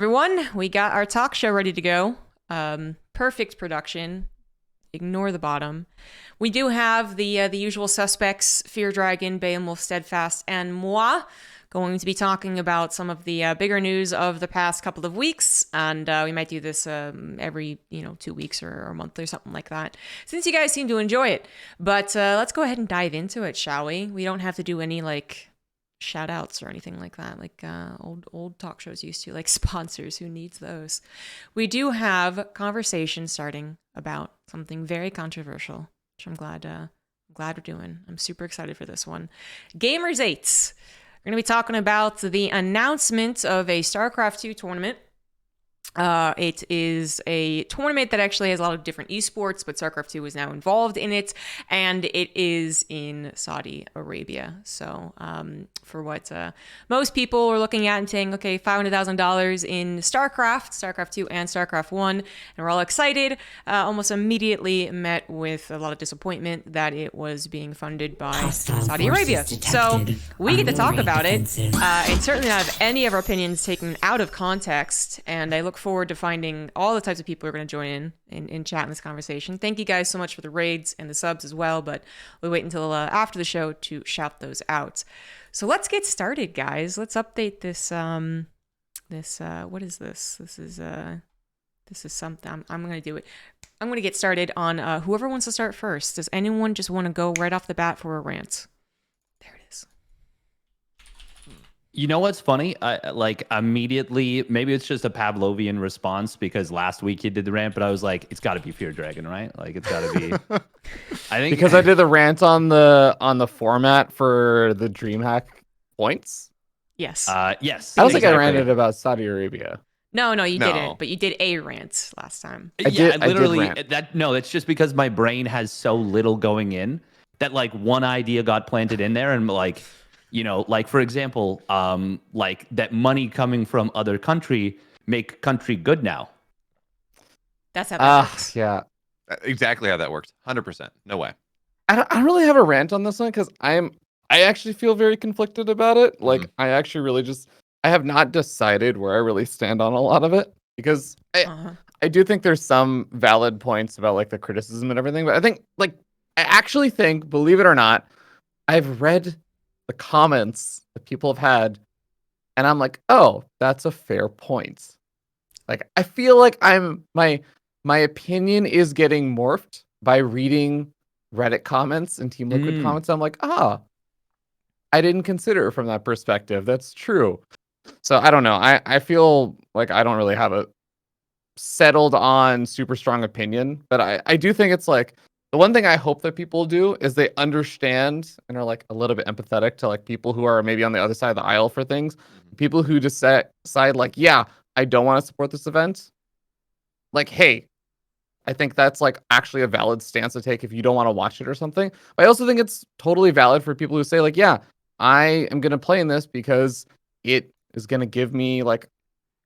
Everyone, we got our talk show ready to go. Perfect production. Ignore the bottom. We do have the usual suspects: Fear Dragon, BeoMulf, Steadfast, and moi. Going to be talking about some of the bigger news of the past couple of weeks, and we might do this every 2 weeks or a month or something like that, since you guys seem to enjoy it. But let's go ahead and dive into it, shall we? We don't have to do any shout outs or anything like that, like old talk shows used to, like sponsors. Who needs those? We do have conversation starting about something very controversial, which I'm glad we're doing. I'm super excited for this one. Gamers8. We're going to be talking about the announcement of a StarCraft 2 tournament. It is a tournament that actually has a lot of different esports, but StarCraft 2 is now involved in it, and it is in Saudi Arabia. So for what most people are looking at and saying, okay, $500,000 in StarCraft 2 and StarCraft 1, and we're all excited, almost immediately met with a lot of disappointment that it was being funded by Saudi Arabia. So we get to talk about it, and certainly not have any of our opinions taken out of context, and I look forward to finding all the types of people who are going to join in chat in this conversation. Thank you guys so much for the raids and the subs as well, but we'll wait until after the show to shout those out. So let's get started, guys. Let's update this what is this? This is something. I'm going to do it. I'm going to get started on whoever wants to start first. Does anyone just want to go right off the bat for a rant? There it is. You know what's funny? I immediately, maybe it's just a Pavlovian response because last week you did the rant, but I was like, it's got to be Fear Dragon, right? Like it's got to be. I think because I did the rant on the format for the DreamHack points. Yes. Yes. I don't think I ranted about Saudi Arabia. No, you didn't. But you did a rant last time. I literally. That's just because my brain has so little going in that like one idea got planted in there and like. Like for example, like that money coming from other country make country good now. That's how that works. Yeah, exactly how that works. 100%. No way. I don't really have a rant on this one because I actually feel very conflicted about it. Like I actually really I have not decided where I really stand on a lot of it because I do think there's some valid points about like the criticism and everything, but I actually think, believe it or not, I've read the comments that people have had, and I'm like, oh, that's a fair point. Like, I feel like my opinion is getting morphed by reading Reddit comments and Team Liquid comments. I'm like, I didn't consider it from that perspective. That's true. So I don't know. I feel like I don't really have a settled on super strong opinion, but I do think it's like, the one thing I hope that people do is they understand and are like a little bit empathetic to like people who are maybe on the other side of the aisle for things. People who decide like, yeah, I don't want to support this event. Like, hey, I think that's like actually a valid stance to take if you don't want to watch it or something. But I also think it's totally valid for people who say like, yeah, I am going to play in this because it is going to give me like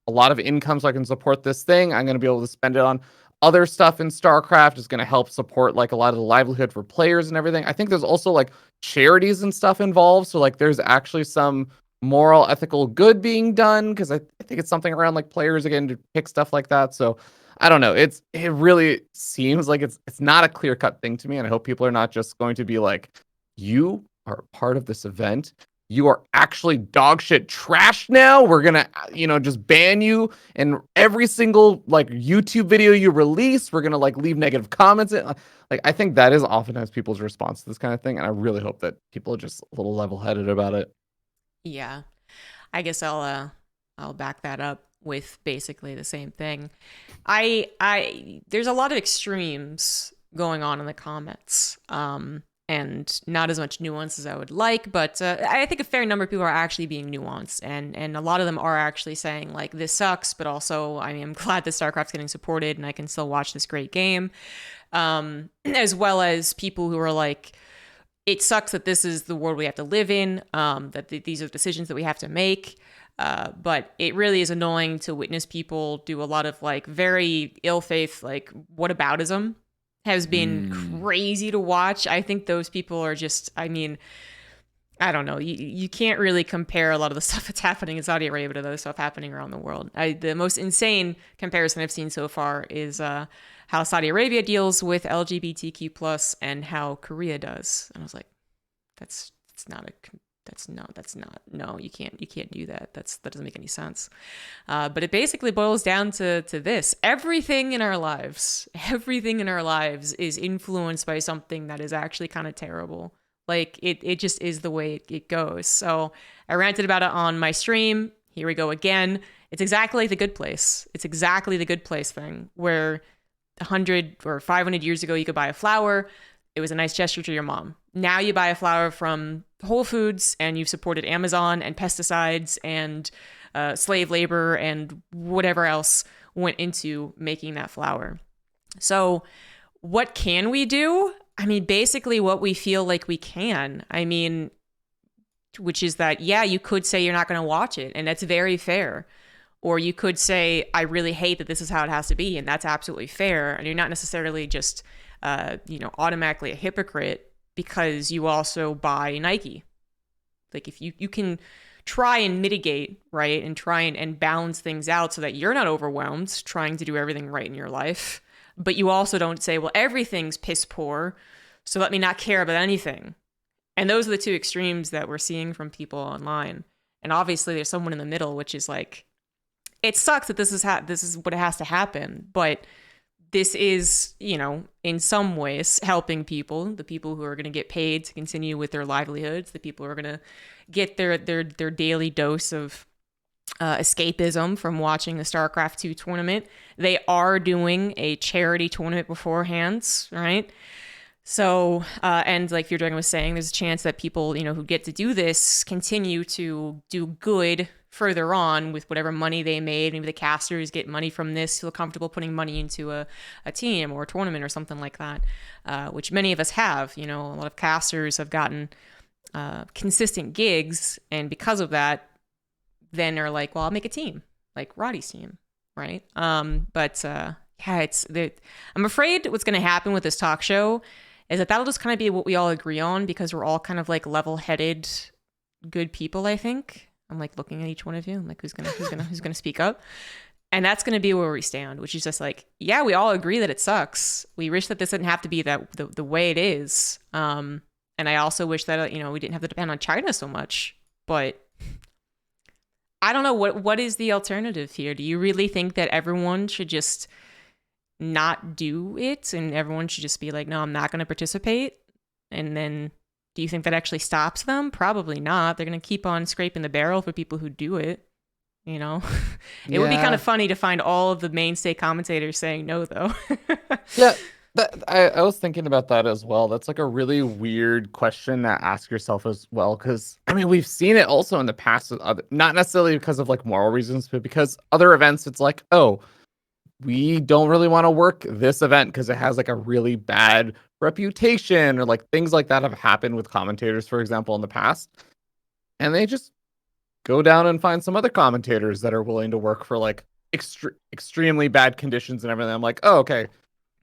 a lot of income so I can support this thing. I'm going to be able to spend it on other stuff in StarCraft. Is going to help support like a lot of the livelihood for players and everything. I think there's also like charities and stuff involved. So like there's actually some moral, ethical good being done because I think it's something around like players again to pick stuff like that. So I don't know. It really seems like it's not a clear-cut thing to me. And I hope people are not just going to be like, you are part of this event. You are actually dog shit trash now. We're going to, just ban you. And every single like YouTube video you release, we're going to like leave negative comments. Like, I think that is oftentimes people's response to this kind of thing. And I really hope that people are just a little level-headed about it. Yeah. I guess I'll back that up with basically the same thing. There's a lot of extremes going on in the comments. And not as much nuance as I would like, but I think a fair number of people are actually being nuanced, and a lot of them are actually saying like, this sucks, but also I'm glad that StarCraft's getting supported and I can still watch this great game, as well as people who are like, it sucks that this is the world we have to live in, that these are decisions that we have to make, but it really is annoying to witness people do a lot of like very ill faith like whataboutism. Has been crazy to watch. I think those people are just, I don't know. You can't really compare a lot of the stuff that's happening in Saudi Arabia to the stuff happening around the world. The most insane comparison I've seen so far is how Saudi Arabia deals with LGBTQ plus and how Korea does. And I was like, no, you can't do that. That doesn't make any sense. But it basically boils down to this: everything in our lives is influenced by something that is actually kind of terrible. Like it just is the way it goes. So I ranted about it on my stream. Here we go again. It's exactly like the Good Place. It's exactly the Good Place thing where 100 or 500 years ago you could buy a flower. It was a nice gesture to your mom. Now you buy a flower from Whole Foods and you've supported Amazon and pesticides and slave labor and whatever else went into making that flower. So what can we do? I mean, basically what we feel like we can. I mean, which is that, yeah, you could say you're not going to watch it, and that's very fair. Or you could say, I really hate that this is how it has to be, and that's absolutely fair. And you're not necessarily just, automatically a hypocrite because you also buy Nike. Like if you can try and mitigate, right, and try and balance things out so that you're not overwhelmed trying to do everything right in your life. But you also don't say, well, everything's piss poor, so let me not care about anything. And those are the two extremes that we're seeing from people online. And obviously there's someone in the middle, which is like, it sucks that this is what has to happen, but this is, in some ways helping people, the people who are going to get paid to continue with their livelihoods, the people who are going to get their daily dose of escapism from watching the StarCraft 2 tournament. They are doing a charity tournament beforehand, right? So, and like Fear Dragon was saying, there's a chance that people, who get to do this continue to do good further on with whatever money they made. Maybe the casters get money from this, feel comfortable putting money into a team or a tournament or something like that, which many of us have. A lot of casters have gotten consistent gigs, and because of that, then are like, well, I'll make a team, like Roddy's team, right? I'm afraid what's going to happen with this talk show is that'll just kind of be what we all agree on because we're all kind of like level-headed, good people. I think I'm like looking at each one of you. I'm like, who's gonna speak up? And that's going to be where we stand, which is just like, yeah, we all agree that it sucks. We wish that this didn't have to be the way it is. And I also wish that we didn't have to depend on China so much, but I don't know what is the alternative here. Do you really think that everyone should just not do it and everyone should just be like, no, I'm not going to participate? And then do you think that actually stops them? Probably not. They're going to keep on scraping the barrel for people who do it. It would be kind of funny to find all of the mainstay commentators saying no, though. Yeah. I was thinking about that as well. That's like a really weird question to ask yourself as well, because we've seen it also in the past, not necessarily because of like moral reasons, but because other events, it's like, oh, we don't really want to work this event because it has like a really bad reputation, or like things like that have happened with commentators, for example, in the past, and they just go down and find some other commentators that are willing to work for like extremely bad conditions and everything. I'm like, oh, okay.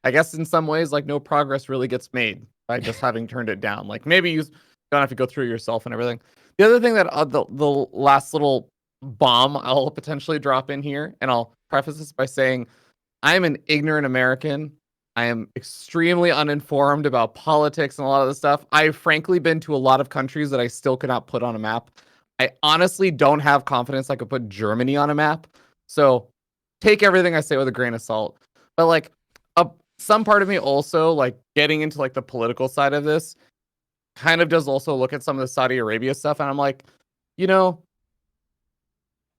I guess in some ways, like no progress really gets made by just having turned it down. Like maybe you don't have to go through it yourself and everything. The other thing that the last little bomb I'll potentially drop in here, and I'll preface this by saying I'm an ignorant American. I am extremely uninformed about politics and a lot of this stuff. I've frankly been to a lot of countries that I still cannot put on a map. I honestly don't have confidence I could put Germany on a map. So take everything I say with a grain of salt. But like, some part of me also, like getting into like the political side of this, kind of does also look at some of the Saudi Arabia stuff, and I'm like, they're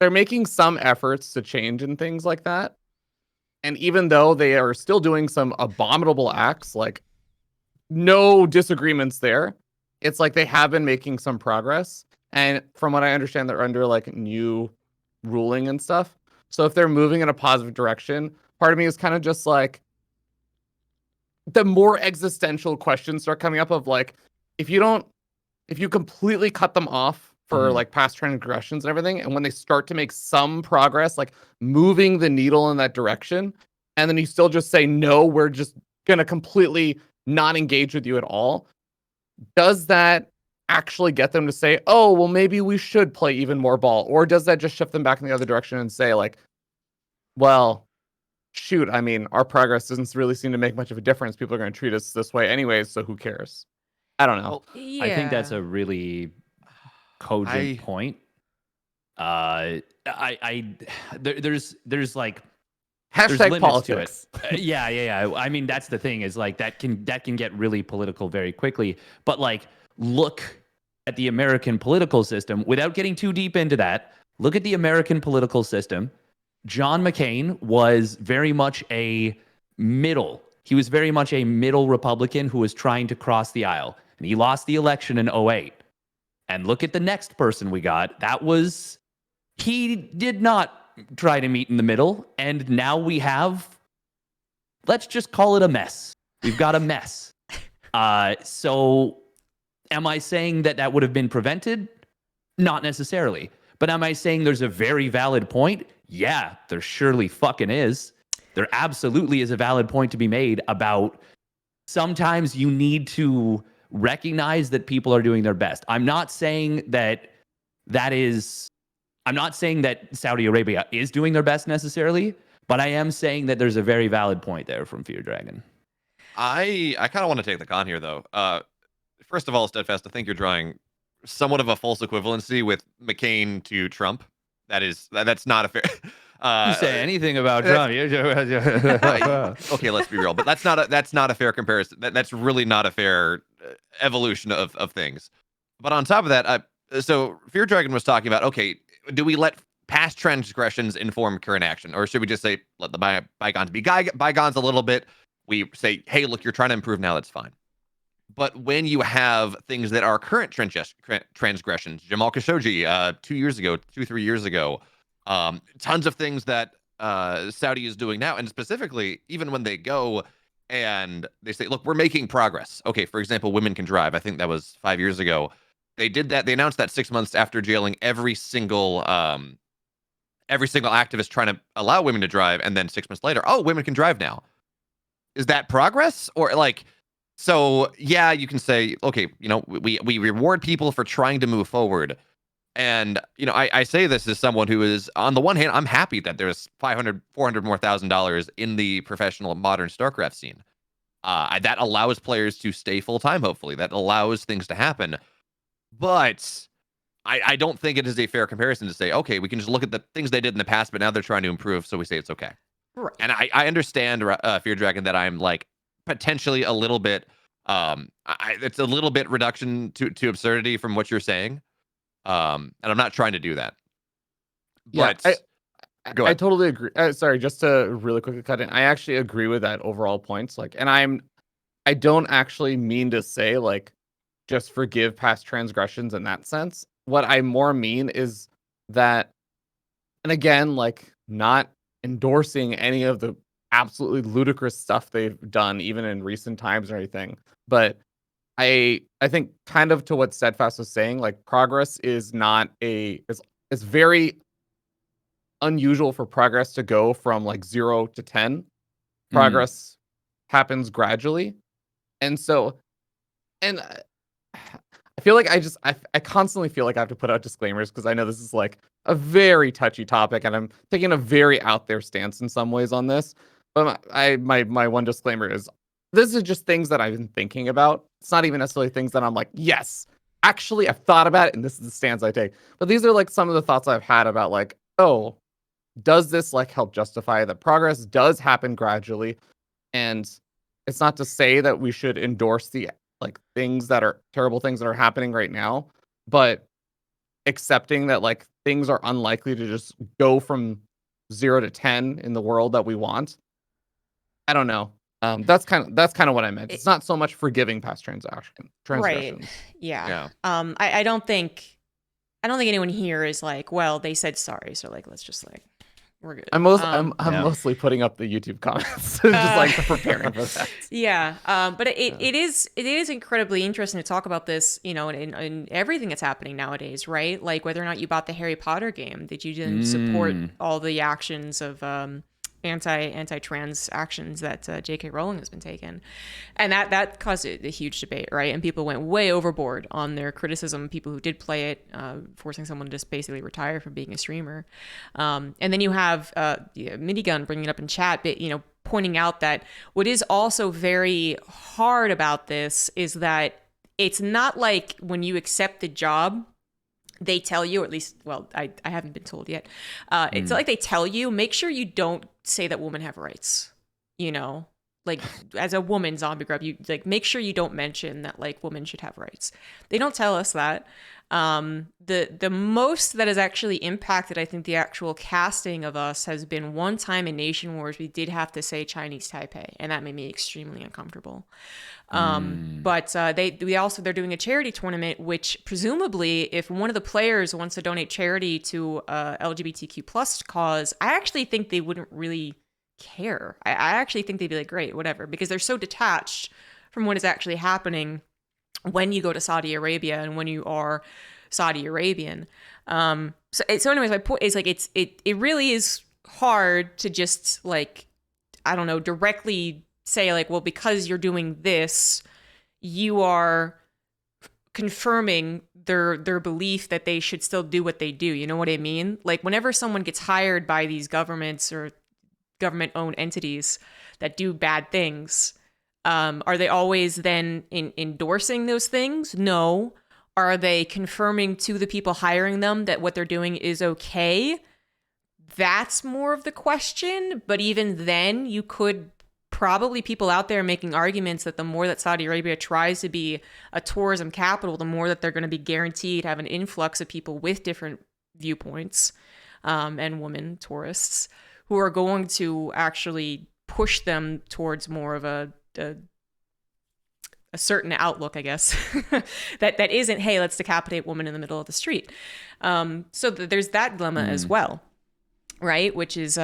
making some efforts to change and things like that. And even though they are still doing some abominable acts, like no disagreements there, it's like they have been making some progress. And from what I understand, they're under like new ruling and stuff. So if they're moving in a positive direction, part of me is kind of just like, the more existential questions start coming up of like, if you completely cut them off for like past transgressions and everything, and when they start to make some progress, like moving the needle in that direction, and then you still just say, no, we're just going to completely not engage with you at all. Does that actually get them to say, oh, well, maybe we should play even more ball? Or does that just shift them back in the other direction and say, like, well, shoot, I mean, our progress doesn't really seem to make much of a difference. People are going to treat us this way anyways, so who cares? I don't know. Well, Yeah. I think that's a really cogent point. There's like Hashtag politics. Yeah. I mean, that's the thing is like that can get really political very quickly. But like, look at the American political system without getting too deep into that. Look at the American political system. John McCain was very much a middle. He was very much a middle Republican who was trying to cross the aisle, and he lost the election in 2008. And look at the next person we got. He did not try to meet in the middle, and now we have, let's just call it a mess. We've got a mess. So am I saying that would have been prevented? Not necessarily. But am I saying there's a very valid point? Yeah, there surely fucking is. There absolutely is a valid point to be made about sometimes you need to recognize that people are doing their best. I'm not saying that Saudi Arabia is doing their best necessarily, but I am saying that there's a very valid point there from Fear Dragon. I kind of want to take the con here, though. First of all, Steadfast, I think you're drawing somewhat of a false equivalency with McCain to Trump. That's not a fair. You say anything about Trump? Okay, let's be real, but that's not a fair comparison. That's really not a fair evolution of things. But on top of that, so Fear Dragon was talking about, okay, do we let past transgressions inform current action, or should we just say let the bygones be bygones a little bit? We say, hey, look, you're trying to improve now. That's fine. But when you have things that are current transgressions, Jamal Khashoggi, 3 years ago, tons of things that Saudi is doing now, and specifically, even when they go and they say, look, we're making progress. Okay, for example, women can drive. I think that was 5 years ago. They did that. They announced that 6 months after jailing every single activist trying to allow women to drive, and then 6 months later, oh, women can drive now. Is that progress? Or like, so yeah, you can say, okay, we reward people for trying to move forward. And, I say this as someone who is, on the one hand, I'm happy that there's $500,000, $400,000 more in the professional modern StarCraft scene. That allows players to stay full-time, hopefully. That allows things to happen. But I don't think it is a fair comparison to say, okay, we can just look at the things they did in the past, but now they're trying to improve, so we say it's okay. Right. And I understand, Fear Dragon, that I'm like potentially a little bit, it's a little bit reduction to absurdity from what you're saying. And I'm not trying to do that. But yeah, go ahead. I totally agree. Sorry, just to really quickly cut in. I actually agree with that overall points. Like, and I don't actually mean to say like just forgive past transgressions in that sense. What I more mean is that, and again, like not endorsing any of the absolutely ludicrous stuff they've done, even in recent times or anything. But I think kind of to what Steadfast was saying, like progress is not it's very unusual for progress to go from like 0 to 10. Progress happens gradually. And so, and I feel like I constantly feel like I have to put out disclaimers because I know this is like a very touchy topic and I'm taking a very out there stance in some ways on this. But my one disclaimer is this is just things that I've been thinking about. It's not even necessarily things that I'm like, yes, actually I've thought about it and this is the stance I take. But these are like some of the thoughts I've had about like, oh, does this like help justify that progress does happen gradually? And it's not to say that we should endorse the like things that are terrible things that are happening right now, but accepting that like things are unlikely to just go from 0 to 10 in the world that we want. I don't know. That's kind of what I meant. It's not so much forgiving past transgressions. Right. Yeah. I don't think anyone here is like, well, they said sorry, so like let's just like we're good. I'm mostly putting up the YouTube comments, just like preparing for that. Yeah. But it is incredibly interesting to talk about this, in everything that's happening nowadays, right? Like whether or not you bought the Harry Potter game, did you then support all the actions of anti-trans actions that J.K. Rowling has been taking, and that caused a huge debate, right? And people went way overboard on their criticism. People who did play it, forcing someone to just basically retire from being a streamer, and then you have Minigun bringing it up in chat, but pointing out that what is also very hard about this is that it's not like when you accept the job, they tell you, or at least, well, I haven't been told yet. It's not like they tell you, make sure you don't say that women have rights. Like as a woman, ZombieGrub, you like make sure you don't mention that like women should have rights. They don't tell us that. The most that has actually impacted, I think, the actual casting of us has been one time in Nation Wars we did have to say Chinese Taipei, and that made me extremely uncomfortable. But they're doing a charity tournament, which presumably if one of the players wants to donate charity to LGBTQ plus cause, I actually think they wouldn't really care. I actually think they'd be like, great, whatever, because they're so detached from what is actually happening when you go to Saudi Arabia and when you are Saudi Arabian. So anyways, my point is like, it really is hard to just like, I don't know, directly say like, well, because you're doing this, you are confirming their belief that they should still do what they do. You know what I mean? Like whenever someone gets hired by these governments or government-owned entities that do bad things, are they always then endorsing those things? No. Are they confirming to the people hiring them that what they're doing is okay? That's more of the question. But even then, you could probably people out there making arguments that the more that Saudi Arabia tries to be a tourism capital, the more that they're going to be guaranteed to have an influx of people with different viewpoints, and women tourists who are going to actually push them towards more of a certain outlook, I guess, that isn't, hey, let's decapitate women in the middle of the street. So there's that dilemma as well, right? Which is,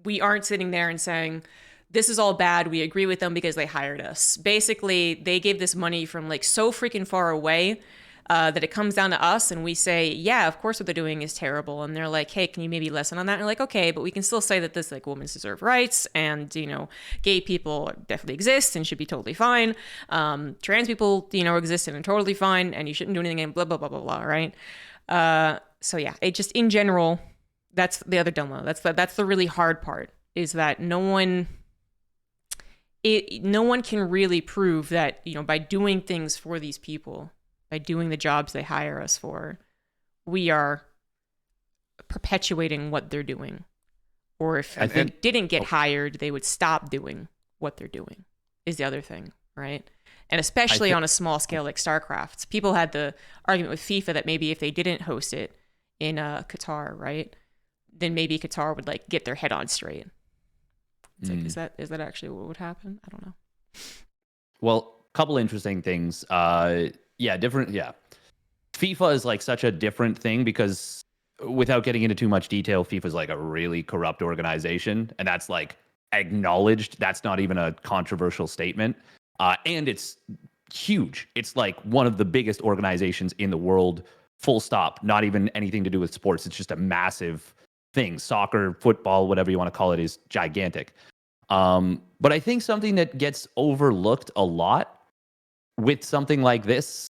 we aren't sitting there and saying, this is all bad, we agree with them because they hired us. Basically, they gave this money from like so freaking far away that it comes down to us and we say, yeah, of course what they're doing is terrible. And they're like, hey, can you maybe lessen on that? And we're like, okay, but we can still say that this like women deserve rights and, gay people definitely exist and should be totally fine. Trans people, exist and are totally fine and you shouldn't do anything and blah, blah, blah, blah, blah, right? So yeah, it just in general, that's the other dilemma. That's the really hard part is that no one can really prove that, by doing things for these people, by doing the jobs they hire us for, we are perpetuating what they're doing. Or if they didn't get hired, they would stop doing what they're doing, is the other thing, right? And especially on a small scale like StarCraft. People had the argument with FIFA that maybe if they didn't host it in Qatar, right, then maybe Qatar would like get their head on straight. It's like, is that actually what would happen? I don't know. Well, a couple interesting things. FIFA is like such a different thing because without getting into too much detail, FIFA is like a really corrupt organization, and that's like acknowledged. That's not even a controversial statement. And it's huge. It's like one of the biggest organizations in the world, full stop. Not even anything to do with sports. It's just a massive thing. Soccer, football, whatever you want to call it, is gigantic. But I think something that gets overlooked a lot with something like this,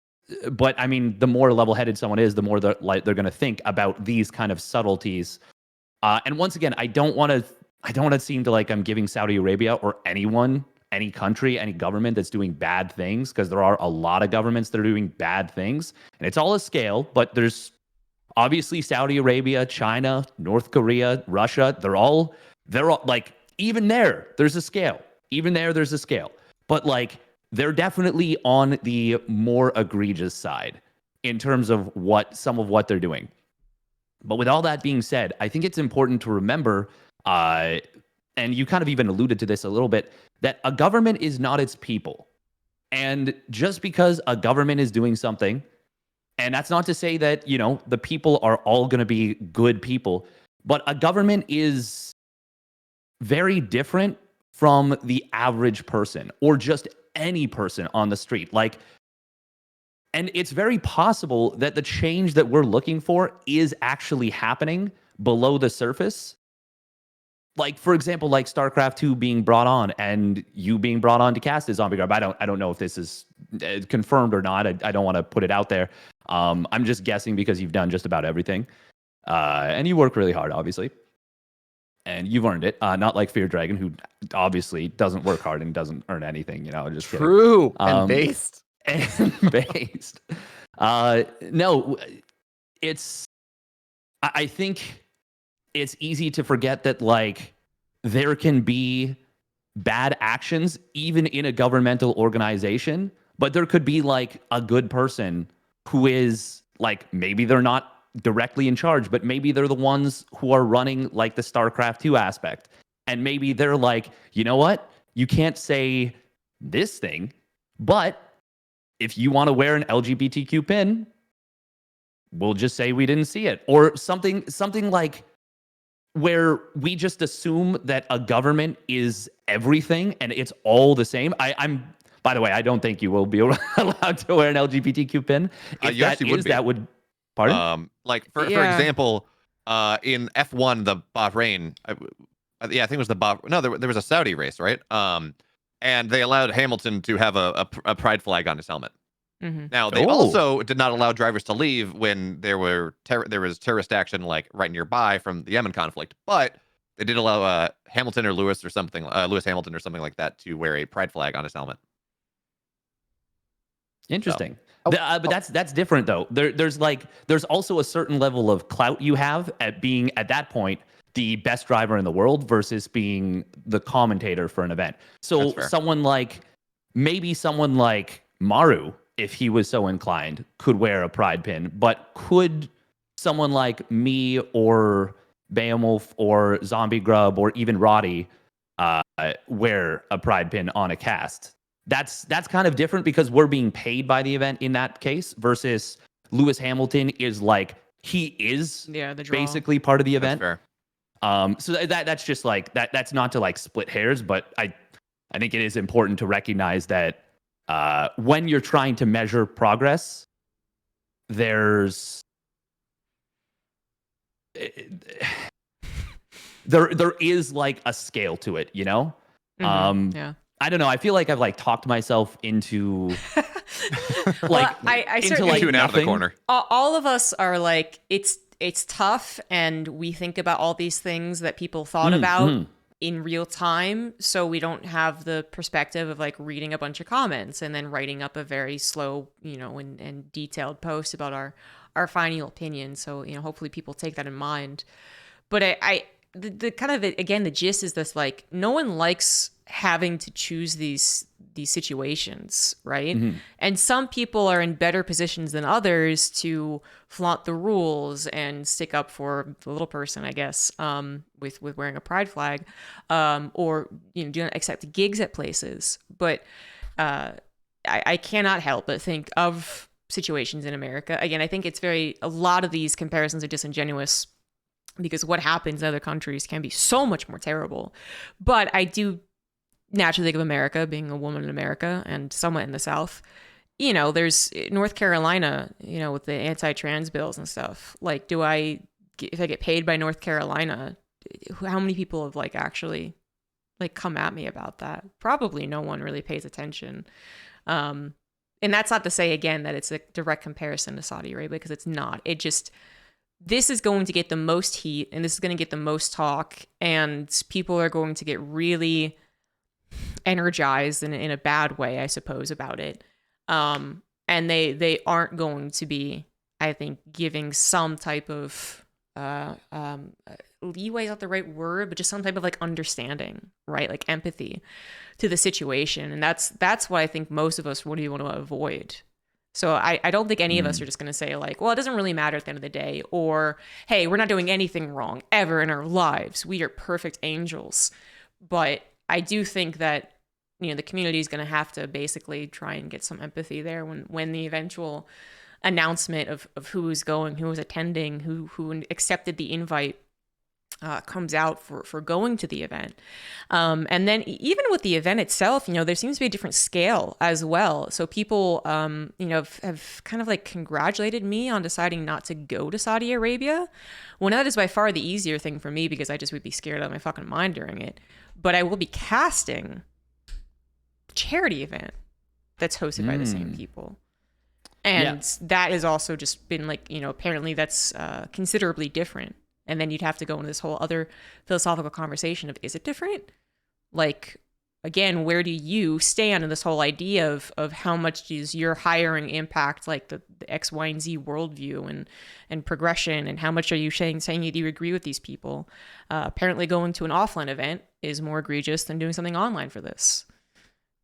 but I mean, the more level-headed someone is, the more they're going to think about these kind of subtleties. And once again, I don't want to seem to like I'm giving Saudi Arabia or anyone, any country, any government that's doing bad things, because there are a lot of governments that are doing bad things, and it's all a scale. But there's obviously Saudi Arabia, China, North Korea, Russia. They're all like, even there's a scale. Even there's a scale. But like, they're definitely on the more egregious side in terms of some of what they're doing. But with all that being said, I think it's important to remember, and you kind of even alluded to this a little bit, that a government is not its people. And just because a government is doing something, and that's not to say that, the people are all going to be good people, but a government is very different from the average person or just any person on the street. And it's very possible that the change that we're looking for is actually happening below the surface. like for example, like StarCraft 2 being brought on and you being brought on to cast as ZombieGrub. I don't know if this is confirmed or not. I don't want to put it out there. I'm just guessing because you've done just about everything. And you work really hard, obviously. And you've earned it. Not like Fear Dragon, who obviously doesn't work hard and doesn't earn anything, just true and based. And based. No, it's I think it's easy to forget that like there can be bad actions even in a governmental organization, but there could be like a good person who is like, maybe they're not directly in charge, but maybe they're the ones who are running like the StarCraft 2 aspect. And maybe they're like, you know what? You can't say this thing, but if you want to wear an LGBTQ pin, we'll just say we didn't see it. Or something like where we just assume that a government is everything and it's all the same. I'm by the way, I don't think you will be allowed to wear an LGBTQ pin. If you actually would be. That would, pardon? Like for example, in F1, the Bahrain, I think it was the no, there was a Saudi race, right? And they allowed Hamilton to have a pride flag on his helmet. Mm-hmm. Now they also did not allow drivers to leave when there was terrorist action like right nearby from the Yemen conflict, but they did allow Hamilton or Lewis or something, Lewis Hamilton or something like that, to wear a pride flag on his helmet. Interesting. So. But that's different though. There's also a certain level of clout you have at being at that point the best driver in the world versus being the commentator for an event. So someone like Maru, if he was so inclined, could wear a pride pin, but could someone like me or BeoMulf or ZombieGrub or even Roddy wear a pride pin on a cast? That's kind of different because we're being paid by the event in that case versus Lewis Hamilton is like, he is the draw. Basically part of the event. That's fair. So that's just like that's not to like split hairs, but I think it is important to recognize that when you're trying to measure progress, there is like a scale to it, Mm-hmm. Yeah. I don't know. I feel like I've like talked myself into like I certainly into and out of the corner. All of us are like, it's tough, and we think about all these things that people thought about in real time, so we don't have the perspective of like reading a bunch of comments and then writing up a very slow, and detailed post about our final opinion. So hopefully people take that in mind. But the kind of again, the gist is this: like, no one likes having to choose these situations, right? Mm-hmm. And some people are in better positions than others to flaunt the rules and stick up for the little person, I guess, with wearing a pride flag, or do not accept gigs at places. But I cannot help but think of situations in America. Again, I think a lot of these comparisons are disingenuous because what happens in other countries can be so much more terrible. But I do naturally think of America, being a woman in America and somewhat in the South. There's North Carolina, with the anti-trans bills and stuff. Like, if I get paid by North Carolina, how many people have like actually like come at me about that? Probably no one really pays attention. And that's not to say again that it's a direct comparison to Saudi Arabia, because it's not. This is going to get the most heat, and this is going to get the most talk, and people are going to get really energized in a bad way, I suppose, about it. And they aren't going to be, I think, giving some type of leeway is not the right word, but just some type of like understanding, right? Like empathy to the situation. And that's what I think most of us really want to avoid. So I don't think any of us are just going to say like, well, it doesn't really matter at the end of the day, or, hey, we're not doing anything wrong ever in our lives. We are perfect angels. But I do think that, the community is going to have to basically try and get some empathy there when the eventual announcement of who is going, who is attending, who accepted the invite comes out for going to the event. And then even with the event itself, there seems to be a different scale as well. So people, have kind of like congratulated me on deciding not to go to Saudi Arabia. Well, that is by far the easier thing for me because I just would be scared out of my fucking mind during it. But I will be casting a charity event that's hosted by the same people. And that has also just been like, apparently that's considerably different. And then you'd have to go into this whole other philosophical conversation of, is it different? Like, again, where do you stand in this whole idea of how much does your hiring impact like the X, Y, and Z worldview and progression, and how much are you saying that you agree with these people? Apparently going to an offline event is more egregious than doing something online for this.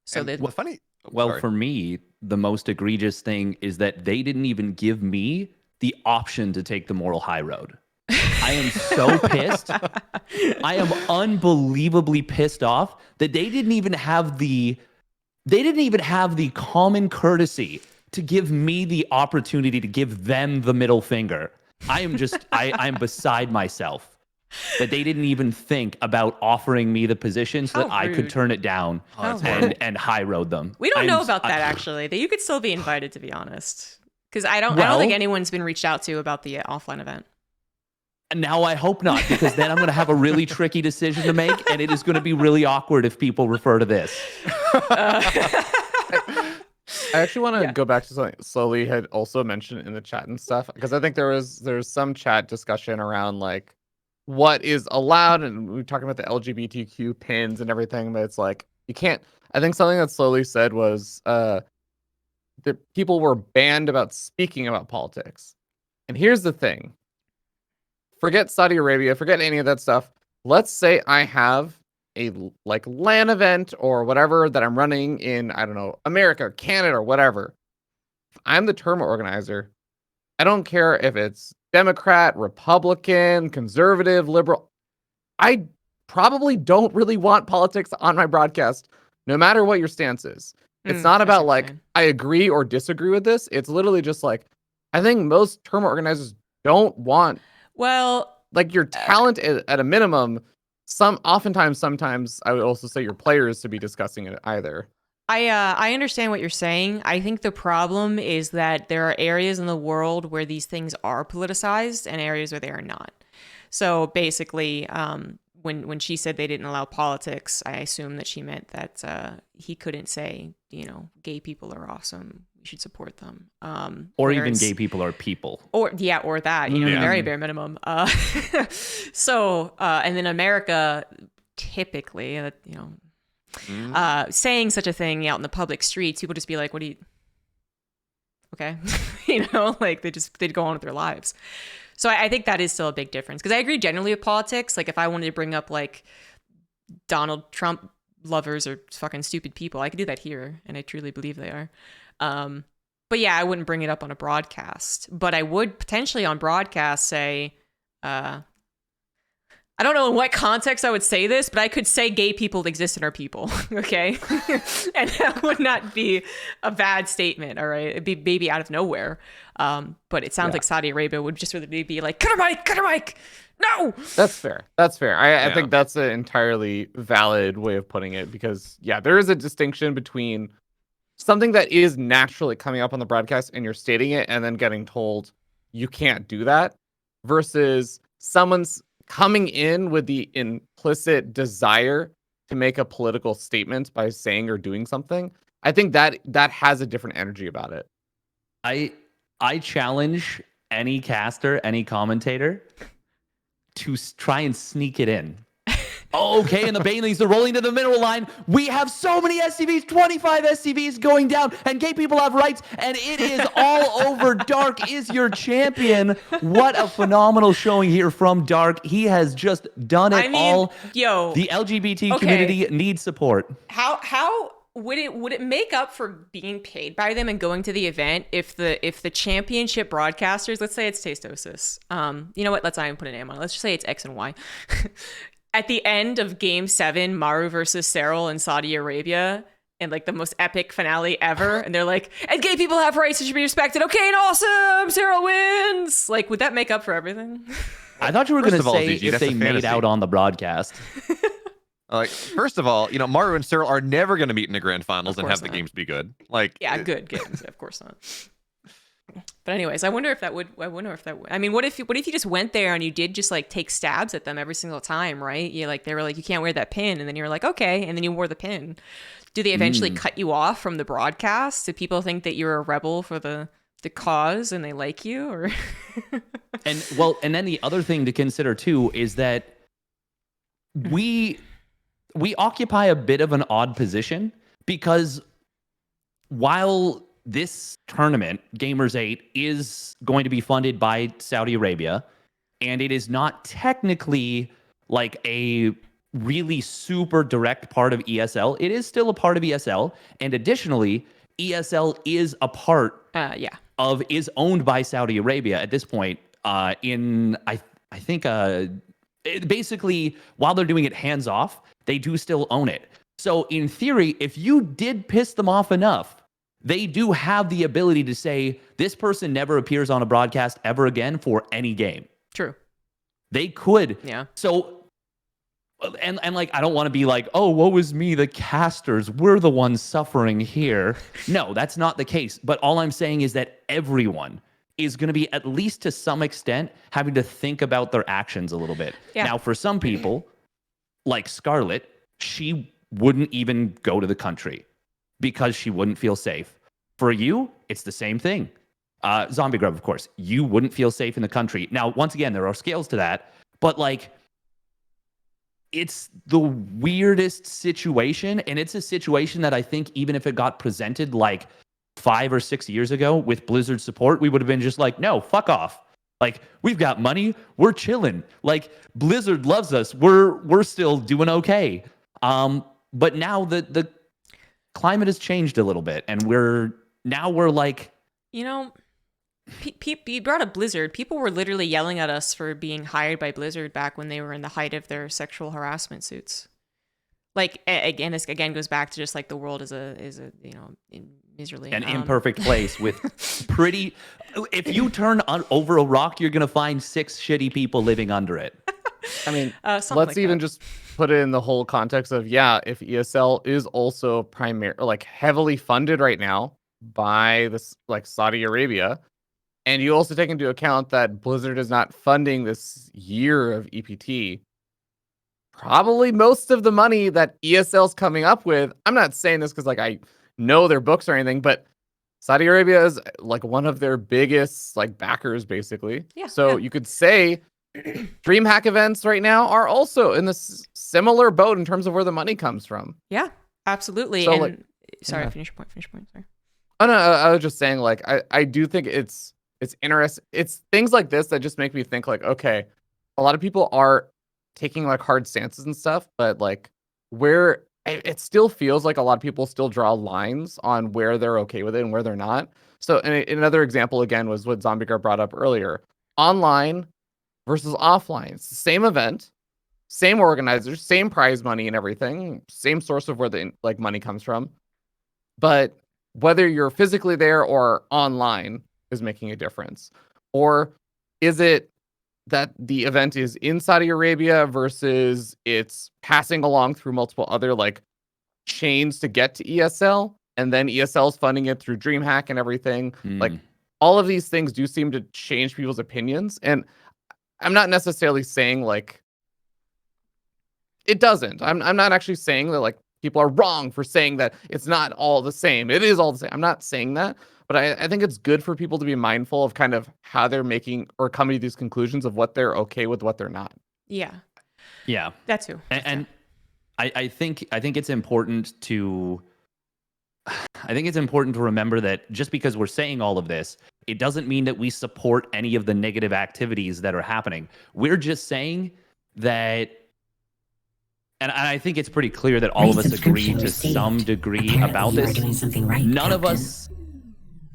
So funny. Well, for me, the most egregious thing is that they didn't even give me the option to take the moral high road. I am so pissed. I am unbelievably pissed off that they didn't even have the common courtesy to give me the opportunity to give them the middle finger. I'm beside myself that they didn't even think about offering me the position so that I could turn it down and high road them. We don't know about that actually. That you could still be invited, to be honest, because I don't think anyone's been reached out to about the offline event. Now I hope not, because then I'm going to have a really tricky decision to make, and it is going to be really awkward if people refer to this. I actually want to go back to something Slowly had also mentioned in the chat and stuff, because I think there's some chat discussion around like what is allowed, and we were talking about the LGBTQ pins and everything, but it's like you can't. I think something that Slowly said was that people were banned about speaking about politics. And here's the thing. Forget Saudi Arabia, forget any of that stuff. Let's say I have a like LAN event or whatever that I'm running in, I don't know, America, Canada, or whatever. If I'm the tournament organizer, I don't care if it's Democrat, Republican, conservative, liberal. I probably don't really want politics on my broadcast, no matter what your stance is. It's not about like, I agree or disagree with this. It's literally just like, I think most tournament organizers don't want like your talent at a minimum. Sometimes I would also say your players to be discussing it either. I understand what you're saying. I think the problem is that there are areas in the world where these things are politicized and areas where they are not. So basically, when she said they didn't allow politics, I assume that she meant that he couldn't say, gay people are awesome, we should support them. Or even gay people are people. Or that, the very bare minimum. So, and then America, typically, saying such a thing out in the public streets, people just be like, what do you, okay. Like they'd go on with their lives. So I think that is still a big difference, because I agree generally with politics. Like if I wanted to bring up like Donald Trump lovers or fucking stupid people, I could do that here, and I truly believe they are. But yeah, I wouldn't bring it up on a broadcast, but I would potentially on broadcast say, I don't know in what context I would say this, but I could say gay people exist in our people, okay? And that would not be a bad statement, all right? It'd be maybe out of nowhere. But it sounds like Saudi Arabia would just really be like, cut her mic, no! That's fair. I think that's an entirely valid way of putting it, because, there is a distinction between something that is naturally coming up on the broadcast and you're stating it and then getting told you can't do that, versus someone's coming in with the implicit desire to make a political statement by saying or doing something. I think that has a different energy about it. I challenge any caster, any commentator to try and sneak it in. Okay, and the Baneleys are rolling to the mineral line. We have so many SCVs, 25 SCVs going down, and gay people have rights, and it is all over. Dark is your champion. What a phenomenal showing here from Dark. He has just done it all. Yo, the LGBT community needs support. How would it make up for being paid by them and going to the event if the championship broadcasters, let's say it's Tastosis, you know what? Let's not even put a name on it. Let's just say it's X and Y. At the end of Game 7, Maru versus Serral in Saudi Arabia, and like the most epic finale ever, and they're like, and gay people have rights and should be respected. Okay, and awesome, Serral wins. Like, would that make up for everything? I thought you were going to say ZG, if that's they a made fantasy. out on the broadcast. Like, first of all, Mario and Cyril are never going to meet in the grand finals and course have the not. games be good. Like, Yeah, good games. Of course not. But anyways, I wonder if that would. I mean, what if you just went there and you did just like take stabs at them every single time, right? They were like, you can't wear that pin, and then you're like, okay, and then you wore the pin. Do they eventually cut you off from the broadcast? Do people think that you're a rebel for the cause and they like you, or? And then the other thing to consider too is that we occupy a bit of an odd position, because while this tournament, Gamers8, is going to be funded by Saudi Arabia, and it is not technically like a really super direct part of ESL, it is still a part of ESL. And additionally, ESL is a part is owned by Saudi Arabia at this point. Basically, while they're doing it hands off, they do still own it. So in theory, if you did piss them off enough, they do have the ability to say, this person never appears on a broadcast ever again for any game. True. They could. Yeah. So, and like, I don't want to be like, oh, woe is me, the casters, we're the ones suffering here. No, that's not the case. But all I'm saying is that everyone is going to be, at least to some extent, having to think about their actions a little bit. Yeah. Now, for some people, like Scarlett, she wouldn't even go to the country because she wouldn't feel safe. For you, it's the same thing. ZombieGrub, of course, you wouldn't feel safe in the country. Now, once again, there are scales to that, but like, it's the weirdest situation, and it's a situation that I think even if it got presented like 5 or 6 years ago with Blizzard support, we would have been just like, no, fuck off. Like, we've got money, we're chilling. Like, Blizzard loves us, we're still doing okay. But now the climate has changed a little bit, and we're like, you brought up Blizzard. People were literally yelling at us for being hired by Blizzard back when they were in the height of their sexual harassment suits. Like, again, this goes back to just like the world is a miserably an imperfect place with pretty. If you turn over a rock, you're gonna find 6 shitty people living under it. I mean, let's like even just put it in the whole context of, if ESL is also heavily funded right now by this like Saudi Arabia, and you also take into account that Blizzard is not funding this year of EPT, probably most of the money that ESL's coming up with, I'm not saying this because like I know their books or anything, but Saudi Arabia is like one of their biggest like backers, basically. Yeah, so you could say DreamHack events right now are also in this similar boat in terms of where the money comes from. Yeah, absolutely. So, and sorry, finish your point. Sorry. Oh no, I was just saying, like, I do think it's interesting. It's things like this that just make me think like, okay, a lot of people are taking like hard stances and stuff, but like where it still feels like a lot of people still draw lines on where they're okay with it and where they're not. So another example again was what ZombieGrub brought up earlier. Online versus offline. It's the same event, same organizers, same prize money and everything, same source of where the like money comes from. But whether you're physically there or online is making a difference. Or is it that the event is in Saudi Arabia versus it's passing along through multiple other like chains to get to ESL, and then ESL's funding it through DreamHack and everything. Like all of these things do seem to change people's opinions. And I'm not necessarily saying like it doesn't. I'm not actually saying that like people are wrong for saying that it's not all the same. It is all the same. I'm not saying that, but I think it's good for people to be mindful of kind of how they're making or coming to these conclusions of what they're okay with, what they're not. Yeah. That too. And I think it's important to remember that just because we're saying all of this, it doesn't mean that we support any of the negative activities that are happening. We're just saying that, and I think it's pretty clear that all of us agree to some degree about this. None of us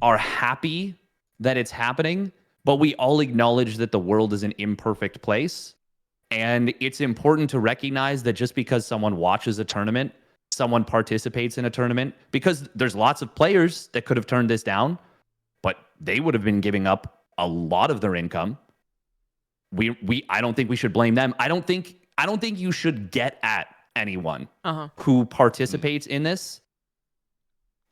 are happy that it's happening, but we all acknowledge that the world is an imperfect place. And it's important to recognize that just because someone watches a tournament, someone participates in a tournament, because there's lots of players that could have turned this down, but they would have been giving up a lot of their income. I don't think we should blame them. I don't think you should get at anyone who participates in this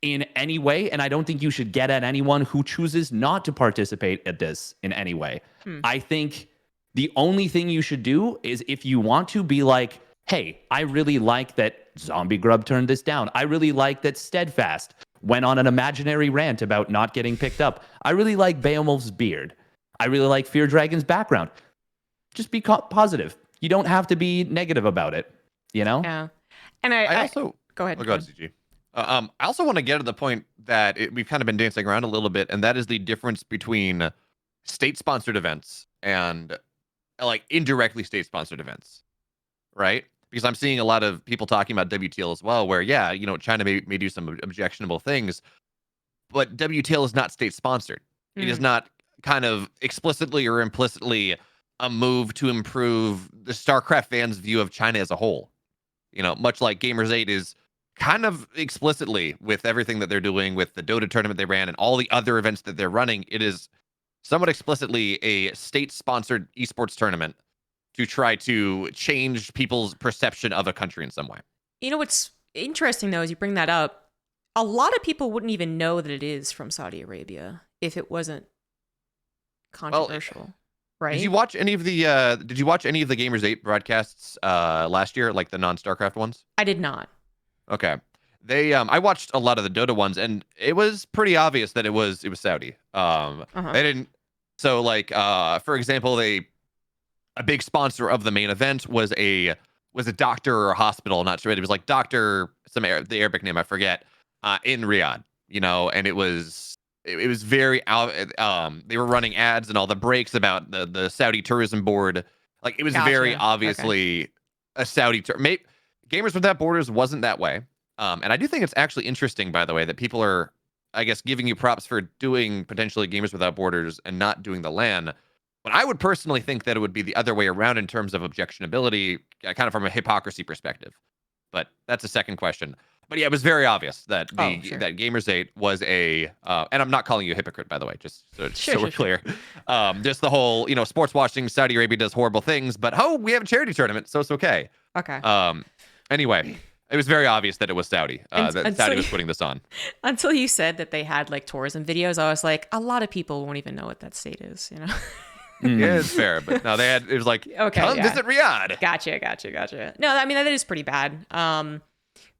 in any way, and I don't think you should get at anyone who chooses not to participate at this in any way. I think the only thing you should do is, if you want to, be like, hey, I really like that ZombieGrub turned this down. I really like that Steadfast went on an imaginary rant about not getting picked up. I really like BeoMulf's beard. I really like Fear Dragon's background. Just be positive. You don't have to be negative about it, you know? Yeah. And I also... Go ahead. Oh, go ahead, CG. I also want to get to the point that we've kind of been dancing around a little bit, and that is the difference between state-sponsored events and like indirectly state-sponsored events, right? Because I'm seeing a lot of people talking about WTL as well, where, yeah, you know, China may do some objectionable things, but WTL is not state-sponsored. It is not kind of explicitly or implicitly a move to improve the StarCraft fans' view of China as a whole. You know, much like Gamers8 is kind of explicitly, with everything that they're doing with the Dota tournament they ran and all the other events that they're running, it is somewhat explicitly a state-sponsored esports tournament to try to change people's perception of a country in some way. You know what's interesting, though, as you bring that up, a lot of people wouldn't even know that it is from Saudi Arabia if it wasn't controversial, right? Did you watch any of the Gamers8 broadcasts last year, like the non-StarCraft ones? I did not. Okay. They I watched a lot of the Dota ones, and it was pretty obvious that it was Saudi. They didn't, so like for example, a big sponsor of the main event was a doctor or a hospital, not sure. It was like Doctor the Arabic name I forget, in Riyadh, you know, and it was very out. They were running ads and all the breaks about the Saudi tourism board. Like, it was very obviously a Saudi Gamers Without Borders wasn't that way. And I do think it's actually interesting, by the way, that people are, I guess, giving you props for doing potentially Gamers Without Borders and not doing the LAN. But I would personally think that it would be the other way around in terms of objectionability, kind of from a hypocrisy perspective. But that's a second question. But yeah, it was very obvious that that Gamers8 was a, and I'm not calling you a hypocrite, by the way, just so we're clear. Just the whole, you know, sports watching, Saudi Arabia does horrible things, but we have a charity tournament, so it's okay. Okay. Anyway, it was very obvious that it was Saudi, that Saudi was putting this on. Until you said that they had like tourism videos, I was like, a lot of people won't even know what that state is, you know? Yeah, it's fair, but no, it was like, come visit Riyadh. Gotcha. No, I mean, that is pretty bad.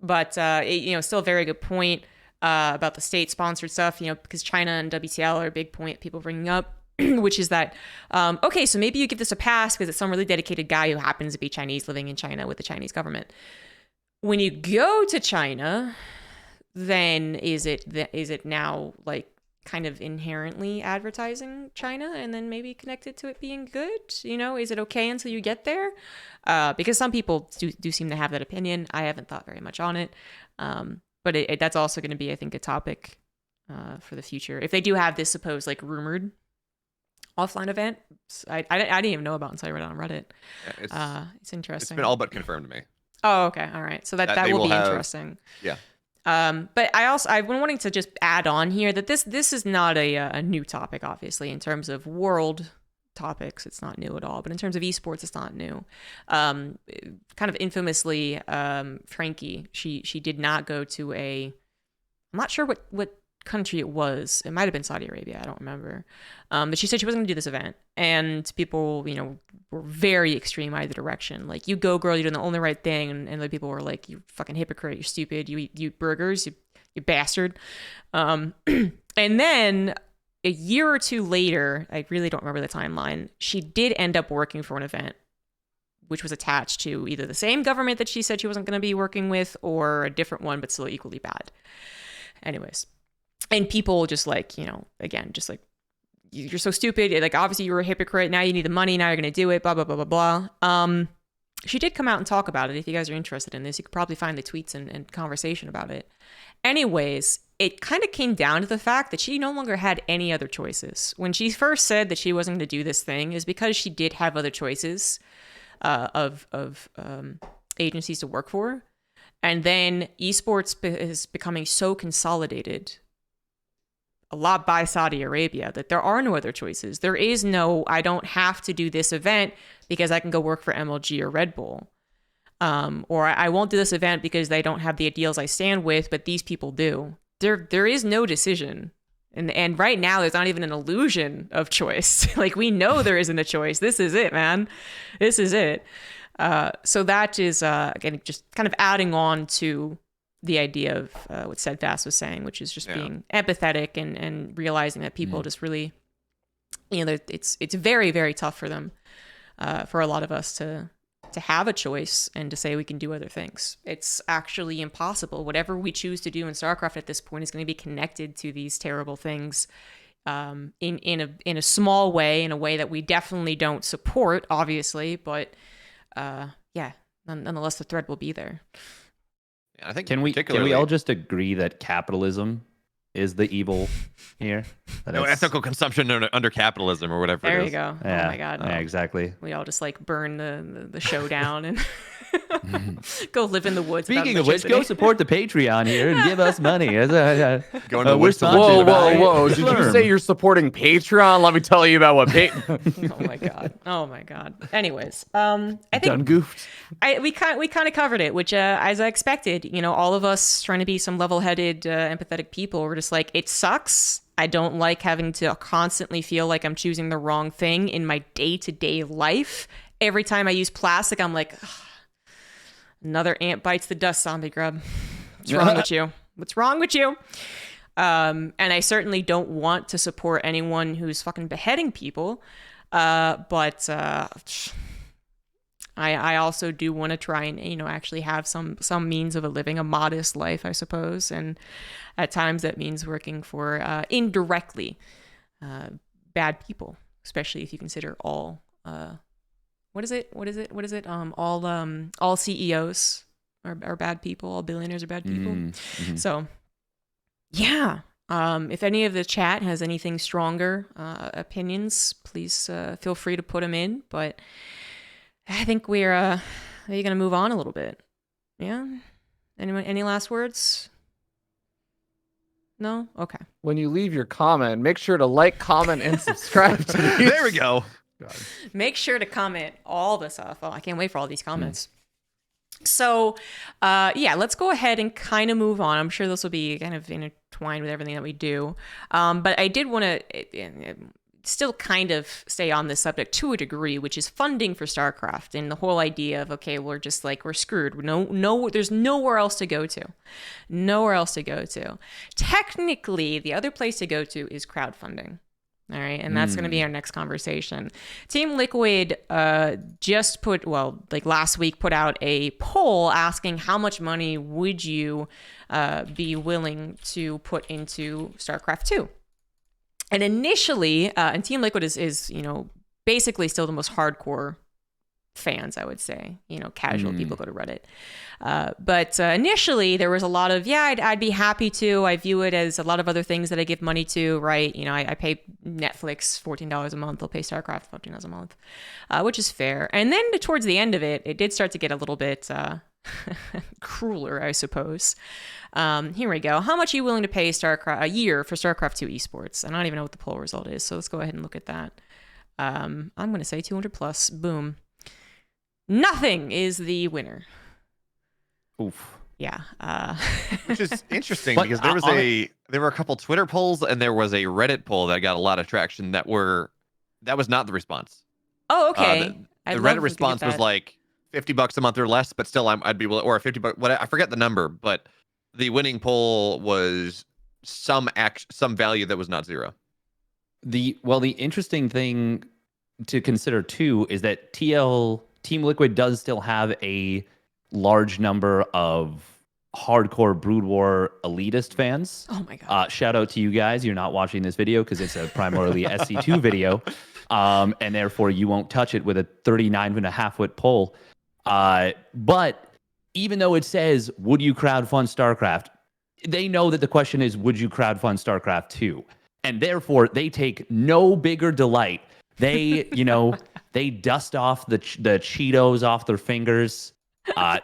But you know, still a very good point about the state-sponsored stuff, you know, because China and WTL are a big point people bringing up, which is that, okay, so maybe you give this a pass because it's some really dedicated guy who happens to be Chinese living in China with the Chinese government. When you go to China, then is it now like kind of inherently advertising China and then maybe connected to it being good? You know, is it okay until you get there? Because some people do seem to have that opinion. I haven't thought very much on it. But that's also going to be, I think, a topic for the future. If they do have this supposed like rumored offline event, I didn't even know about until I read it on Reddit. Yeah, it's interesting. It's been all but confirmed to me. Oh, okay. All right. So that will be interesting. Yeah. But I've been wanting to just add on here that this is not a new topic, obviously, in terms of world topics. It's not new at all. But in terms of esports, it's not new. Kind of infamously, Frankie, she did not go to I'm not sure what country it was. It might have been Saudi Arabia. I don't remember. But she said she wasn't going to do this event. And people, you know, were very extreme either direction. Like, you go, girl, you're doing the only right thing. And other people were like, you fucking hypocrite. You're stupid. You eat burgers. You bastard. And then a year or two later, I really don't remember the timeline, she did end up working for an event which was attached to either the same government that she said she wasn't going to be working with or a different one, but still equally bad. Anyways. And people just like, you know, again, just like, you're so stupid. Like, obviously you were a hypocrite. Now you need the money. Now you're going to do it. Blah, blah, blah, blah, blah. She did come out and talk about it. If you guys are interested in this, you could probably find the tweets and conversation about it. Anyways, it kind of came down to the fact that she no longer had any other choices. When she first said that she wasn't going to do this thing is because she did have other choices of agencies to work for. And then esports is becoming so consolidated a lot by Saudi Arabia, that there are no other choices. There is no, I don't have to do this event because I can go work for MLG or Red Bull. Or I won't do this event because they don't have the deals I stand with, but these people do. There is no decision. And right now, there's not even an illusion of choice. Like, we know there isn't a choice. This is it, man. This is it. So that is, again, just kind of adding on to the idea of what Steadfast was saying, which is just being empathetic and realizing that people just really, you know, it's very, very tough for them, for a lot of us to have a choice and to say we can do other things. It's actually impossible. Whatever we choose to do in StarCraft at this point is going to be connected to these terrible things, in a small way, in a way that we definitely don't support, obviously, but nonetheless, the threat will be there. Yeah, I think can we all just agree that capitalism is the evil here? No, ethical consumption under capitalism or whatever. There it is. you go. Yeah, oh my god. Yeah, exactly. We all just like burn the show down and go live in the woods. Speaking of which, go support the Patreon here and give us money. Go into the woods. Whoa! Did you say you're supporting Patreon? Let me tell you about what Oh my god. Anyways, I think done goofed. we kind of covered it, which as I expected. You know, all of us trying to be some level-headed, empathetic people. We're just like, it sucks. I don't like having to constantly feel like I'm choosing the wrong thing in my day-to-day life. Every time I use plastic, I'm like, another ant bites the dust, ZombieGrub. What's wrong with you? What's wrong with you? And I certainly don't want to support anyone who's fucking beheading people. But I also do want to try and, you know, actually have some means of living a modest life, I suppose. And at times that means working for indirectly bad people, especially if you consider all all CEOs are bad people, all billionaires are bad people. Mm-hmm. So yeah. If any of the chat has anything stronger opinions, please feel free to put them in. But I think we're going to move on a little bit. Yeah? Anyone, any last words? No? Okay. When you leave your comment, make sure to like, comment, and subscribe to these. There we go. God. Make sure to comment all the stuff. Oh, I can't wait for all these comments. So, let's go ahead and kind of move on. I'm sure this will be kind of intertwined with everything that we do. But I did want to still kind of stay on this subject to a degree, which is funding for StarCraft and the whole idea of, okay, we're screwed. No, there's nowhere else to go to. Nowhere else to go to. Technically, the other place to go to is crowdfunding. All right, and that's going to be our next conversation. Team Liquid just last week put out a poll asking how much money would you be willing to put into StarCraft 2. And initially, and Team Liquid is basically still the most hardcore fans, I would say. Casual people go to Reddit. But initially, there was a lot of, I'd be happy to. I view it as a lot of other things that I give money to, right? I pay Netflix $14 a month. I'll pay StarCraft $14 a month, which is fair. And then towards the end of it, it did start to get a little bit crueler, I suppose. Here we go. How much are you willing to pay a year for StarCraft 2 esports? I don't even know what the poll result is, so let's go ahead and look at that. I'm going to say 200 plus. Boom. Nothing is the winner. Oof. Yeah. Which is interesting because there were a couple Twitter polls and there was a Reddit poll that got a lot of traction that was not the response. Oh, okay. The Reddit response was like $50 a month or less, but still I'd be willing, or $50. I forget the number, but the winning poll was some value that was not zero. The interesting thing to consider too is that Team Liquid does still have a large number of hardcore Brood War elitist fans. Oh my god! Shout out to you guys. You're not watching this video because it's a primarily SC2 video, and therefore you won't touch it with a 39.5-foot poll. But even though it says, "Would you crowdfund StarCraft?" they know that the question is, "Would you crowdfund StarCraft 2?" And therefore, they take no bigger delight. They, they dust off the Cheetos off their fingers.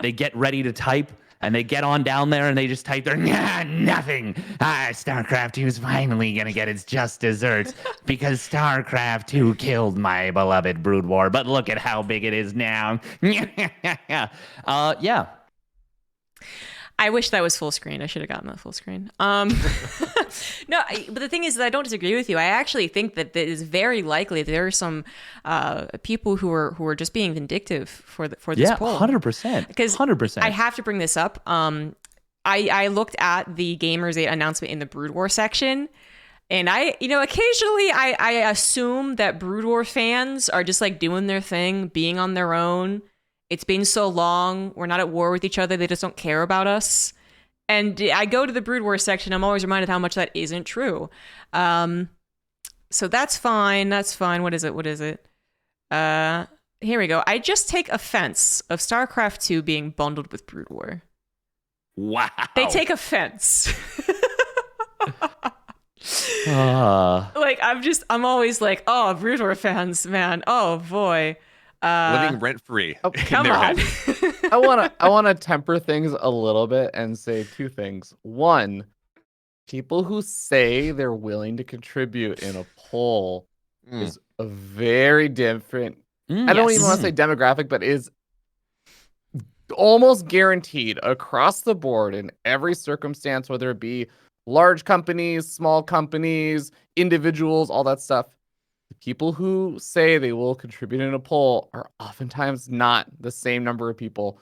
They get ready to type, And they get on down there and they just type their nothing. StarCraft 2 is finally going to get its just desserts because StarCraft 2 killed my beloved Brood War. But look at how big it is now. Yeah. I wish that was full screen. I should have gotten that full screen. No, but the thing is that I don't disagree with you. I actually think that it is very likely that there are some people who are just being vindictive for this poll. 100%. Because 100%. I have to bring this up. I looked at the Gamers8 announcement in the Brood War section, and occasionally I assume that Brood War fans are just like doing their thing, being on their own. It's been so long. We're not at war with each other. They just don't care about us. And I go to the Brood War section. I'm always reminded how much that isn't true. So that's fine. That's fine. What is it? Here we go. I just take offense of StarCraft 2 being bundled with Brood War. Wow. They take offense. I'm always like, oh, Brood War fans, man. Oh, boy. Living rent free. Oh, come on. I wanna temper things a little bit and say two things. One, people who say they're willing to contribute in a poll is a very different. I don't even want to say demographic, but is almost guaranteed across the board in every circumstance, whether it be large companies, small companies, individuals, all that stuff. People who say they will contribute in a poll are oftentimes not the same number of people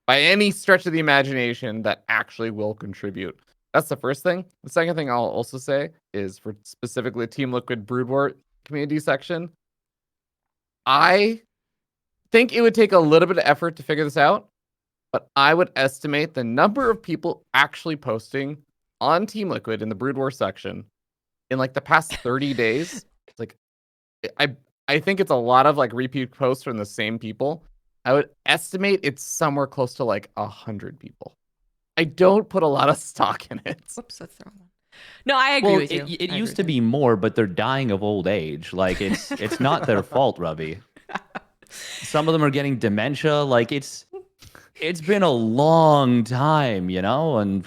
by any stretch of the imagination that actually will contribute. That's the first thing. The second thing I'll also say is for specifically Team Liquid Brood War community section, I think it would take a little bit of effort to figure this out, but I would estimate the number of people actually posting on Team Liquid in the Brood War section in like the past 30 days. Like, I think it's a lot of like repeat posts from the same people. I would estimate it's somewhere close to like 100 people. I don't put a lot of stock in it. Whoops, that's the wrong one. No, I agree with you. It used to be more, but they're dying of old age. Like it's not their fault, Ruby. Some of them are getting dementia. Like it's been a long time, and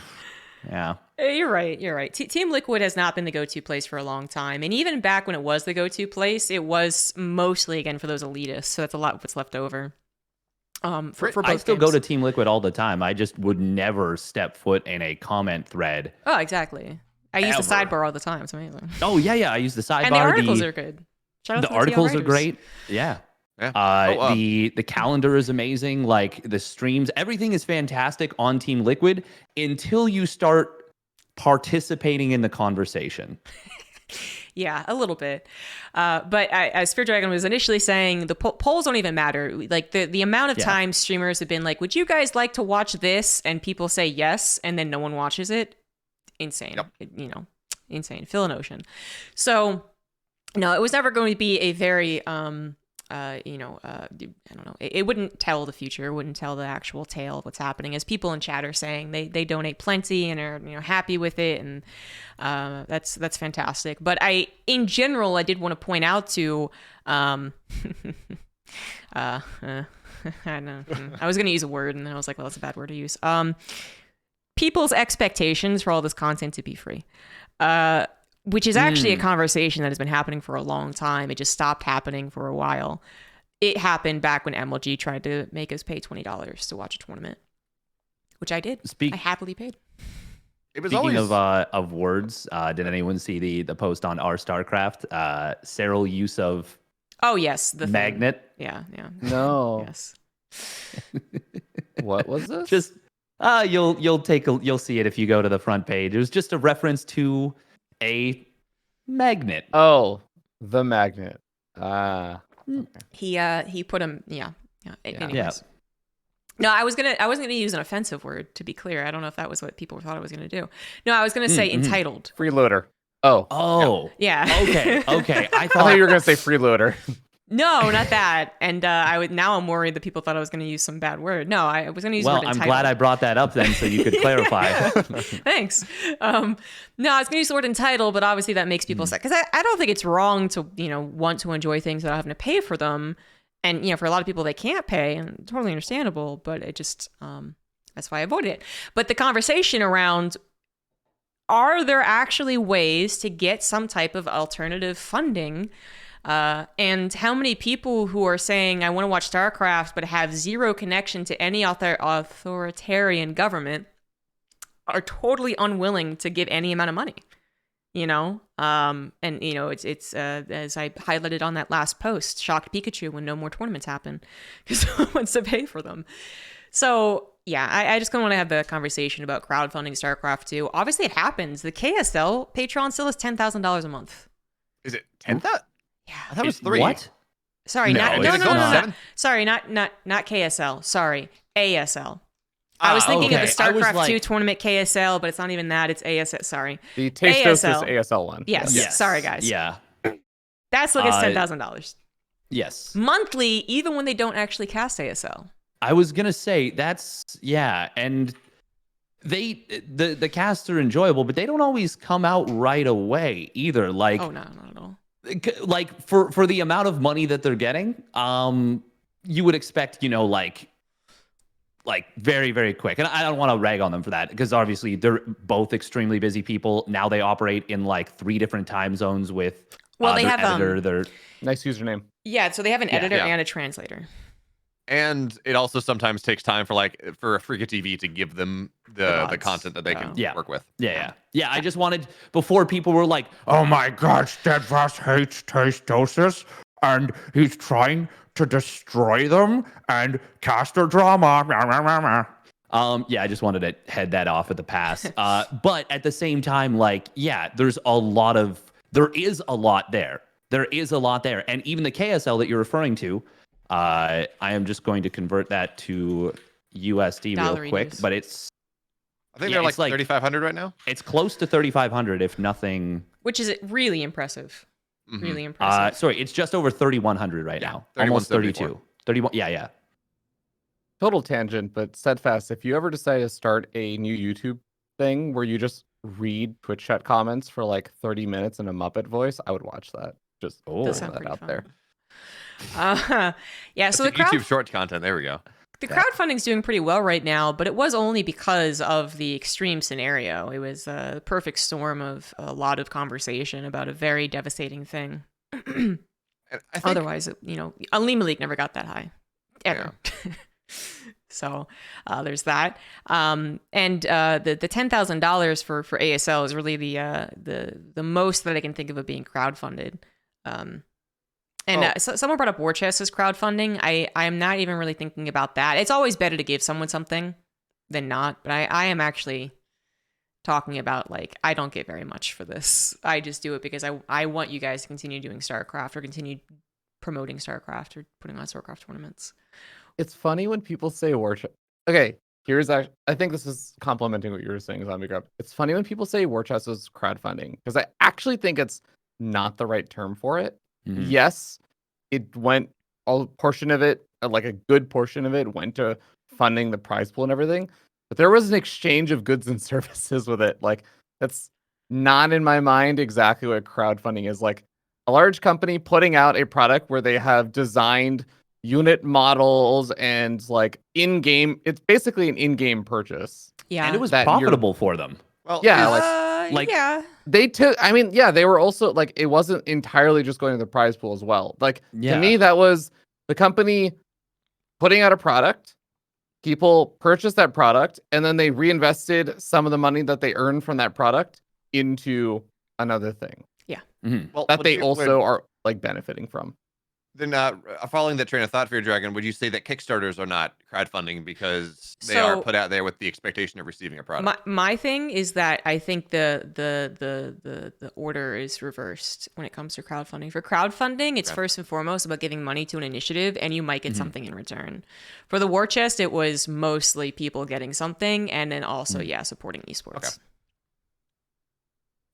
yeah. You're right. Team Liquid has not been the go-to place for a long time. And even back when it was the go-to place, it was mostly, again, for those elitists. So that's a lot of what's left over. For both I still games. go to Team Liquid all the time. I just would never step foot in a comment thread. Oh, exactly. I use the sidebar all the time. It's amazing. Oh, yeah. I use the sidebar. And the articles are good. Shout out the to articles TL are great. Yeah. Yeah. The calendar is amazing. Like the streams, everything is fantastic on Team Liquid until you start participating in the conversation. Yeah, a little bit. But as Spear Dragon was initially saying, the polls don't even matter. Like the amount of time streamers have been like, would you guys like to watch this? And people say yes, and then no one watches it. Insane. Yep. Insane. Fill an ocean. So, no, it was never going to be a very, I don't know. It wouldn't tell the future. It wouldn't tell the actual tale of what's happening. As people in chat are saying, they donate plenty and are happy with it, and that's fantastic. But in general, I did want to point out to I know I was going to use a word, and then I was like, well, that's a bad word to use. People's expectations for all this content to be free. Which is actually a conversation that has been happening for a long time. It just stopped happening for a while. It happened back when MLG tried to make us pay $20 to watch a tournament, which I did. I happily paid. It was Speaking always... of words, did anyone see the post on our StarCraft? Cyril use of yes, the magnet. Thing. Yeah. No. Yes. What was this? Just you'll see it if you go to the front page. It was just a reference to a magnet. Oh, the magnet. Okay. He put him. Yeah. Anyways. No, I wasn't gonna use an offensive word, to be clear. I don't know if that was what people thought I was gonna do. No, I was gonna say entitled. Freeloader. Oh. Yeah. Okay. I thought you were gonna say freeloader. No, not that. And now I'm worried that people thought I was going to use some bad word. No, I was going to use the word entitled. I'm glad I brought that up then so you could clarify. Thanks. No, I was going to use the word entitled, but obviously that makes people sad. Because I don't think it's wrong to, want to enjoy things without having to pay for them. And, for a lot of people, they can't pay. And totally understandable. But it just, That's why I avoided it. But the conversation around, are there actually ways to get some type of alternative funding? And how many people who are saying, I want to watch StarCraft, but have zero connection to any authoritarian government are totally unwilling to give any amount of money, you know? And, you know, it's as I highlighted on that last post, shocked Pikachu when no more tournaments happen because no one wants to pay for them. So, yeah, I just kind of want to have the conversation about crowdfunding StarCraft 2. Obviously, it happens. The KSL Patreon still is $10,000 a month. Is it 10,000? Yeah. I thought it was 3. What? Sorry, No, no. Sorry, not KSL. Sorry, ASL. I was thinking of the StarCraft 2 tournament KSL, but it's not even that. It's ASL. Sorry. The Tastosis ASL one. Yes. Sorry, guys. Yeah. That still gets $10,000. Yes. Monthly, even when they don't actually cast ASL. I was gonna say and the casts are enjoyable, but they don't always come out right away either. Like, oh no, not at all. Like for the amount of money that they're getting, you would expect, you know, like very, very quick. And I don't want to rag on them for that because obviously they're both extremely busy people. Now they operate in like 3 different time zones with they have editor, their nice username. Yeah, so they have an editor and a translator. And it also sometimes takes time for Afrika TV to give them the content that they can work with. Yeah. I just wanted, before people were like, oh my God, Steadfast hates Tastosis and he's trying to destroy them and caster drama. I just wanted to head that off at the pass. But at the same time, there is a lot there. There is a lot there. And even the KSL that you're referring to, I am just going to convert that to USD real quick, but it's... I think they're like 3,500 right now. It's close to 3,500, if nothing... Which is really impressive. Mm-hmm. Really impressive. Sorry, it's just over 3,100 right now. Almost 32. 31, yeah. Total tangent, but Steadfast, if you ever decide to start a new YouTube thing where you just read Twitch chat comments for like 30 minutes in a Muppet voice, I would watch that. Just put that out there. So the YouTube short content. There we go. The crowdfunding's doing pretty well right now, but it was only because of the extreme scenario. It was a perfect storm of a lot of conversation about a very devastating thing. Otherwise, Unlimited League never got that high ever. Yeah. So there's that. And the $10,000 for ASL is really the most that I can think of being crowdfunded. So someone brought up WarChests as crowdfunding. I am not even really thinking about that. It's always better to give someone something than not. But I am actually talking about, I don't get very much for this. I just do it because I want you guys to continue doing StarCraft or continue promoting StarCraft or putting on StarCraft tournaments. It's funny when people say WarChests. Okay, I think this is complimenting what you were saying, ZombieGrub. It's funny when people say WarChests is crowdfunding because I actually think it's not the right term for it. Mm-hmm. Yes, it went a portion of it, like a good portion of it, went to funding the prize pool and everything. But there was an exchange of goods and services with it. That's not in my mind exactly what crowdfunding is. Like a large company putting out a product where they have designed unit models and in-game. It's basically an in-game purchase. Yeah, and it was profitable for them. Well, they took. I mean, they were also it wasn't entirely just going to the prize pool as well. To me, that was the company putting out a product. People purchased that product, and then they reinvested some of the money that they earned from that product into another thing. Yeah, well, that they also are benefiting from. Then, following that train of thought, Fear Dragon, would you say that Kickstarters are not crowdfunding because they are put out there with the expectation of receiving a product? My thing is that I think the order is reversed when it comes to crowdfunding. For crowdfunding, it's first and foremost about giving money to an initiative, and you might get something in return. For the War Chest, it was mostly people getting something, and then also supporting esports. Okay.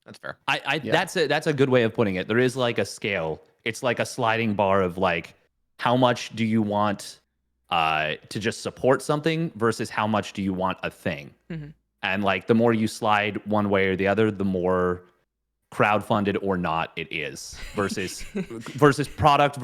That's fair. That's a good way of putting it. There is a scale. It's like a sliding bar of how much do you want to just support something versus how much do you want a thing. Mm-hmm. And the more you slide one way or the other, the more crowdfunded or not it is versus product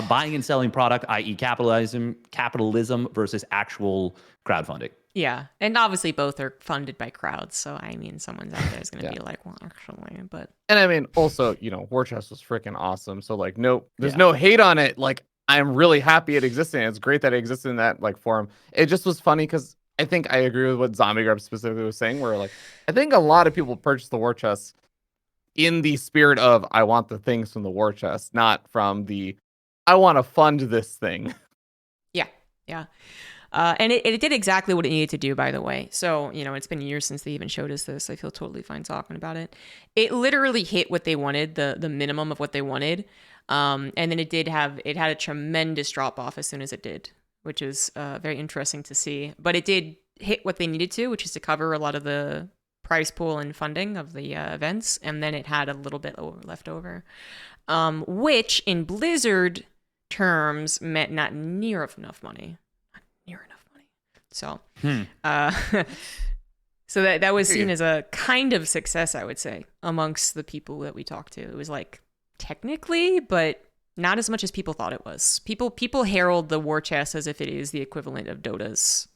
buying and selling product, i.e. capitalism versus actual crowdfunding. Yeah, and obviously both are funded by crowds, so I mean someone's out there is going to be like, well, actually, but and I mean also, you know, WarChests was freaking awesome, so like there's no hate on it. Like I'm really happy it existed. It's great that it existed in that like form. It just was funny because I think I agree with what ZombieGrub specifically was saying, where like I think a lot of people purchased the WarChests in the spirit of I want the things from the WarChest, not from the I want to fund this thing. Yeah. And it did exactly what it needed to do, by the way. So, you know, it's been years since they even showed us this. I feel totally fine talking about it. It literally hit what they wanted, the minimum of what they wanted. And then it had a tremendous drop off as soon as it did, which is very interesting to see. But it did hit what they needed to, which is to cover a lot of the prize pool and funding of the events. And then it had a little bit left over, which in Blizzard terms meant not near enough money. So, so that was seen as a kind of success, I would say, amongst the people that we talked to. It was like technically, but not as much as people thought it was. People herald the war chest as if it is the equivalent of Dota's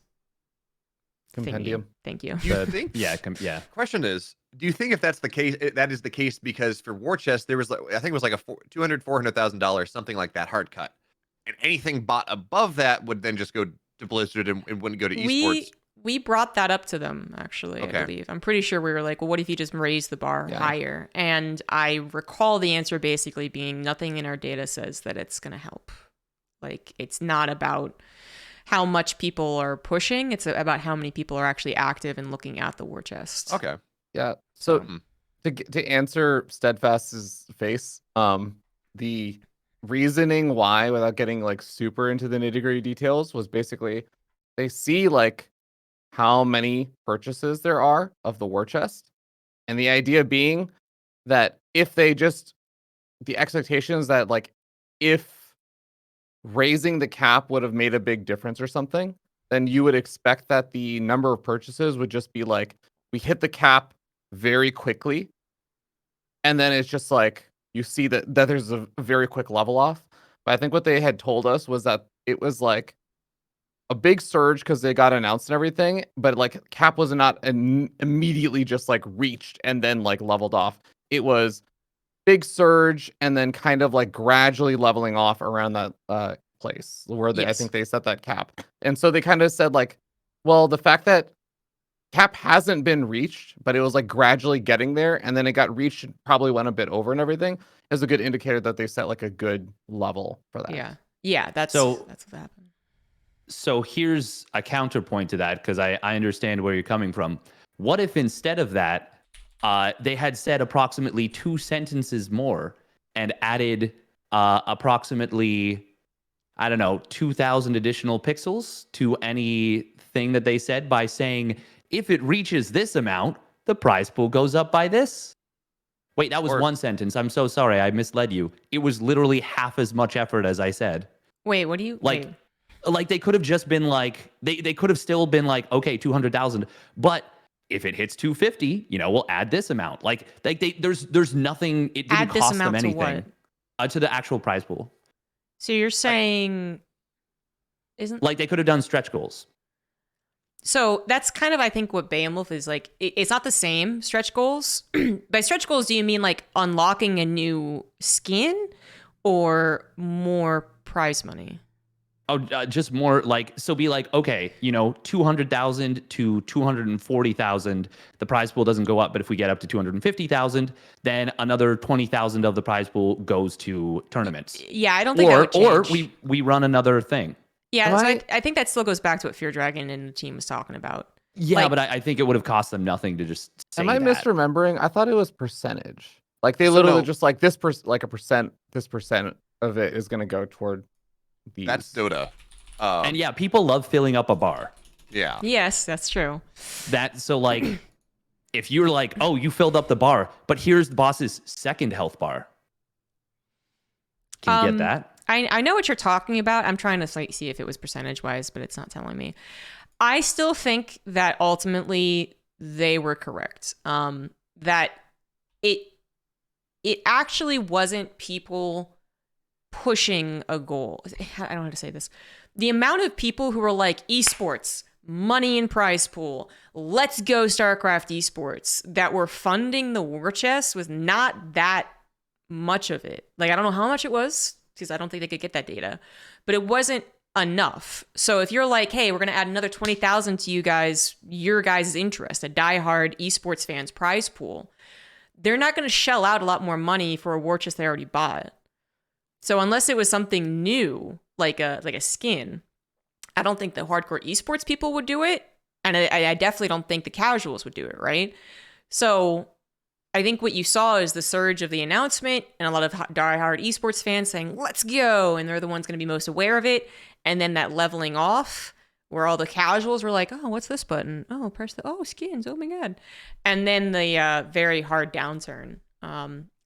compendium. Thingy. Thank you. Do you think? Yeah. Question is, do you think if that's the case, that is the case because for war chest there was like, I think it was like a $400,000, something like that hard cut, and anything bought above that would then just go to Blizzard and wouldn't go to esports. We brought that up to them, actually, Okay. I believe. I'm pretty sure we were like, well, what if you just raise the bar higher? And I recall the answer basically being nothing in our data says that it's going to help. Like, it's not about how much people are pushing. It's about how many people are actually active and looking at the war chest. Okay. Yeah. So to answer Steadfast's face, the reasoning why, without getting like super into the nitty-gritty details, was basically they see like how many purchases there are of the war chest, and the idea being that if they just the expectations that like if raising the cap would have made a big difference or something, then you would expect that the number of purchases would just be like we hit the cap very quickly, and then it's just like you see that there's a very quick level off. But I think what they had told us was that it was like a big surge because they got announced and everything, but like cap was not immediately just like reached and then like leveled off. It was big surge and then kind of like gradually leveling off around that place where I think they set that cap. And so they kind of said like, well, the fact that cap hasn't been reached, but it was like gradually getting there, and then it got reached and probably went a bit over and everything, is a good indicator that they set like a good level for that. Yeah, that's what happened. So here's a counterpoint to that, because I understand where you're coming from. What if instead of that, they had said approximately 2 sentences more and added approximately, I don't know, 2,000 additional pixels to anything that they said by saying, if it reaches this amount, the prize pool goes up by this? Wait, that was one sentence. I'm so sorry. I misled you. It was literally half as much effort as I said. Wait, what do you... Like they could have just been like, they could have still been like, okay, 200,000. But if it hits 250, you know, we'll add this amount. Like there's nothing, it didn't cost them anything. To the actual prize pool. So you're saying... Isn't... Like they could have done stretch goals. So that's kind of, I think, what BeoMulf is like. It's not the same stretch goals. By stretch goals, do you mean like unlocking a new skin or more prize money? Oh, just more like, so be like, okay, you know, 200,000 to 240,000, the prize pool doesn't go up, but if we get up to 250,000, then another 20,000 of the prize pool goes to tournaments. Yeah, I don't think that would change. Or we run another thing. Yeah, so I think that still goes back to what Fear Dragon and the team was talking about. Yeah, like, but I think it would have cost them nothing to just say Am I that. misremembering? I thought it was percentage. Like they literally just like this percent of it is going to go toward these. That's Dota. And yeah, people love filling up a bar. Yeah. Yes, that's true. So like, if you're like, oh, you filled up the bar, but here's the boss's second health bar. Can you get that? I know what you're talking about. I'm trying to see if it was percentage-wise, but it's not telling me. I still think that ultimately they were correct. That it actually wasn't people pushing a goal. I don't know how to say this. The amount of people who were like, esports, money in prize pool, let's go StarCraft esports, that were funding the WarChests was not that much of it. Like, I don't know how much it was, because I don't think they could get that data, but it wasn't enough. So if you're like, hey, we're going to add another 20,000 to you guys, your guys' interest, a diehard esports fans prize pool, they're not going to shell out a lot more money for a war chest they already bought. So unless it was something new, like a skin, I don't think the hardcore esports people would do it. And I definitely don't think the casuals would do it, right? So I think what you saw is the surge of the announcement and a lot of diehard esports fans saying, let's go. And they're the ones going to be most aware of it. And then that leveling off where all the casuals were like, oh, what's this button? Oh, press the, oh, skins. Oh my God. And then the very hard downturn.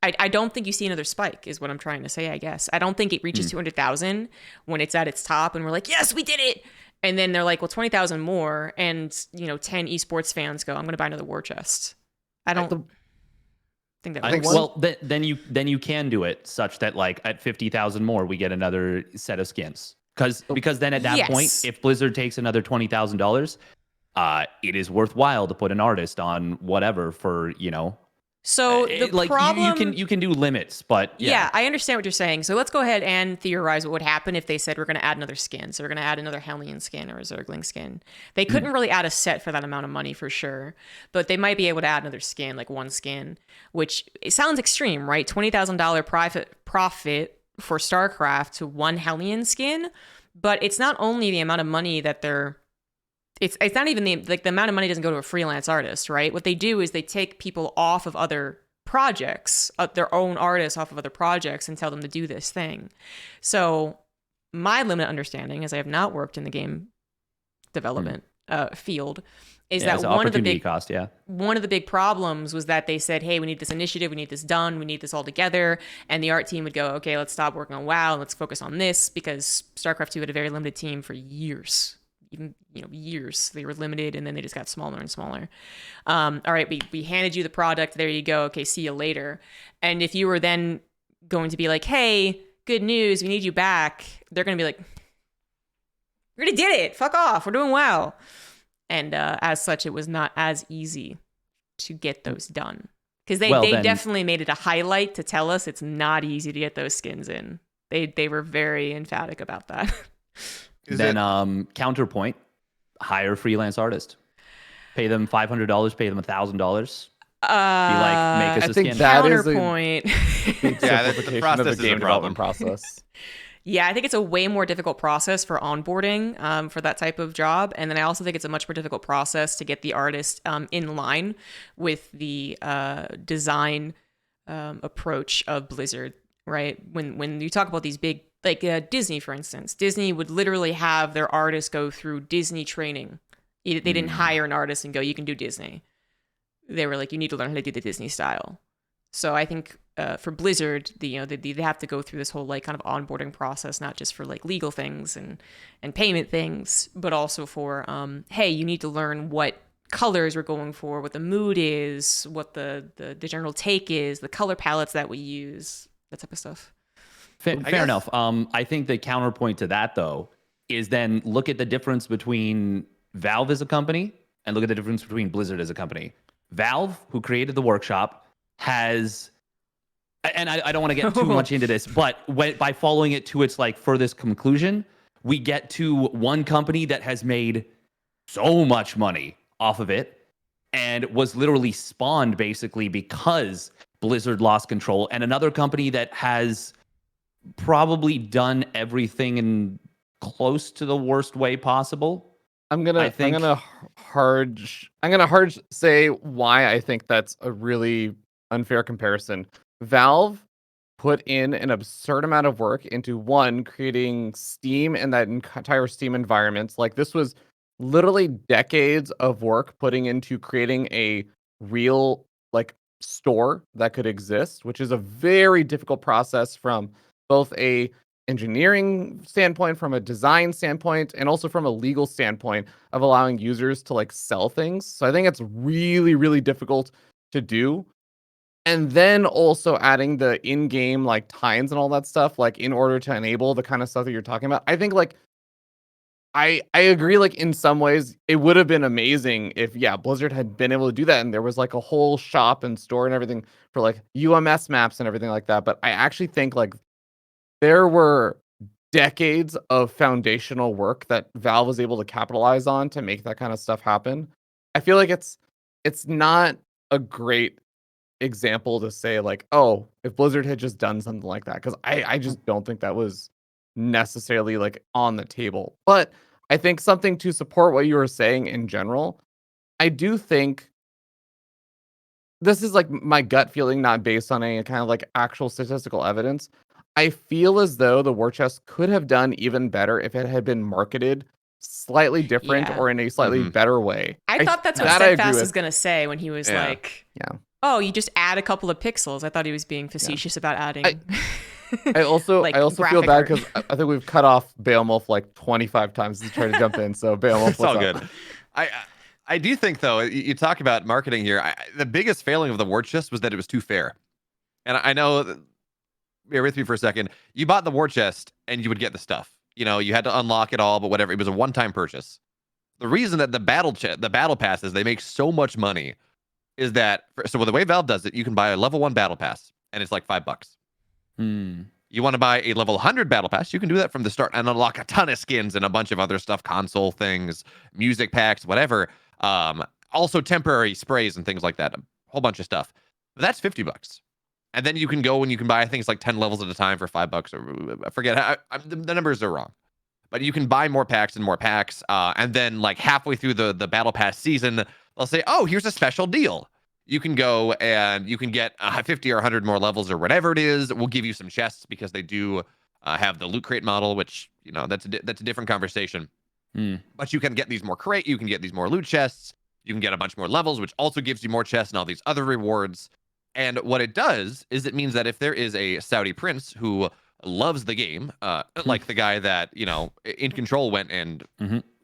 I don't think you see another spike is what I'm trying to say, I guess. I don't think it reaches 200,000 when it's at its top and we're like, yes, we did it. And then they're like, well, 20,000 more. And, 10 esports fans go, I'm going to buy another war chest. I don't think that works. Well, then you can do it such that like at 50,000 more, we get another set of skins. Because then at that point, if Blizzard takes another $20,000, it is worthwhile to put an artist on whatever for, So the like problem, you can do limits, but yeah, I understand what you're saying. So let's go ahead and theorize what would happen if they said we're going to add another skin. So we're going to add another Hellion skin or a Zergling skin. They couldn't really add a set for that amount of money for sure, but they might be able to add another skin, like one skin, which it sounds extreme, right? $20,000 profit for StarCraft to one Hellion skin, but it's not only the amount of money that they're. It's not even the amount of money doesn't go to a freelance artist, right? What they do is they take people off of other projects, their own artists off of other projects, and tell them to do this thing. So my limited understanding, as I have not worked in the game development field, is that one of the big problems was that they said, hey, we need this initiative, we need this done, we need this all together, and the art team would go, okay, let's stop working on WoW and let's focus on this, because StarCraft 2 had a very limited team for years. Even years. They were limited, and then they just got smaller and smaller. All right, we handed you the product, there you go, okay, see you later. And if you were then going to be like, hey, good news, we need you back, they're going to be like, we already did it, fuck off, we're doing WoW. And as such, it was not as easy to get those done, because they definitely made it a highlight to tell us it's not easy to get those skins in. They were very emphatic about that. Counterpoint, hire a freelance artist, pay them $500, pay them $1,000. Be like, make us a skin. Counterpoint. That's the process of the game development process. Yeah, I think it's a way more difficult process for onboarding for that type of job. And then I also think it's a much more difficult process to get the artist in line with the design approach of Blizzard, right? When you talk about these big, like Disney, for instance, Disney would literally have their artists go through Disney training. They didn't hire an artist and go, you can do Disney. They were like, you need to learn how to do the Disney style. So I think for Blizzard, they have to go through this whole like kind of onboarding process, not just for like legal things and payment things, but also for, hey, you need to learn what colors we're going for, what the mood is, what the general take is, the color palettes that we use, that type of stuff. Fair enough. I think the counterpoint to that, though, is then look at the difference between Valve as a company and look at the difference between Blizzard as a company. Valve, who created the workshop, has, and I don't want to get too much into this, but by following it to its like furthest conclusion, we get to one company that has made so much money off of it and was literally spawned basically because Blizzard lost control, and another company that has probably done everything in close to the worst way possible. I'm gonna hard say why I think that's a really unfair comparison. Valve put in an absurd amount of work into creating Steam and that entire Steam environment. Like, this was literally decades of work putting into creating a real like store that could exist, which is a very difficult process from both a engineering standpoint, from a design standpoint, and also from a legal standpoint of allowing users to like sell things. So I think it's really, really difficult to do. and then also adding the in-game like tines and all that stuff, like in order to enable the kind of stuff that you're talking about. I think like I agree, like in some ways it would have been amazing if Blizzard had been able to do that and there was like a whole shop and store and everything for like UMS maps and everything like that. But I actually think like there were decades of foundational work that Valve was able to capitalize on to make that kind of stuff happen. I feel like it's not a great example to say like, oh, if Blizzard had just done something like that, because I just don't think that was necessarily like on the table. But I think something to support what you were saying in general, I do think this is like my gut feeling, not based on any kind of like actual statistical evidence. I feel as though the war chest could have done even better if it had been marketed slightly different or in a slightly better way. I thought that's what Steadfast was going to say when he was like, oh, you just add a couple of pixels. I thought he was being facetious about adding. I also like feel bad because I think we've cut off BeoMulf like 25 times to try to jump in. So BeoMulf, it's all good. I do think though, you talk about marketing here. The biggest failing of the war chest was that it was too fair. And I know, bear with me for a second. You bought the war chest and you would get the stuff. You know, you had to unlock it all, but whatever. It was a one-time purchase. The reason that the battle passes, they make so much money is that, so the way Valve does it, you can buy a level 1 battle pass and it's like $5. You want to buy a level 100 battle pass, you can do that from the start and unlock a ton of skins and a bunch of other stuff, console things, music packs, whatever. Also temporary sprays and things like that, a whole bunch of stuff. But that's $50. And then you can go and you can buy things like 10 levels at a time for $5, or I forget, the numbers are wrong. But you can buy more packs and more packs, and then like halfway through the battle pass season, they'll say, oh, here's a special deal. You can go and you can get 50 or 100 more levels or whatever it is. We'll give you some chests because they do have the loot crate model, which, you know, that's a different conversation. But you can get these more crate, you can get these more loot chests, you can get a bunch more levels, which also gives you more chests and all these other rewards. And what it does is it means that if there is a Saudi prince who loves the game, like the guy that, you know, InControl went and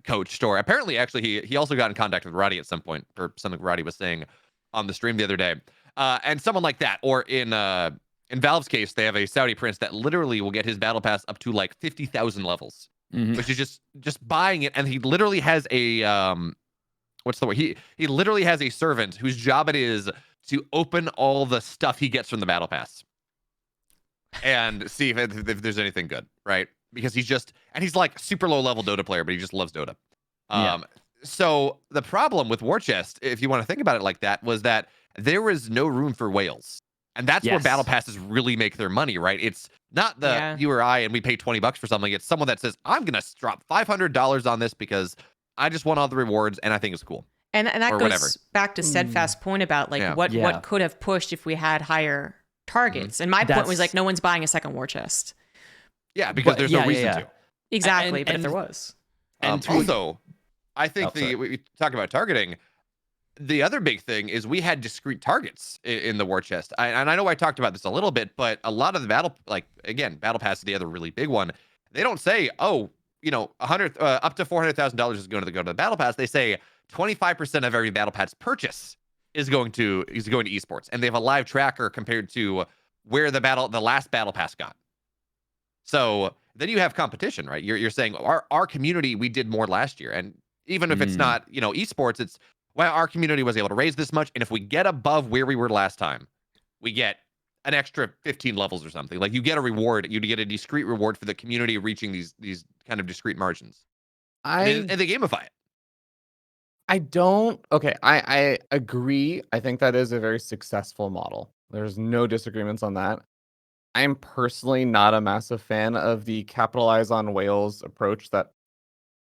coached, or apparently actually he also got in contact with Roddy at some point, or something Roddy was saying on the stream the other day, and someone like that, or in Valve's case, they have a Saudi prince that literally will get his battle pass up to like 50,000 levels, which is just buying it, and he literally has a what's the word? He literally has a servant whose job it is to open all the stuff he gets from the battle pass and see if there's anything good, right? Because he's like super low level Dota player, but he just loves Dota. So the problem with war chest, if you want to think about it like that, was that there was no room for whales. And that's where battle passes really make their money, right? It's not you or I and we pay $20 for something. It's someone that says, I'm going to drop $500 on this because I just want all the rewards and I think it's cool. And that goes back to Steadfast's point about like what could have pushed if we had higher targets. And my point was like, no one's buying a second war chest. Yeah, because there's no reason to. Exactly, but if there was. And also, I think we talk about targeting. The other big thing is we had discrete targets in the war chest. And I know I talked about this a little bit, but a lot of the battle pass is the other really big one. They don't say, oh, you know, up to $400,000 is going to go to the battle pass. They say 25% of every battle pass purchase is going to esports, and they have a live tracker compared to where the last battle pass got. So then you have competition, right? You're saying our community, we did more last year, and even if it's not, you know, esports, it's our community was able to raise this much, and if we get above where we were last time, we get an extra 15 levels or something. Like you get a reward, you get a discrete reward for the community reaching these kind of discrete margins. And they gamify it. I agree. I think that is a very successful model. There's no disagreements on that. I'm personally not a massive fan of the capitalize on whales approach that,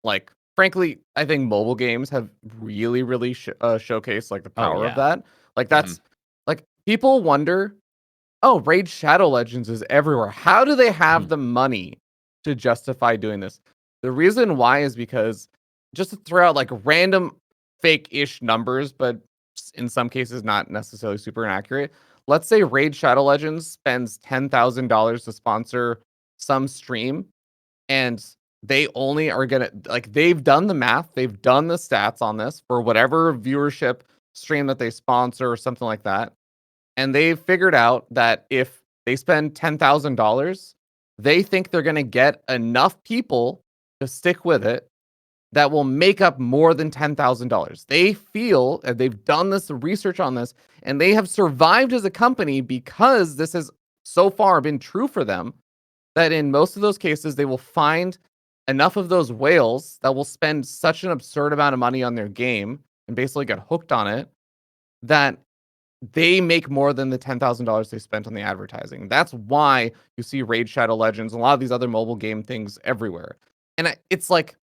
like, frankly, I think mobile games have really, really showcased like the power of that. Like that's like people wonder, oh, Raid Shadow Legends is everywhere. How do they have the money to justify doing this? The reason why is because, just to throw out like random fake-ish numbers, but in some cases not necessarily super inaccurate. Let's say Raid Shadow Legends spends $10,000 to sponsor some stream, and they only are gonna, like, they've done the math, they've done the stats on this for whatever viewership stream that they sponsor or something like that. and they figured out that if they spend $10,000, they think they're going to get enough people to stick with it that will make up more than $10,000. They feel, and they've done this research on this, and they have survived as a company because this has so far been true for them, that in most of those cases, they will find enough of those whales that will spend such an absurd amount of money on their game and basically get hooked on it that they make more than the $10,000 they spent on the advertising. That's why you see Raid Shadow Legends and a lot of these other mobile game things everywhere. And it's like,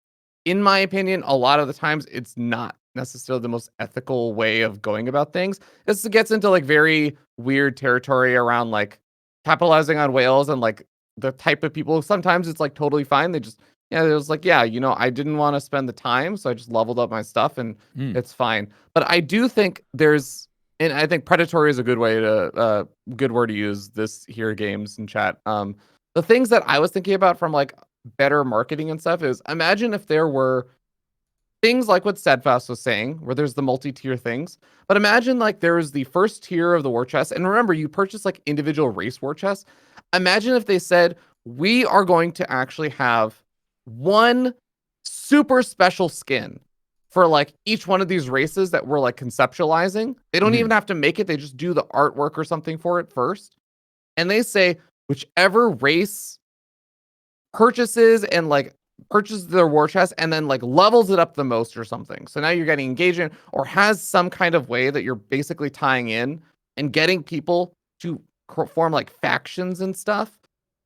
in my opinion, a lot of the times it's not necessarily the most ethical way of going about things. This gets into like very weird territory around like capitalizing on whales and like the type of people. Sometimes it's like totally fine. It was like, yeah, I didn't want to spend the time, so I just leveled up my stuff and it's fine. But I do think and I think predatory is a good way to good word to use this here, games and chat. The things that I was thinking about from like better marketing and stuff is, imagine if there were things like what Steadfast was saying, where there's the multi-tier things. But imagine like there was the first tier of the war chest, and remember, you purchase like individual race war chests. Imagine if they said, we are going to actually have one super special skin for like each one of these races that we're like conceptualizing. They don't even have to make it. They just do the artwork or something for it first. And they say, whichever race purchases their war chest and then like levels it up the most or something. So now you're getting engagement or has some kind of way that you're basically tying in and getting people to form like factions and stuff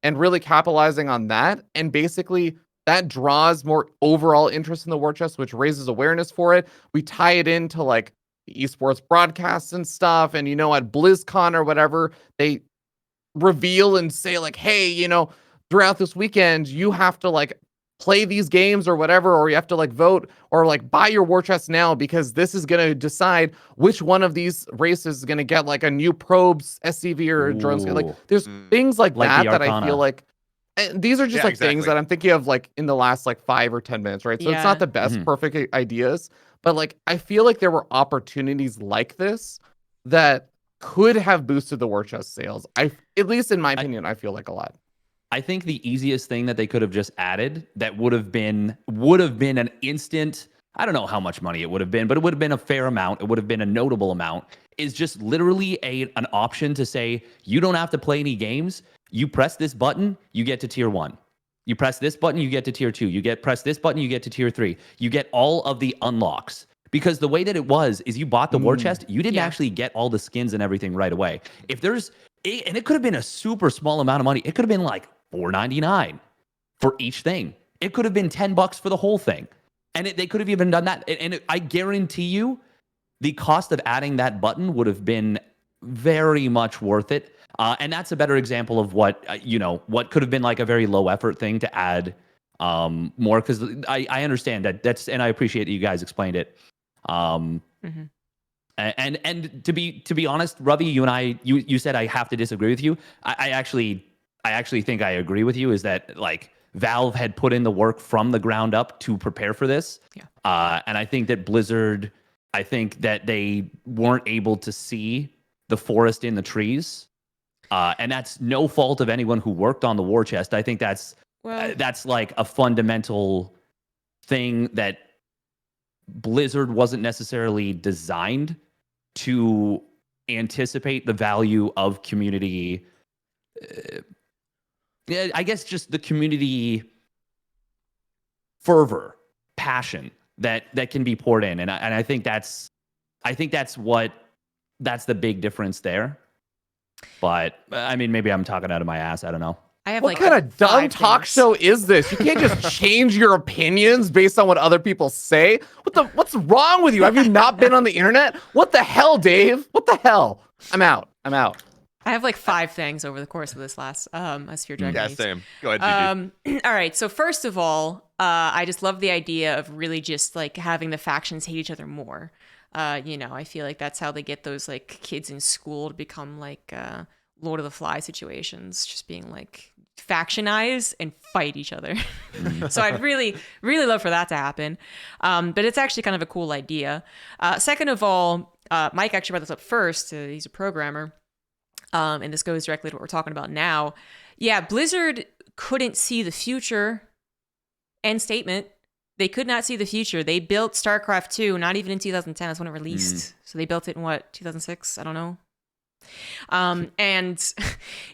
and really capitalizing on that. And basically that draws more overall interest in the war chest, which raises awareness for it. We tie it into like the esports broadcasts and stuff. And at BlizzCon or whatever, they reveal and say like, hey, throughout this weekend, you have to like play these games or whatever, or you have to like vote or like buy your war chest now because this is going to decide which one of these races is going to get like a new probes, SCV or drone skin. Like there's things like that I feel like, and these are just things that I'm thinking of like in the last like 5 or 10 minutes, right? So it's not the best perfect ideas, but like I feel like there were opportunities like this that could have boosted the war chest sales. At least in my opinion, I feel like a lot. I think the easiest thing that they could have just added that would have been an instant, I don't know how much money it would have been, but it would have been a fair amount. It would have been a notable amount, is just literally an option to say, you don't have to play any games. You press this button, you get to tier 1. You press this button, you get to tier 2. Press this button, you get to tier 3. You get all of the unlocks. Because the way that it was is you bought the war chest, you didn't actually get all the skins and everything right away. And it could have been a super small amount of money. It could have been like $4.99 for each thing. It could have been $10 for the whole thing. And they could have even done that. And I guarantee you the cost of adding that button would have been very much worth it. And that's a better example of what could have been like a very low effort thing to add more. Because I understand and I appreciate that you guys explained it. And to be honest, Ravi, you and I, you said I have to disagree with you. I actually think I agree with you, is that like Valve had put in the work from the ground up to prepare for this. And I think that Blizzard, I think that they weren't able to see the forest in the trees. And that's no fault of anyone who worked on the war chest. I think that's like a fundamental thing that Blizzard wasn't necessarily designed to anticipate the value of community. I guess just the community fervor, passion that can be poured in, and I think that's the big difference there. But I mean, maybe I'm talking out of my ass. I don't know. What kind of dumb talk show is this? You can't just change your opinions based on what other people say. What's wrong with you? Have you not been on the internet? What the hell, Dave? What the hell? I'm out. I have like 5 things over the course of this last Sphere Dragon. Yeah, same. Go ahead, Gigi. All right. So first of all, I just love the idea of really just like having the factions hate each other more. I feel like that's how they get those like kids in school to become like Lord of the Fly situations, just being like factionize and fight each other. So I'd really, really love for that to happen. But it's actually kind of a cool idea. Second of all, Mike actually brought this up first. He's a programmer. and this goes directly to what we're talking about now. Yeah, Blizzard couldn't see the future. End statement. They could not see the future. They built StarCraft 2, not even in 2010. That's when it released. So they built it in what, 2006? I don't know. And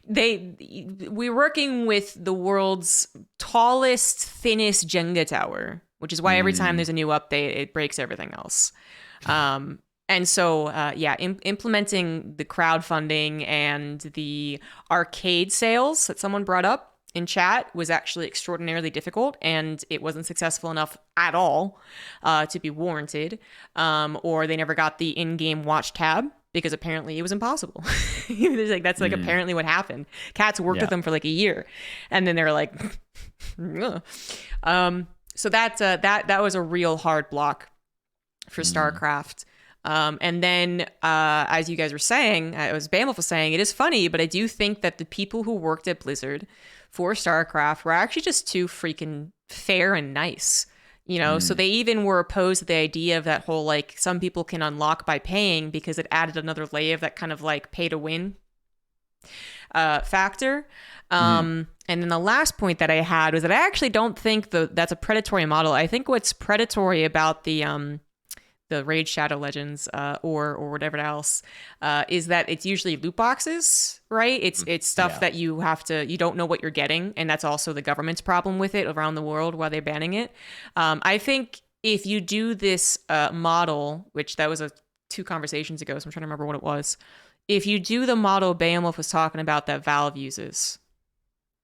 we're working with the world's tallest, thinnest Jenga tower, which is why every time there's a new update, it breaks everything else. And so, implementing the crowdfunding and the arcade sales that someone brought up in chat was actually extraordinarily difficult, and it wasn't successful enough at all to be warranted. Or they never got the in-game watch tab because apparently it was impossible. That's apparently what happened. Cats worked with them for like a year, and then they were like, so that was a real hard block for StarCraft. And then, as you guys were saying, as BeoMulf was saying, it is funny, but I do think that the people who worked at Blizzard for StarCraft were actually just too freaking fair and nice, so they even were opposed to the idea of that whole, like, some people can unlock by paying because it added another layer of that kind of like pay to win factor. And then the last point that I had was that I actually don't think that's a predatory model. I think what's predatory about the Raid Shadow Legends or whatever else is that it's usually loot boxes, right? It's stuff that you don't know what you're getting, and that's also the government's problem with it around the world while they're banning it. I think if you do this model, which that was 2 conversations ago, so I'm trying to remember what it was. If you do the model BeoMulf was talking about that Valve uses,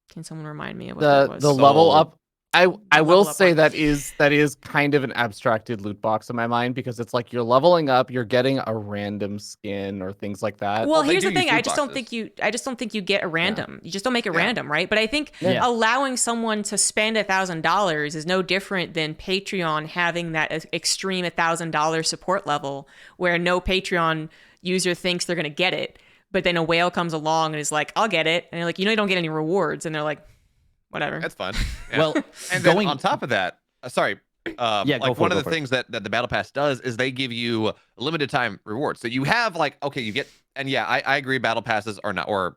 can someone remind me of what that was? The level up. I will say one. that is kind of an abstracted loot box in my mind, because it's like you're leveling up, you're getting a random skin or things like that. Well, here's the thing. I just don't think you get a random. You just don't make it random, right? But I think allowing someone to spend $1,000 is no different than Patreon having that extreme $1,000 support level where no Patreon user thinks they're going to get it, but then a whale comes along and is like, "I'll get it," and they're like, "You don't get any rewards," and they're like, whatever. That's fun. Yeah. Well, and then on top of that, like one of the things that the Battle Pass does is they give you limited time rewards. So you have you get, and I agree, Battle Passes are not, or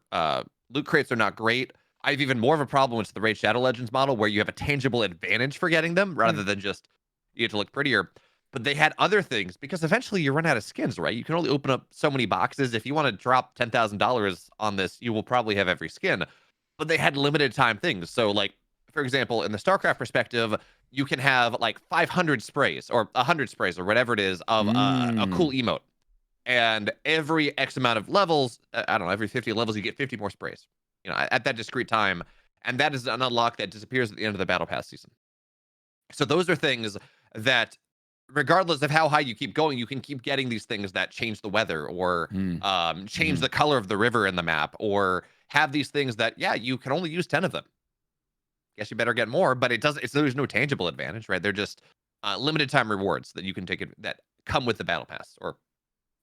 loot crates are not great. I have even more of a problem with the Raid Shadow Legends model, where you have a tangible advantage for getting them rather than just you have to look prettier. But they had other things, because eventually you run out of skins, right? You can only open up so many boxes. If you want to drop $10,000 on this, you will probably have every skin. But they had limited time things. So, like, for example, in the StarCraft perspective, you can have like 500 sprays or 100 sprays or whatever it is of a cool emote. And every X amount of levels, I don't know, every 50 levels, you get 50 more sprays, at that discrete time. And that is an unlock that disappears at the end of the Battle Pass season. So those are things that, regardless of how high you keep going, you can keep getting these things that change the weather or change the color of the river in the map, or have these things that, you can only use 10 of them. Guess you better get more, but there's no tangible advantage, right? They're just limited time rewards that you can take that come with the Battle Pass or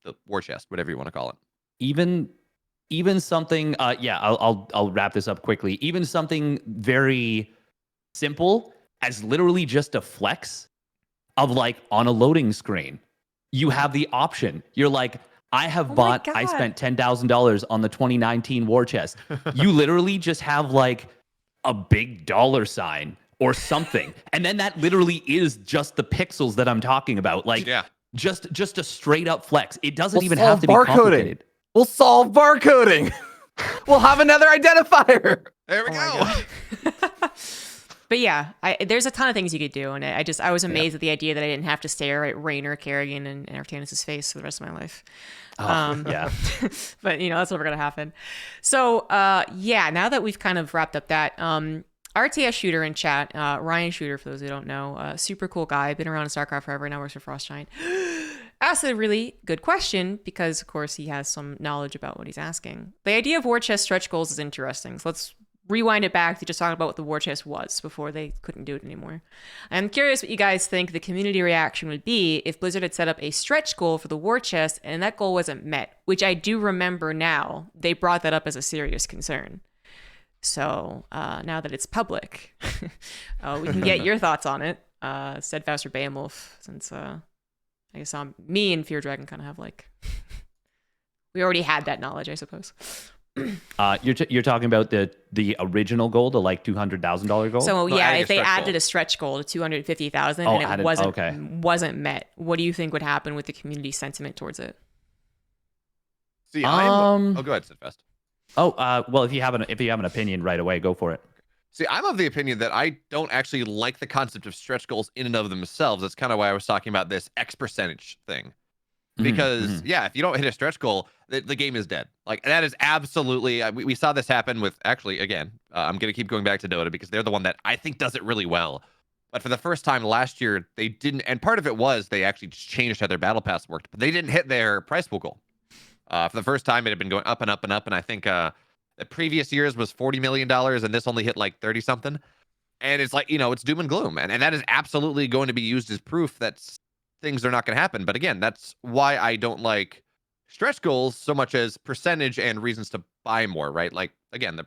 the War Chest, whatever you want to call it. Even something, I'll wrap this up quickly. Even something very simple as literally just a flex of, like, on a loading screen, you have the option. You're like, I spent $10,000 on the 2019 War Chest. You literally just have like a big $sign or something. And then that literally is just the pixels that I'm talking about. Like, just a straight up flex. It doesn't even have to be complicated. We'll solve barcoding. We'll have another identifier. There we go. But yeah, there's a ton of things you could do, and I was amazed at the idea that I didn't have to stare at Raynor, Kerrigan, and Artosis' face for the rest of my life. But that's never gonna happen. So now that we've kind of wrapped up that, RTS Shooter in chat, Ryan Shooter, for those who don't know, super cool guy, been around in StarCraft forever, now works for Frost Giant. Asked a really good question because, of course, he has some knowledge about what he's asking. The idea of war chest stretch goals is interesting. So let's rewind it back to just talk about what the war chest was before they couldn't do it anymore. I'm curious what you guys think the community reaction would be if Blizzard had set up a stretch goal for the war chest and that goal wasn't met, which I do remember now. They brought that up as a serious concern. So now that it's public, we can get your thoughts on it. Steadfast or BeoMulf, since I guess me and Fear Dragon kind of have like, we already had that knowledge, I suppose. You're talking about the original goal, the like $200,000 goal. So No, yeah, adding a if they stretch added goal. a stretch goal to 250,000 Oh, and it added- wasn't met, what do you think would happen with the community sentiment towards it? See, Oh, go ahead, Sidfest. Well, if you have an opinion right away, go for it. See, I'm of the opinion that I don't actually like the concept of stretch goals in and of themselves. That's kind of why I was talking about this X percentage thing. Because yeah, if you don't hit a stretch goal, the game is dead. Like that is absolutely. We saw this happen with actually again. I'm gonna keep going back to Dota because they're the one that I think does it really well. But for the first time last year, they didn't, and part of it was they actually just changed how their battle pass worked. But they didn't hit their prize pool goal. For the first time, it had been going up and up and up, and I think the previous years was $40 million, and this only hit like 30 something. And it's like, it's doom and gloom, and that is absolutely going to be used as proof that things are not going to happen. But again, that's why I don't like stretch goals so much as percentage and reasons to buy more, right? Like again, the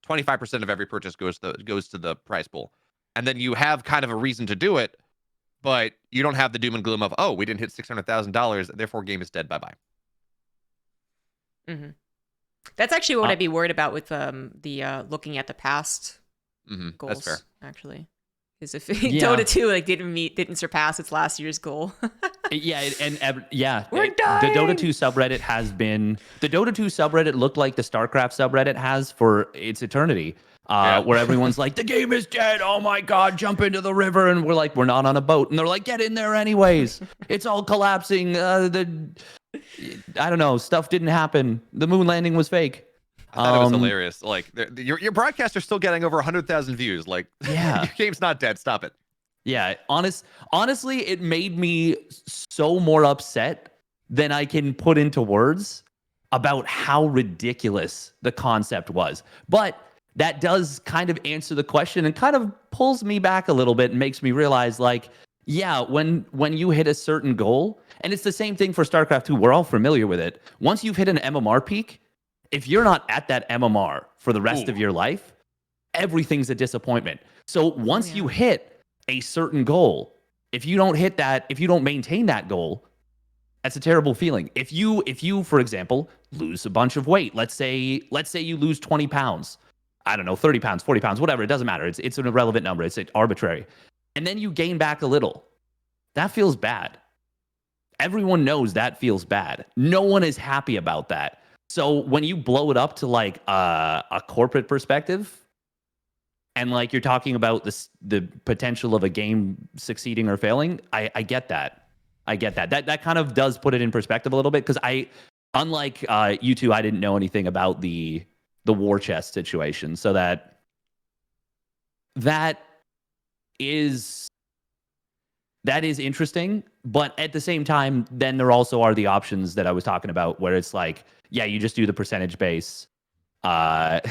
25% of every purchase goes to the prize pool, and then you have kind of a reason to do it, but you don't have the doom and gloom of, oh, we didn't hit $600,000, therefore game is dead, bye bye. Mm-hmm. That's actually what I'd be worried about with the looking at the past goals. That's fair. Actually, is if Dota 2 like didn't surpass its last year's goal. Yeah, We're dying! The Dota 2 subreddit has been the Dota 2 subreddit looked like the StarCraft subreddit has for its eternity. Where everyone's like, the game is dead. Oh my God, jump into the river. And we're like, we're not on a boat. And they're like, get in there anyways. It's all collapsing. I don't know. Stuff didn't happen. The moon landing was fake. I thought it was hilarious. Like your broadcasts are still getting over 100,000 views. Like, yeah, your game's not dead. Stop it. Yeah, honestly, it made me so more upset than I can put into words about how ridiculous the concept was. But that does kind of answer the question and kind of pulls me back a little bit and makes me realize, like, yeah, when you hit a certain goal, and it's the same thing for StarCraft 2, we're all familiar with it. Once you've hit an MMR peak, if you're not at that MMR for the rest of your life, everything's a disappointment. So once you hit a certain goal, if you don't hit that, if you don't maintain that goal, that's a terrible feeling. If you, for example, lose a bunch of weight, let's say you lose 20 pounds, I don't know, 30 pounds, 40 pounds, whatever, it doesn't matter. It's an irrelevant number. It's arbitrary. And then you gain back a little. That feels bad. Everyone knows that feels bad. No one is happy about that. So when you blow it up to like a corporate perspective, and like you're talking about the potential of a game succeeding or failing, I get that. I get that. That kind of does put it in perspective a little bit, because unlike you two, I didn't know anything about the WarChests situation. So that is interesting. But at the same time, then there also are the options that I was talking about, where it's like, yeah, you just do the percentage base. And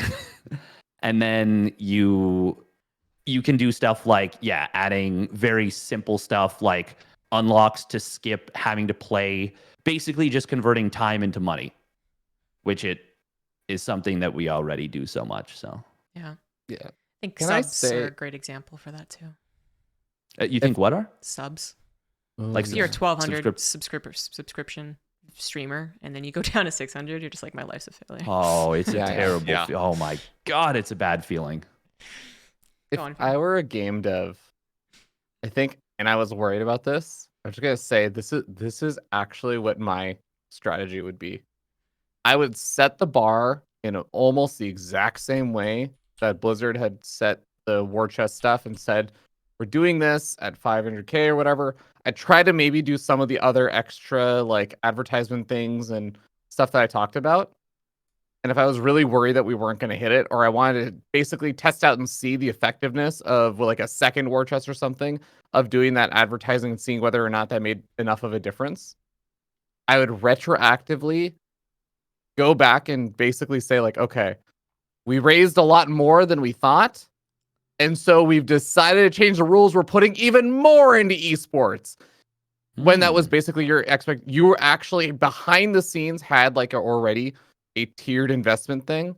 then you can do stuff like, yeah, adding very simple stuff like unlocks to skip having to play, basically just converting time into money, which it is something that we already do so much. So yeah. I think Can subs I say, are a great example for that too. You think what are? Subs. Like You're a 1,200 subscription streamer, and then you go down to 600. You're just like, my life's a failure. Oh, it's a terrible. Yeah. Oh my God, it's a bad feeling. If I were a game dev, I think, and I was worried about this, I'm just gonna say this is actually what my strategy would be. I would set the bar in almost the exact same way that Blizzard had set the war chest stuff and said, we're doing this at 500K or whatever. I try to maybe do some of the other extra like advertisement things and stuff that I talked about. And if I was really worried that we weren't going to hit it, or I wanted to basically test out and see the effectiveness of like a second war chest or something of doing that advertising and seeing whether or not that made enough of a difference, I would retroactively go back and basically say like, okay, we raised a lot more than we thought. And so we've decided to change the rules. We're putting even more into esports. When that was basically you were actually behind the scenes had like already a tiered investment thing.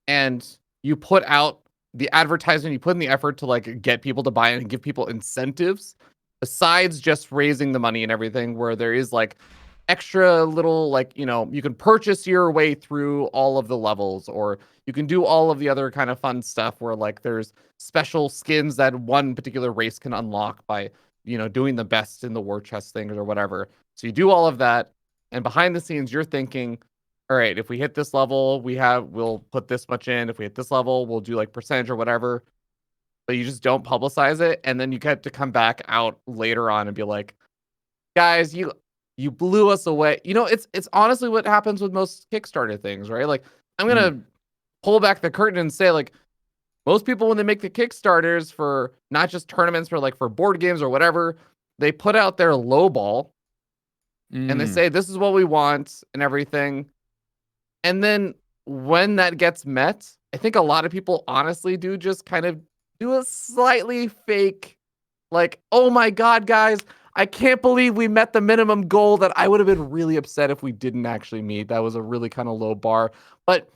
And you put out the advertisement, you put in the effort to like get people to buy it and give people incentives besides just raising the money and everything, where there is like extra little, like, you can purchase your way through all of the levels, or you can do all of the other kind of fun stuff where like there's special skins that one particular race can unlock by, doing the best in the war chest things or whatever. So you do all of that, and behind the scenes you're thinking, all right, if we hit this level, we'll put this much in. If we hit this level, we'll do like percentage or whatever. But you just don't publicize it, and then you get to come back out later on and be like, guys, you blew us away. It's honestly what happens with most Kickstarter things, right? Like, I'm gonna pull back the curtain and say, like, most people when they make the Kickstarters for not just tournaments, for board games or whatever, they put out their low ball and they say this is what we want and everything. And then when that gets met, I think a lot of people honestly do just kind of do a slightly fake, like, oh my God, guys, I can't believe we met the minimum goal that I would have been really upset if we didn't actually meet. That was a really kind of low bar. But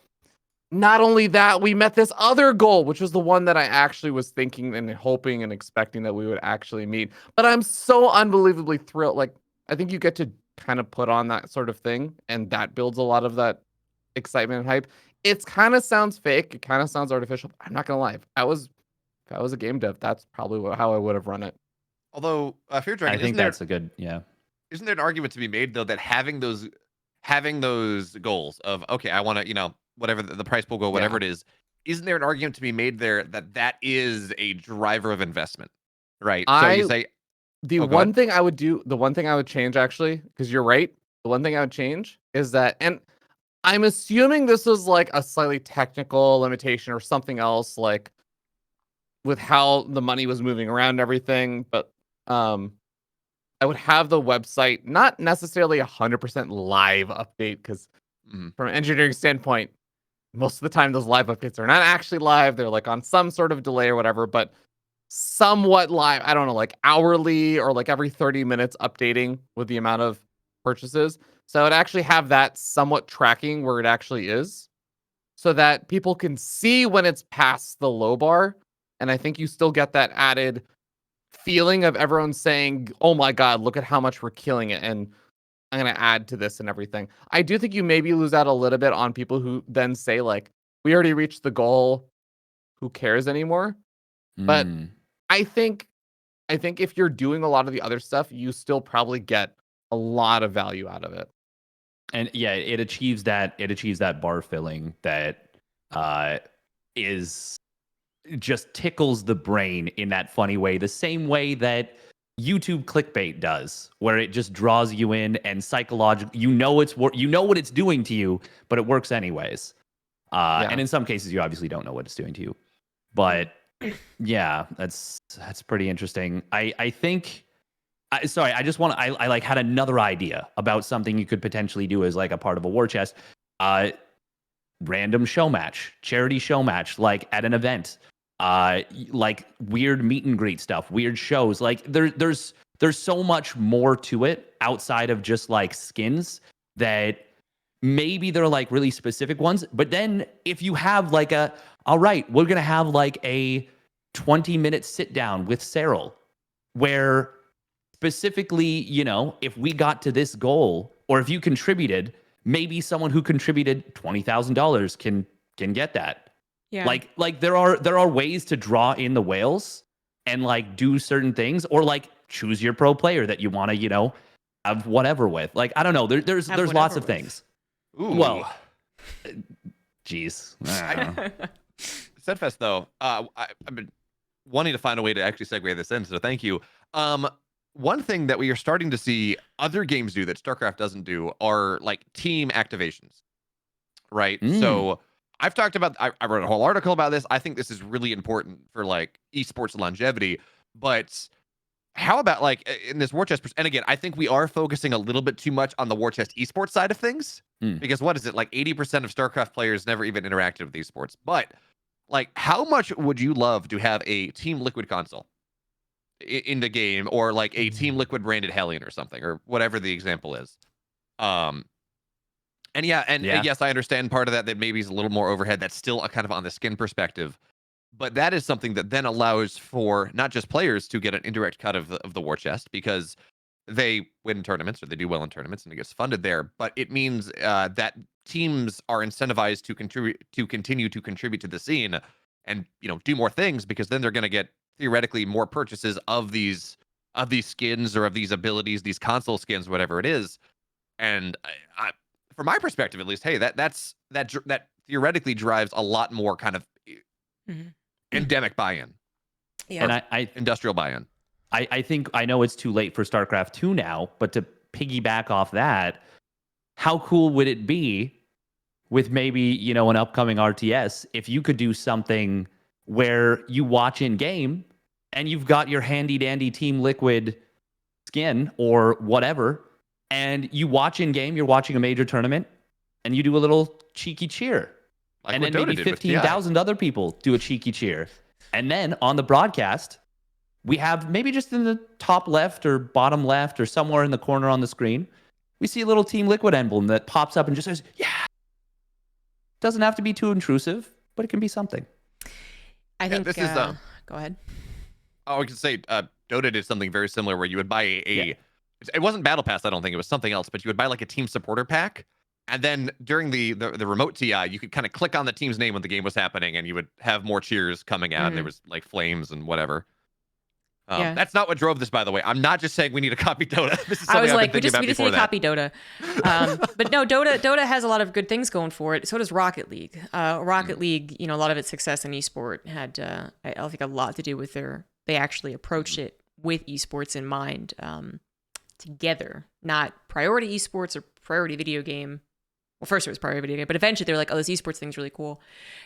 not only that, we met this other goal, which was the one that I actually was thinking and hoping and expecting that we would actually meet. But I'm so unbelievably thrilled. Like, I think you get to kind of put on that sort of thing, and that builds a lot of that excitement and hype. It kind of sounds fake. It kind of sounds artificial. I'm not going to lie. If I was a game dev, that's probably how I would have run it. Although, Fear Dragon, I think that's a good, Isn't there an argument to be made though that having those goals of, okay, I want to, whatever the price pool goal, whatever it is, isn't there an argument to be made there that is a driver of investment, right? So you say the one thing I would change, actually, because you're right, the one thing I would change is that, and I'm assuming this was like a slightly technical limitation or something else, like with how the money was moving around and everything, but I would have the website not necessarily 100% live update, because from an engineering standpoint, most of the time those live updates are not actually live. They're like on some sort of delay or whatever, but somewhat live. I don't know, like hourly or like every 30 minutes updating with the amount of purchases. So I'd actually have that somewhat tracking where it actually is, so that people can see when it's past the low bar. And I think you still get that added feeling of everyone saying, oh my God, look at how much we're killing it, and I'm going to add to this and everything. I do think you maybe lose out a little bit on people who then say, like, we already reached the goal, who cares anymore? But I think if you're doing a lot of the other stuff, you still probably get a lot of value out of it. And yeah, it achieves that bar filling that is just tickles the brain in that funny way, the same way that YouTube clickbait does, where it just draws you in and psychologically, you know what it's doing to you, but it works anyways. And in some cases, you obviously don't know what it's doing to you, but yeah, that's pretty interesting. I think. Sorry, I just want to. I like had another idea about something you could potentially do as like a part of a war chest. Random show match, charity show match, like at an event. Like weird meet and greet stuff, weird shows. Like there's so much more to it outside of just like skins, that maybe they're like really specific ones. But then if you have like all right, we're gonna have like a 20-minute sit down with Cyril, where specifically, if we got to this goal, or if you contributed, maybe someone who contributed $20,000 can get that. Yeah. Like there are ways to draw in the whales and like do certain things, or like choose your pro player that you want to, have whatever with. Like, I don't know. There's lots of things. Ooh. Well, geez. Steadfast though, I've been wanting to find a way to actually segue this in, so thank you. One thing that we are starting to see other games do that StarCraft doesn't do are like team activations, right? So I've talked about, I wrote a whole article about this. I think this is really important for like esports longevity, but how about like in this war chest, and again, I think we are focusing a little bit too much on the war chest esports side of things, because what is it, like 80% of StarCraft players never even interacted with esports. But like, how much would you love to have a Team Liquid console in the game, or like a Team Liquid branded Hellion or something, or whatever the example is? And yes, I understand part of that maybe is a little more overhead. That's still a kind of on the skin perspective, but that is something that then allows for not just players to get an indirect cut of the war chest, because they win tournaments or they do well in tournaments and it gets funded there, but it means that teams are incentivized to continue to contribute to the scene and do more things, because then they're going to get theoretically more purchases of these skins or of these abilities, these console skins, whatever it is. And from my perspective, at least, hey, that theoretically drives a lot more kind of endemic buy-in. Yeah. And I industrial buy-in. I think, I know it's too late for StarCraft 2 now, but to piggyback off that, how cool would it be with maybe, an upcoming RTS if you could do something where you watch in game and you've got your handy dandy Team Liquid skin or whatever, and you watch in game, you're watching a major tournament, and you do a little cheeky cheer. Like and then Dota maybe did with 15,000 other people do a cheeky cheer. And then on the broadcast, we have maybe just in the top left or bottom left or somewhere in the corner on the screen, we see a little Team Liquid emblem that pops up and just says, yeah. Doesn't have to be too intrusive, but it can be something. I think this is go ahead. Oh, I could say Dota did something very similar where you would buy it wasn't Battle Pass, I don't think, it was something else, but you would buy like a team supporter pack. And then during the remote TI, you could kind of click on the team's name when the game was happening, and you would have more cheers coming out. And there was like flames and whatever. That's not what drove this, by the way. I'm not just saying we need to copy Dota. This is I was something like, we just need to copy Dota. But no, Dota has a lot of good things going for it. So does Rocket League. Rocket League, a lot of its success in esport had, I think, a lot to do with they actually approached it with esports in mind, together, not priority esports or priority video game. Well, first it was priority video game, but eventually they were like, oh, this esports thing's really cool.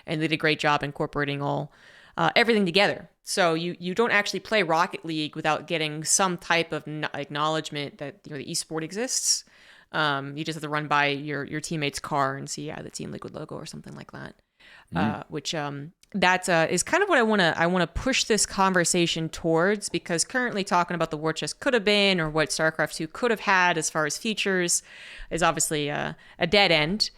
And they did a great job incorporating everything together. So you don't actually play Rocket League without getting some type of acknowledgement that the esport exists. You just have to run by your teammate's car and see the Team Liquid logo or something like that. Which that is kind of what I want to push this conversation towards, because currently talking about the WarChests could have been or what StarCraft 2 could have had as far as features is obviously a dead end.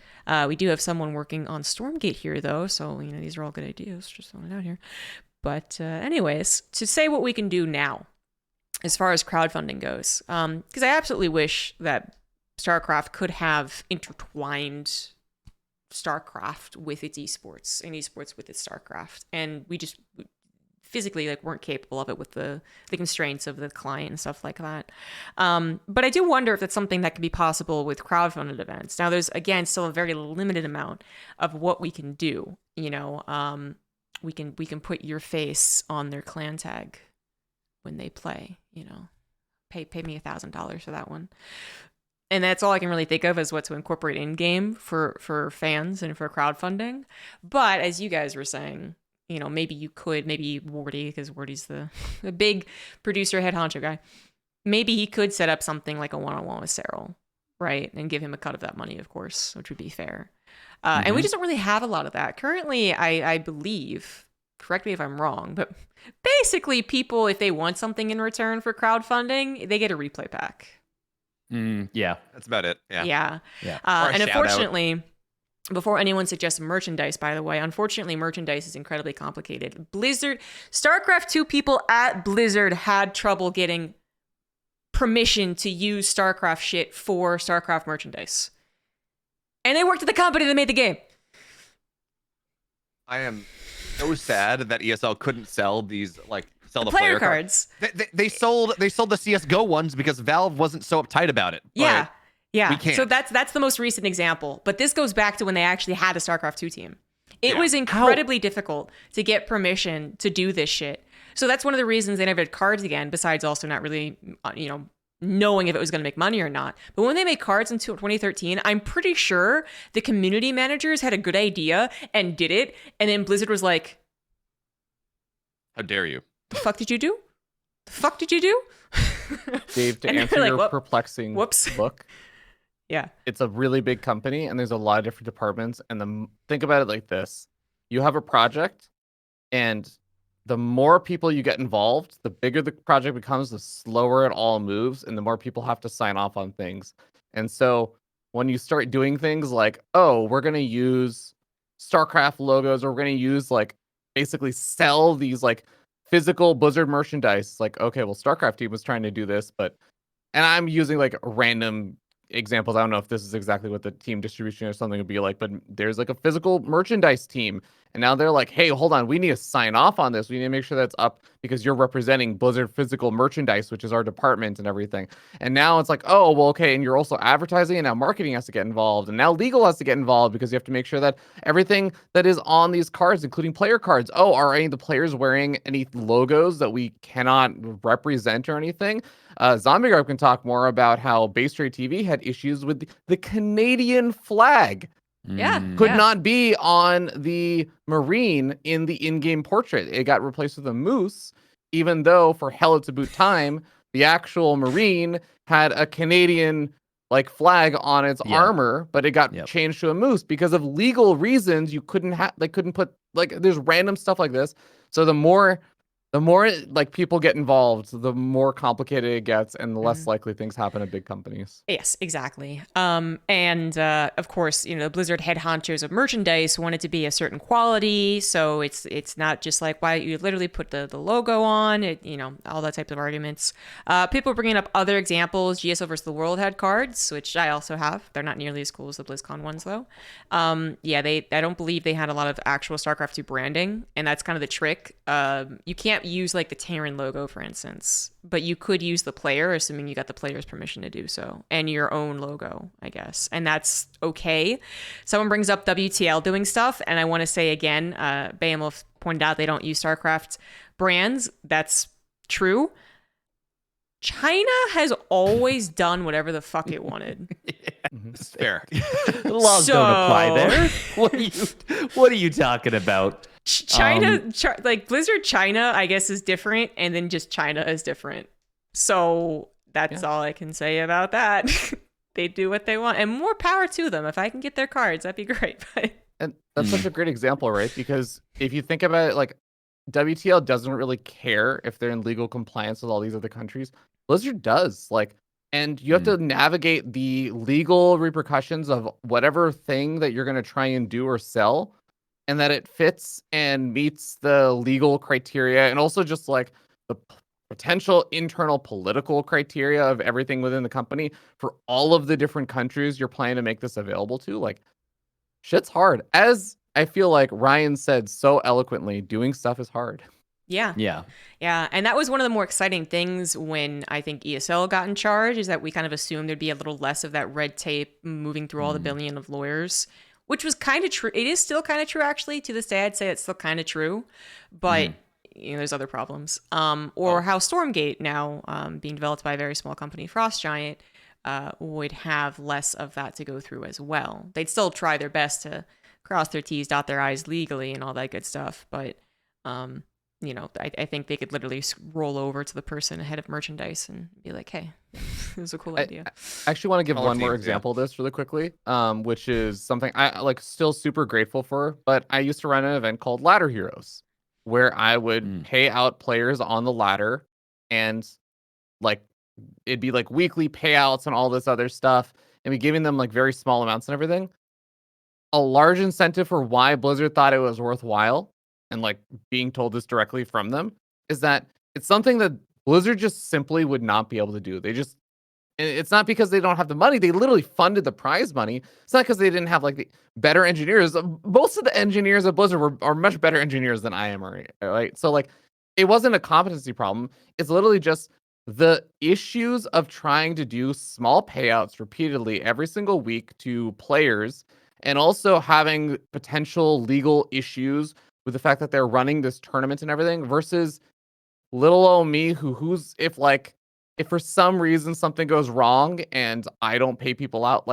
We do have someone working on Stormgate here, though, so these are all good ideas. Just throwing it out here. But anyways, to say what we can do now, as far as crowdfunding goes, because I absolutely wish that StarCraft could have intertwined StarCraft with its esports and esports with its StarCraft, and we just physically weren't capable of it with the constraints of the client and stuff like that. But I do wonder if that's something that could be possible with crowdfunded events. Now, there's again still a very limited amount of what we can do. We can put your face on their clan tag when they play. Pay me $1,000 for that one. And that's all I can really think of is what to incorporate in game for fans and for crowdfunding. But as you guys were saying, maybe you could, maybe Wardy, because Wardy's the big producer head honcho guy. Maybe he could set up something like a one-on-one with Cyril, right? And give him a cut of that money, of course, which would be fair. And we just don't really have a lot of that. Currently, I believe, correct me if I'm wrong, but basically people, if they want something in return for crowdfunding, they get a replay pack. Yeah. That's about it. Yeah. And unfortunately, before anyone suggests merchandise, by the way, unfortunately, merchandise is incredibly complicated. StarCraft 2 people at Blizzard had trouble getting permission to use StarCraft shit for StarCraft merchandise. And they worked at the company that made the game. I am so sad that ESL couldn't sell these, sell the player cards. They sold the CSGO ones because Valve wasn't so uptight about it. Yeah. We can't. So that's the most recent example. But this goes back to when they actually had a StarCraft 2 team. It was incredibly difficult to get permission to do this shit. So that's one of the reasons they never did cards again, besides also not really, knowing if it was going to make money or not. But when they made cards in 2013, I'm pretty sure the community managers had a good idea and did it. And then Blizzard was like, how dare you? The fuck did you do? The fuck did you do? Dave, to answer your perplexing look. Yeah. It's a really big company and there's a lot of different departments. And think about it like this. You have a project, and the more people you get involved, the bigger the project becomes, the slower it all moves, and the more people have to sign off on things. And so when you start doing things like, oh, we're going to use StarCraft logos, or we're going to use basically sell these physical Blizzard merchandise, okay, well, StarCraft team was trying to do this, but and I'm using like random examples. I don't know if this is exactly what the team distribution or something would be like, but there's like a physical merchandise team. And now they're like, hey, hold on, we need to sign off on this. We need to make sure that's up because you're representing Blizzard physical merchandise, which is our department and everything. And now it's like, oh, well, okay. And you're also advertising, and now marketing has to get involved. And now legal has to get involved because you have to make sure that everything that is on these cards, including player cards, oh, are any of the players wearing any logos that we cannot represent or anything? ZombieGrub can talk more about how Base Rate TV had issues with the Canadian flag. Yeah. Could not be on the Marine in the in-game portrait. It got replaced with a moose, even though for Hell It's About Time, the actual Marine had a Canadian like flag on its armor, but it got changed to a moose because of legal reasons. You couldn't put like there's random stuff like this. So the more like people get involved, the more complicated it gets, and the less likely things happen at big companies. Yes, exactly. And of course, the Blizzard head honchos of merchandise want it to be a certain quality, so it's not just like why you literally put the logo on it, all that type of arguments. People are bringing up other examples. GSO versus the World had cards, which I also have. They're not nearly as cool as the BlizzCon ones, though. I don't believe they had a lot of actual StarCraft 2 branding, and that's kind of the trick. You can't use like the Terran logo, for instance, but you could use the player, assuming you got the player's permission to do so, and your own logo, I guess, and that's okay. Someone brings up WTL doing stuff, and I want to say again, BeoMulf pointed out they don't use StarCraft brands. That's true. China has always done whatever the fuck it wanted. It's fair. The laws don't apply there. What are you talking about? China, like Blizzard China, I guess is different, and then just China is different. So that's all I can say about that. They do what they want, and more power to them. If I can get their cards, that'd be great. And that's such a great example, right? Because if you think about it, like WTL doesn't really care if they're in legal compliance with all these other countries. Blizzard does, and you have to navigate the legal repercussions of whatever thing that you're going to try and do or sell, and that it fits and meets the legal criteria, and also just like the potential internal political criteria of everything within the company for all of the different countries you're planning to make this available to. Like, shit's hard. As I feel like Ryan said so eloquently, doing stuff is hard. Yeah. And that was one of the more exciting things when I think ESL got in charge, is that we kind of assumed there'd be a little less of that red tape moving through all the billion of lawyers, which was kind of true. It is still kind of true, actually. To this day, I'd say it's still kind of true. But, there's other problems. How Stormgate, now being developed by a very small company, Frost Giant, would have less of that to go through as well. They'd still try their best to cross their T's, dot their I's legally and all that good stuff. But, I think they could literally roll over to the person head of merchandise and be like, hey, it was a cool idea. I actually want to give one more example of this really quickly, which is something I still super grateful for. But I used to run an event called Ladder Heroes, where I would pay out players on the ladder, and it'd be like weekly payouts and all this other stuff, and be giving them like very small amounts and everything. A large incentive for why Blizzard thought it was worthwhile, and like being told this directly from them, is that it's something that Blizzard just simply would not be able to do. It's not because they don't have the money. They literally funded the prize money. It's not because they didn't have like the better engineers. Most of the engineers at Blizzard are much better engineers than I am, right? So like, it wasn't a competency problem. It's literally just the issues of trying to do small payouts repeatedly every single week to players, and also having potential legal issues with the fact that they're running this tournament and everything, versus little old me who's if for some reason something goes wrong and I don't pay people out,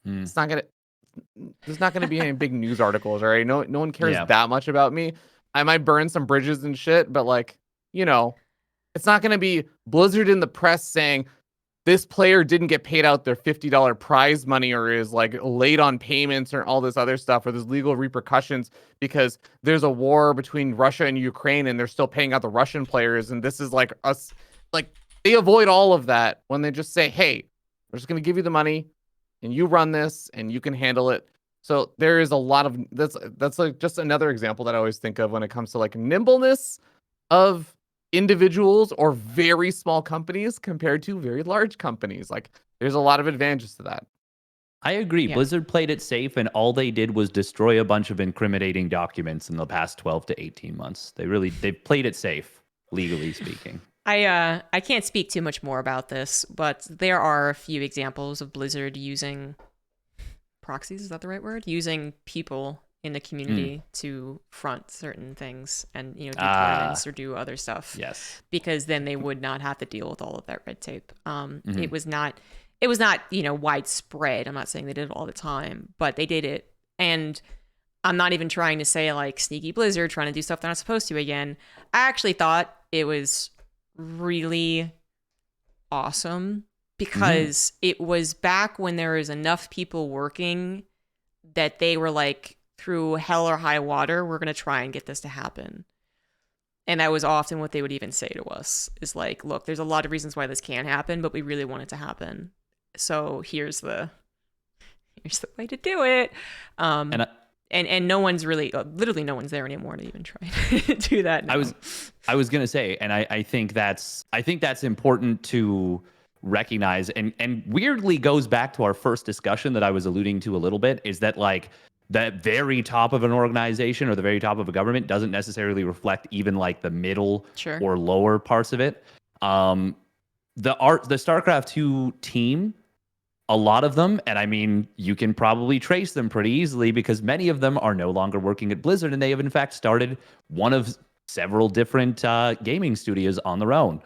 there's not gonna be any big news articles, all right? No one cares that much about me. I might burn some bridges and shit, but it's not gonna be Blizzard in the press saying this player didn't get paid out their $50 prize money, or is late on payments, or all this other stuff, or there's legal repercussions because there's a war between Russia and Ukraine and they're still paying out the Russian players. And this is us, they avoid all of that when they just say, hey, we're just going to give you the money and you run this and you can handle it. So there is a lot of that's just another example that I always think of when it comes to nimbleness of individuals or very small companies compared to very large companies. Like, there's a lot of advantages to that. I agree. Yeah. Blizzard played it safe, and all they did was destroy a bunch of incriminating documents in the past 12 to 18 months. They played it safe, legally speaking. I can't speak too much more about this, but there are a few examples of Blizzard using proxies, is that the right word? Using people in the community to front certain things and, do tournaments or do other stuff. Yes. Because then they would not have to deal with all of that red tape. It was not widespread. I'm not saying they did it all the time, but they did it. And I'm not even trying to say like sneaky Blizzard trying to do stuff they're not supposed to again. I actually thought it was really awesome because it was back when there was enough people working that they were like, through hell or high water, we're going to try and get this to happen. And that was often what they would even say to us is like, look, there's a lot of reasons why this can't happen, but we really want it to happen. So here's the way to do it. And no one's really, literally no one's there anymore to even try to do that now. I was gonna say, and I think that's important to recognize, and weirdly goes back to our first discussion that I was alluding to a little bit, is that like the very top of an organization or the very top of a government doesn't necessarily reflect even like the middle or lower parts of it. The StarCraft 2 team, a lot of them, and I mean, you can probably trace them pretty easily because many of them are no longer working at Blizzard, and they have in fact started one of several different gaming studios on their own.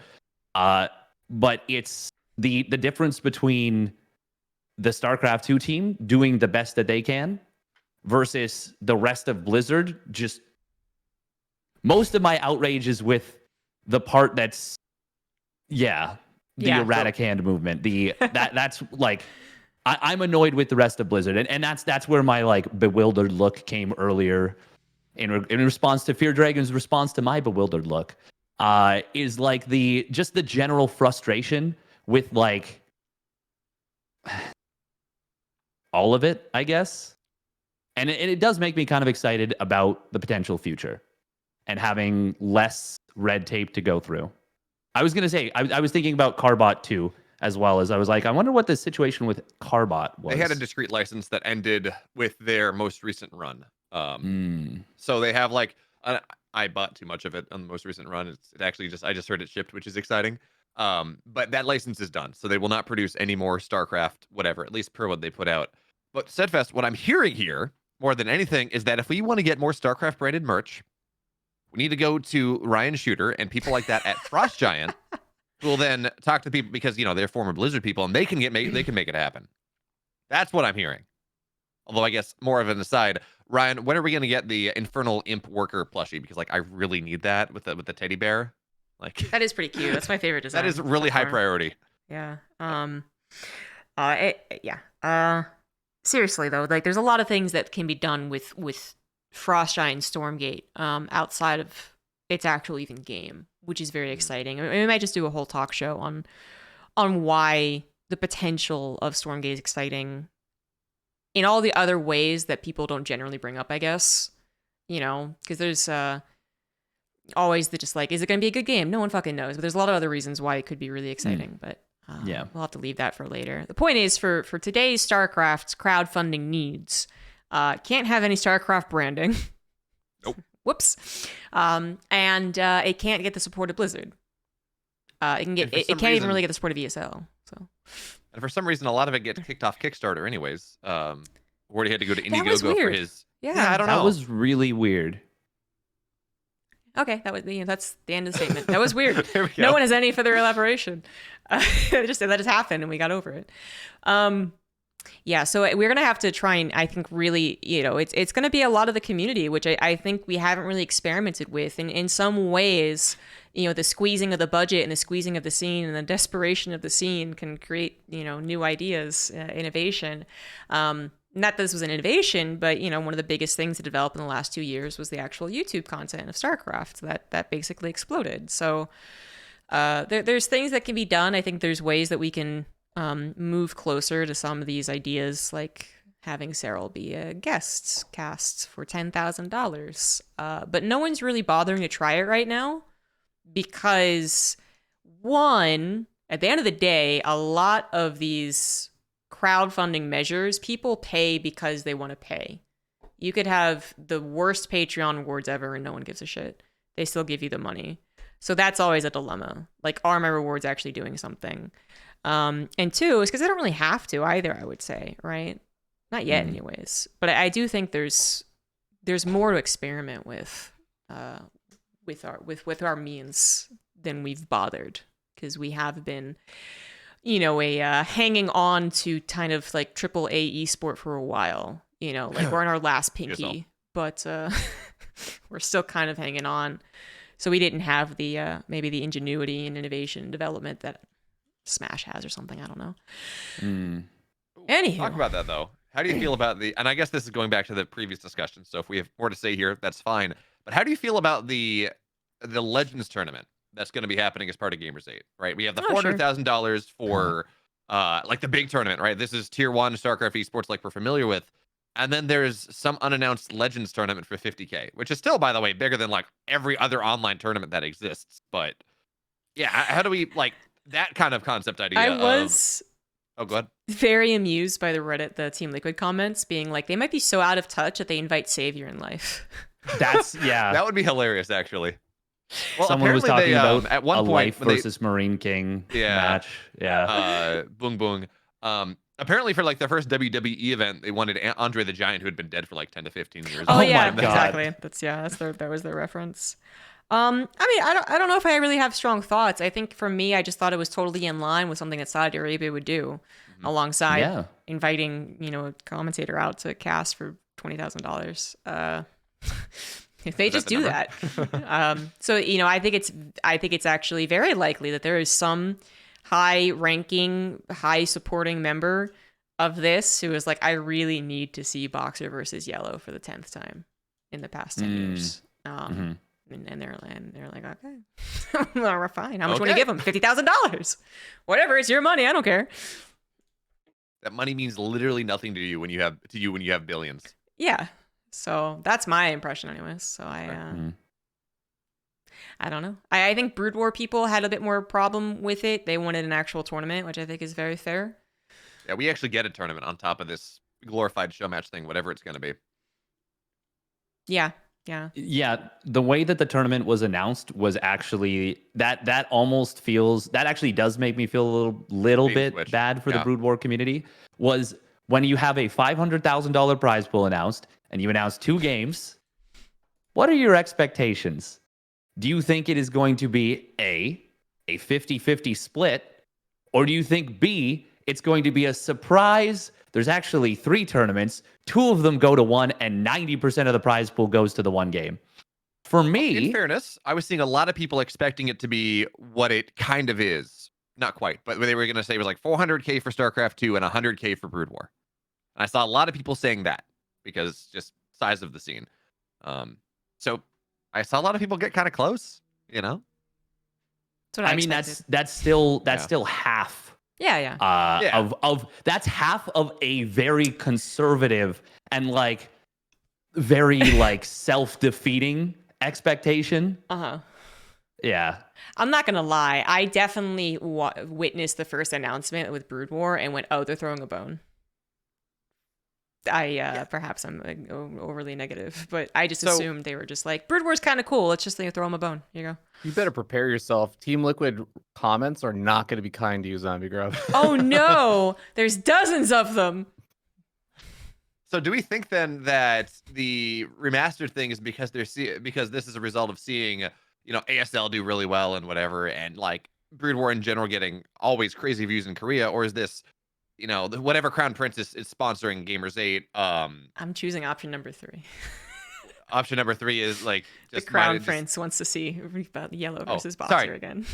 But it's the difference between the StarCraft 2 team doing the best that they can versus the rest of Blizzard. Just most of my outrage is with the part that's erratic hand movement. That's like I'm annoyed with the rest of Blizzard, and that's where my like bewildered look came earlier in response to Fear Dragon's response to my bewildered look. Is like the general frustration with like all of it, I guess. And it does make me kind of excited about the potential future and having less red tape to go through. I was going to say, I was thinking about Carbot too, as well as I was like, I wonder what the situation with Carbot was. They had a discrete license that ended with their most recent run. So they have like, I bought too much of it on the most recent run. It actually I just heard it shipped, which is exciting. But that license is done. So they will not produce any more StarCraft, whatever, at least per what they put out. But Steadfast, what I'm hearing here, more than anything, is that if we want to get more StarCraft branded merch, we need to go to Ryan Shooter and people like that at Frost Giant, who will then talk to people because they're former Blizzard people and they can make it happen. That's what I'm hearing. Although I guess more of an aside, Ryan, when are we going to get the Infernal Imp Worker plushie? Because like I really need that with the teddy bear. Like that is pretty cute. That's my favorite design. That is really high priority. Yeah. Seriously though, like there's a lot of things that can be done with Frostshine Stormgate outside of its actual even game, which is very exciting. I mean, we might just do a whole talk show on why the potential of Stormgate is exciting in all the other ways that people don't generally bring up, I guess. Because there's always the just like, is it going to be a good game? No one fucking knows. But there's a lot of other reasons why it could be really exciting. But we'll have to leave that for later. The point is, for today's StarCraft's crowdfunding needs, can't have any StarCraft branding. Nope. Whoops. And it can't get the support of Blizzard. It can't even really get the support of ESL. So. And for some reason, a lot of it gets kicked off Kickstarter anyways. Where he had to go to Indiegogo for his. Yeah, I don't know. That was really weird. Okay, that's the end of the statement. That was weird. No one has any further elaboration. Just that just happened and we got over it. So we're going to have to try and, I think, really, it's going to be a lot of the community, which I think we haven't really experimented with. And in some ways, the squeezing of the budget and the squeezing of the scene and the desperation of the scene can create, new ideas, innovation. Not that this was an innovation, but, one of the biggest things to develop in the last 2 years was the actual YouTube content of StarCraft that basically exploded. So there's things that can be done. I think there's ways that we can move closer to some of these ideas, like having Cyril be a guest cast for $10,000. But no one's really bothering to try it right now because one, at the end of the day, a lot of these crowdfunding measures, people pay because they want to pay. You could have the worst Patreon rewards ever and no one gives a shit. They still give you the money. So that's always a dilemma. Like, are my rewards actually doing something? And two is because they don't really have to either, I would say, right? Not yet anyways. But I do think there's more to experiment with our means than we've bothered, because we have been, hanging on to kind of like AAA esport for a while. Like we're on our last pinky, but we're still kind of hanging on. So we didn't have the maybe the ingenuity and innovation and development that Smash has or something. I don't know. Anywho. Talk about that though. How do you feel about and I guess this is going back to the previous discussion, so if we have more to say here, that's fine. But how do you feel about the Legends tournament that's going to be happening as part of Gamers8, right? We have the $400,000 for like the big tournament, right? This is tier 1 StarCraft esports like we're familiar with. And then there's some unannounced Legends tournament for $50K, which is still, by the way, bigger than like every other online tournament that exists. But yeah, how do we like that kind of concept idea? I was oh, go ahead. Very amused by the Team Liquid comments being like, they might be so out of touch that they invite Savior in life. That's that would be hilarious, actually. Well, someone was talking about at one a point Life versus Marine King match. Boong Boong. Apparently for like their first WWE event, they wanted Andre the Giant, who had been dead for like 10 to 15 years. Oh yeah, my God. Exactly. That was their reference. I mean, I don't know if I really have strong thoughts. I think for me, I just thought it was totally in line with something that Saudi Arabia would do, alongside inviting, a commentator out to cast for $20,000. If they just do that. So, I think it's actually very likely that there is some high-ranking, high-supporting member of this who is like, I really need to see Boxer versus Yellow for the 10th time in the past 10 years. And they're like, okay, well, we're fine. How much want you give them? $50,000. Whatever, it's your money. I don't care. That money means literally nothing to you when you have billions. Yeah. So that's my impression, anyways. So I don't know. I think Brood War people had a bit more problem with it. They wanted an actual tournament, which I think is very fair. Yeah, we actually get a tournament on top of this glorified show match thing, whatever it's going to be. Yeah. The way that the tournament was announced was actually that almost feels, that actually does make me feel a little bit bad for the Brood War community, was when you have a $500,000 prize pool announced and you announce 2 games. What are your expectations? Do you think it is going to be a 50-50 split, or do you think B, it's going to be a surprise? There's actually 3 tournaments, 2 of them go to one, and 90% of the prize pool goes to the one game. For me, in fairness, I was seeing a lot of people expecting it to be what it kind of is. Not quite, but they were going to say it was like $400K for StarCraft 2 and $100K for Brood War. And I saw a lot of people saying that because just size of the scene. So I saw a lot of people get kind of close, That's what I mean, expected. that's still half. Of that's half of a very conservative and like very like self-defeating expectation. Yeah. I'm not gonna lie. I definitely witnessed the first announcement with Brood War and went, "Oh, they're throwing a bone." Perhaps I'm overly negative, but I just assumed they were just like, Brood War's kind of cool. Let's just throw them a bone. Here you go. You better prepare yourself. Team Liquid comments are not going to be kind to you, ZombieGrub. Oh no, there's dozens of them. So do we think then that the remastered thing is because this is a result of seeing, ASL do really well and whatever, and like Brood War in general getting always crazy views in Korea, or is this, whatever Crown Prince is sponsoring Gamers8? I'm choosing option number 3. Option number 3 is like just the Crown Prince wants to see Yellow versus Boxer again.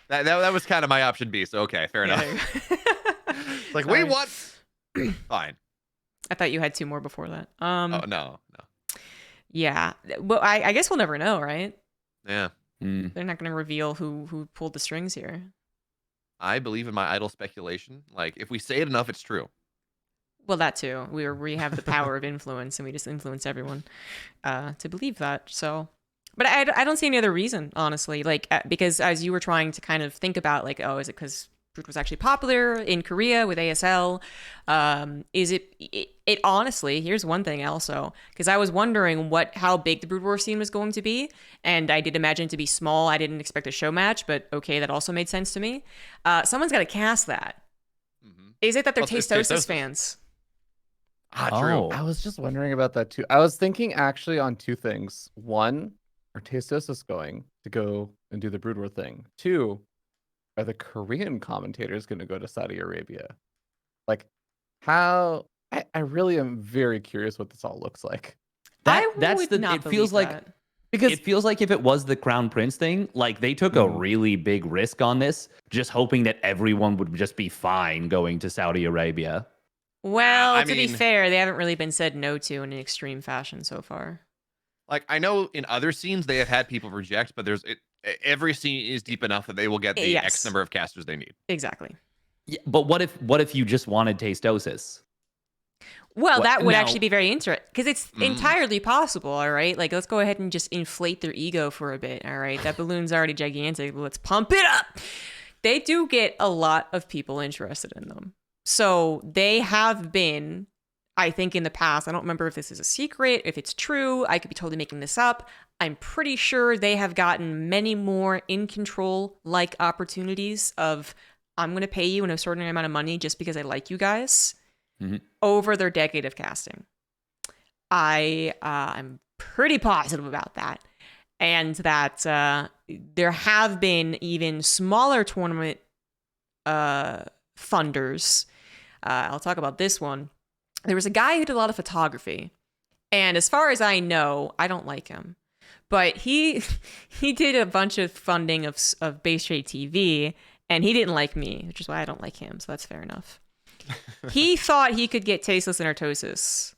That was kind of my option B. So okay, fair enough. Like we want fine. I thought you had 2 more before that. Oh no. Yeah, well, I guess we'll never know, right? Yeah. They're not going to reveal who pulled the strings here. I believe in my idle speculation. Like, if we say it enough, it's true. Well, that too. We have the power of influence, and we just influence everyone to believe that. So, But I don't see any other reason, honestly. Like, because as you were trying to kind of think about, like, oh, is it because Brood was actually popular in Korea with ASL? Is it honestly, here's one thing also, because I was wondering how big the Brood War scene was going to be, and I did imagine it to be small. I didn't expect a show match, but okay, that also made sense to me. Someone's got to cast that. Mm-hmm. Is it that they're Tastosis fans? True. I was just wondering about that too. I was thinking actually on two things. One, are Tastosis going to go and do the Brood War thing? Two, are the Korean commentators going to go to Saudi Arabia? Like, how? I really am very curious what this all looks like. It feels like because it feels like if it was the Crown Prince thing, like they took a really big risk on this, just hoping that everyone would just be fine going to Saudi Arabia. Well, to be fair, they haven't really been said no to in an extreme fashion so far. Like, I know in other scenes they have had people reject, but every scene is deep enough that they will get the X number of casters they need. Exactly. Yeah, but what if you just wanted Tastosis? Well, that would actually be very interesting, because it's entirely possible, all right? Like, let's go ahead and just inflate their ego for a bit, all right? That balloon's already gigantic. Let's pump it up. They do get a lot of people interested in them. So they have been, I think in the past, I don't remember if this is a secret, if it's true, I could be totally making this up. I'm pretty sure they have gotten many more InControl-like opportunities of, I'm going to pay you a certain amount of money just because I like you guys, over their decade of casting. I'm pretty positive about that. And that there have been even smaller tournament funders. I'll talk about this one. There was a guy who did a lot of photography, and as far as I know, I don't like him, but he did a bunch of funding of Base Trade TV, and he didn't like me, which is why I don't like him. So that's fair enough. He thought he could get Tasteless and Artosis,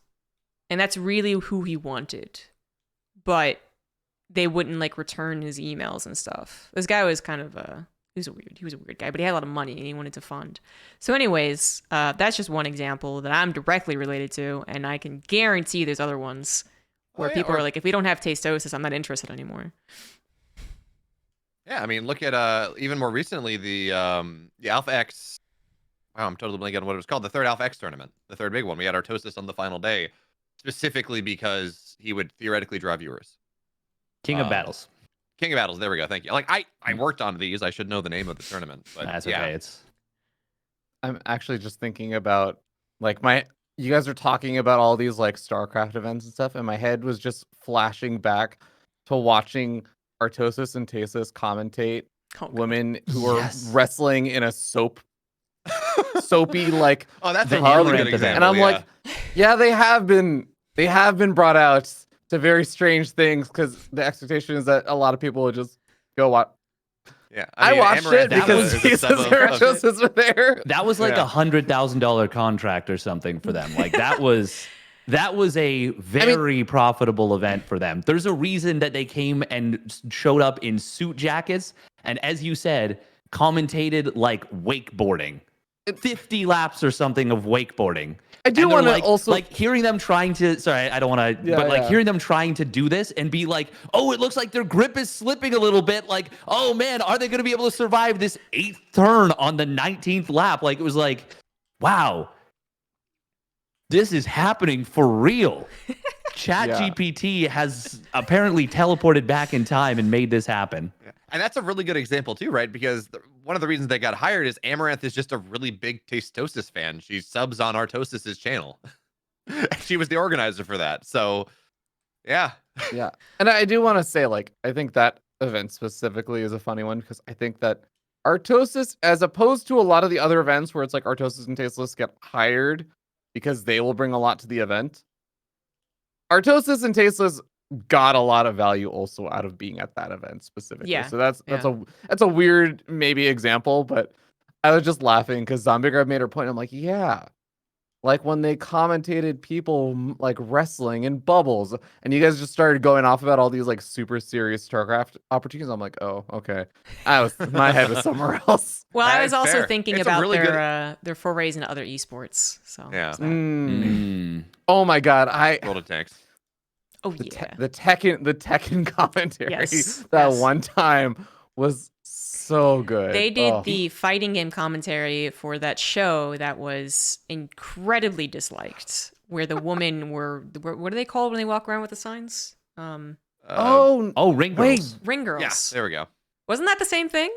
and that's really who he wanted, but they wouldn't like return his emails and stuff. This guy was kind of he was a weird guy, but he had a lot of money and he wanted to fund. So anyways, that's just one example that I'm directly related to, and I can guarantee there's other ones where people are like, if we don't have Tastosis, I'm not interested anymore. Yeah, I mean, look at even more recently the Alpha X. Wow, I'm totally blanking on what it was called. The third Alpha X tournament, the third big one. We had Artosis on the final day, specifically because he would theoretically draw viewers. King of Battles. King of Battles. There we go. Thank you. Like I worked on these. I should know the name of the tournament. But that's yeah. okay. I'm actually just thinking about like you guys are talking about all these like StarCraft events and stuff, and my head was just flashing back to watching Artosis and Tasis commentate women who are wrestling in a soapy like. Oh, that's a really good example. And I'm like, yeah, they have been brought out to very strange things, because the expectation is that a lot of people would just go watch. Yeah, I watched it because Artosis were there. That was like $100,000 contract or something for them. Like that was a very profitable event for them. There's a reason that they came and showed up in suit jackets, and as you said, commentated like wakeboarding, 50 laps or something of wakeboarding. I do want to also like hearing them trying to. Sorry, I don't want to. But like hearing them trying to do this and be like, oh, it looks like their grip is slipping a little bit. Like, oh man, are they going to be able to survive this 8th turn on the 19th lap? Like it was like, wow, this is happening for real. ChatGPT has apparently teleported back in time and made this happen. Yeah. And that's a really good example too, right? Because one of the reasons they got hired is Amaranth is just a really big Tastosis fan. She subs on Artosis's channel. She was the organizer for that. So, yeah. Yeah. And I do want to say, like, I think that event specifically is a funny one, because I think that Artosis, as opposed to a lot of the other events where it's like Artosis and Tasteless get hired because they will bring a lot to the event, Artosis and Tasteless got a lot of value also out of being at that event specifically. Yeah. So that's a weird maybe example, but I was just laughing because ZombieGrub made her point. I'm like, yeah, like when they commentated people like wrestling in bubbles, and you guys just started going off about all these like super serious StarCraft opportunities. I'm like, oh, okay. My head was somewhere else. Well, I was also thinking about their forays into other esports. So yeah. Oh my God, World of Tanks. Oh the yeah. the Tekken commentary Yes, that yes. one time was so good. They did Oh. the fighting game commentary for that show that was incredibly disliked, where the women were what are they called when they walk around with the signs? Oh, Ring wait. Girls. Ring yeah, girls. there we go. Wasn't that the same thing?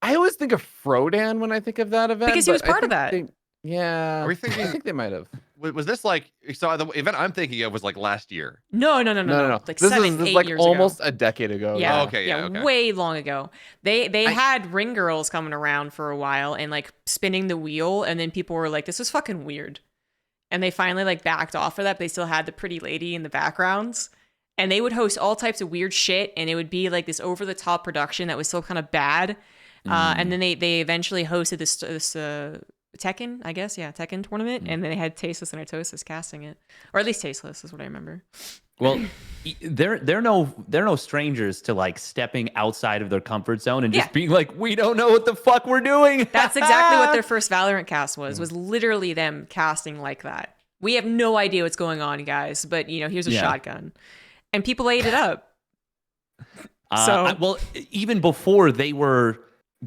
I always think of Frodan when I think of that event. Because he was but I part of think that. yeah. Are we I thinking? think they might have. Was this like so? The event I'm thinking of was like last year. No. No. Like This 7, is 8 like years almost ago. a decade ago. Yeah. Oh, okay, yeah, okay. Way long ago. They I- had ring girls coming around for a while and like spinning the wheel, and then people were like, "This is fucking weird," and they finally like backed off of that. But they still had the pretty lady in the backgrounds, and they would host all types of weird shit, and it would be like this over the top production that was still kind of bad. And then they eventually hosted this Tekken, I guess, Tekken tournament, and then they had Tasteless and Artosis casting it, or at least Tasteless is what I remember. Well, they're no strangers to like stepping outside of their comfort zone and just Yeah. being like, we don't know what the fuck we're doing. That's exactly what their first Valorant cast was literally them casting like that. We have no idea what's going on, guys, but here's a shotgun, and people ate it up. Well, even before they were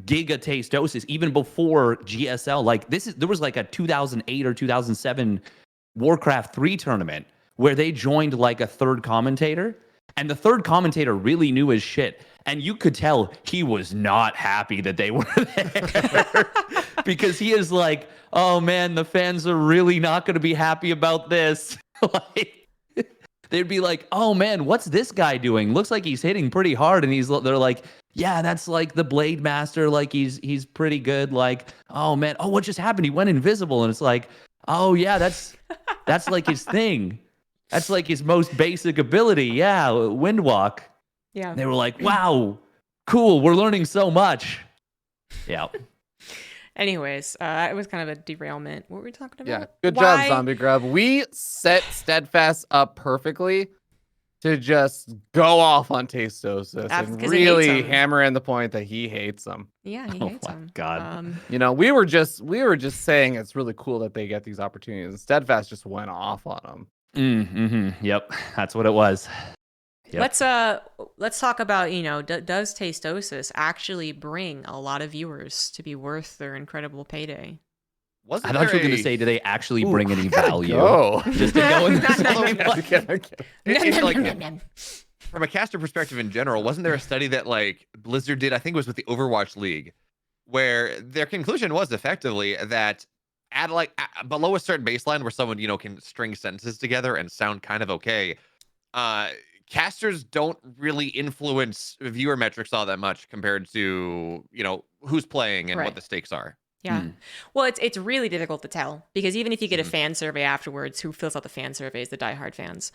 Giga Tastosis, even before GSL, like there was like a 2008 or 2007 Warcraft 3 tournament where they joined like a third commentator, and the third commentator really knew his shit, and you could tell he was not happy that they were there because he is like, oh man, the fans are really not going to be happy about this. Like, they'd be like, oh man, what's this guy doing? Looks like he's hitting pretty hard, and they're like, yeah, that's like the Blade Master. Like he's pretty good. Like, oh man, oh, what just happened? He went invisible, and it's like, oh yeah, that's like his thing. That's like his most basic ability. Yeah, Windwalk. Yeah. And they were like, wow, cool. We're learning so much. Yeah. Anyways, it was kind of a derailment. What were we talking about? Yeah, good Why- job, ZombieGrub. We set Steadfast up perfectly to just go off on Tastosis That's and 'cause he hates really him. hammer in the point that he hates them. Yeah, he Oh hates my him. God. We were just saying it's really cool that they get these opportunities. And Steadfast just went off on them. Yep, that's what it was. Yep. Let's talk about does Tastosis actually bring a lot of viewers to be worth their incredible payday? Wasn't I thought you were there going to say, do they actually Ooh, bring I any gotta value? go. Just to go in this it's like, from a caster perspective in general, wasn't there a study that like Blizzard did? I think it was with the Overwatch League, where their conclusion was effectively that at below a certain baseline where someone can string sentences together and sound kind of okay, casters don't really influence viewer metrics all that much compared to who's playing and Right. what the stakes are. Yeah. Well, it's really difficult to tell because even if you get a Mhm. fan survey afterwards, who fills out the fan surveys? The diehard fans.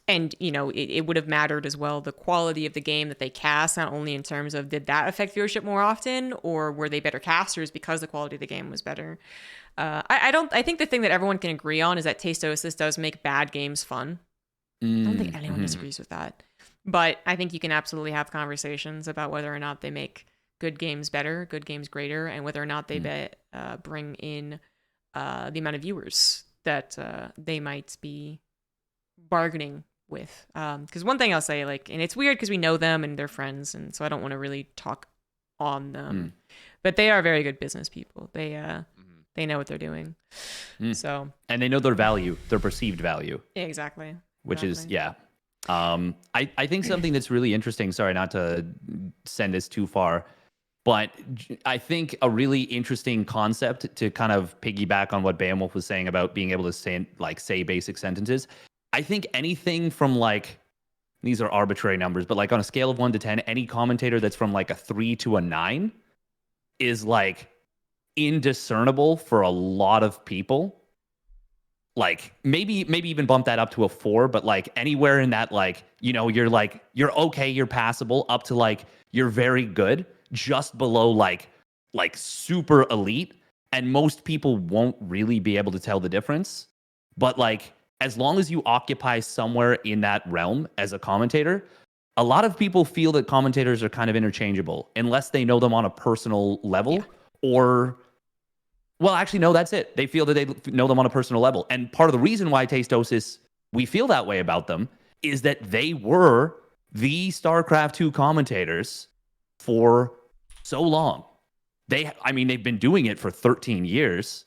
And it would have mattered as well the quality of the game that they cast, not only in terms of did that affect viewership more often, or were they better casters because the quality of the game was better. I think the thing that everyone can agree on is that Tastosis does make bad games fun. I don't think anyone disagrees with that. But I think you can absolutely have conversations about whether or not they make good games better, good games greater, and whether or not they bring in the amount of viewers that they might be bargaining with. Because one thing I'll say, and it's weird because we know them and they're friends, and so I don't want to really talk on them, but they are very good business people. They know what they're doing. So, and they know their value, their perceived value. Yeah, exactly. Which is, I think something that's really interesting, sorry not to send this too far, but I think a really interesting concept to kind of piggyback on what BeoMulf was saying about being able to say basic sentences. I think anything from these are arbitrary numbers, but on a scale of 1 to 10, any commentator that's from a 3 to a 9 is indiscernible for a lot of people. Maybe even bump that up to a 4, but anywhere in that you're okay, you're passable, up to you're very good, just below super elite, and most people won't really be able to tell the difference. But as long as you occupy somewhere in that realm as a commentator, a lot of people feel that commentators are kind of interchangeable unless they know them on a personal level or... Well, actually, no, that's it. They feel that they know them on a personal level. And part of the reason why Tastosis we feel that way about them is that they were the StarCraft 2 commentators for so long. They've been doing it for 13 years.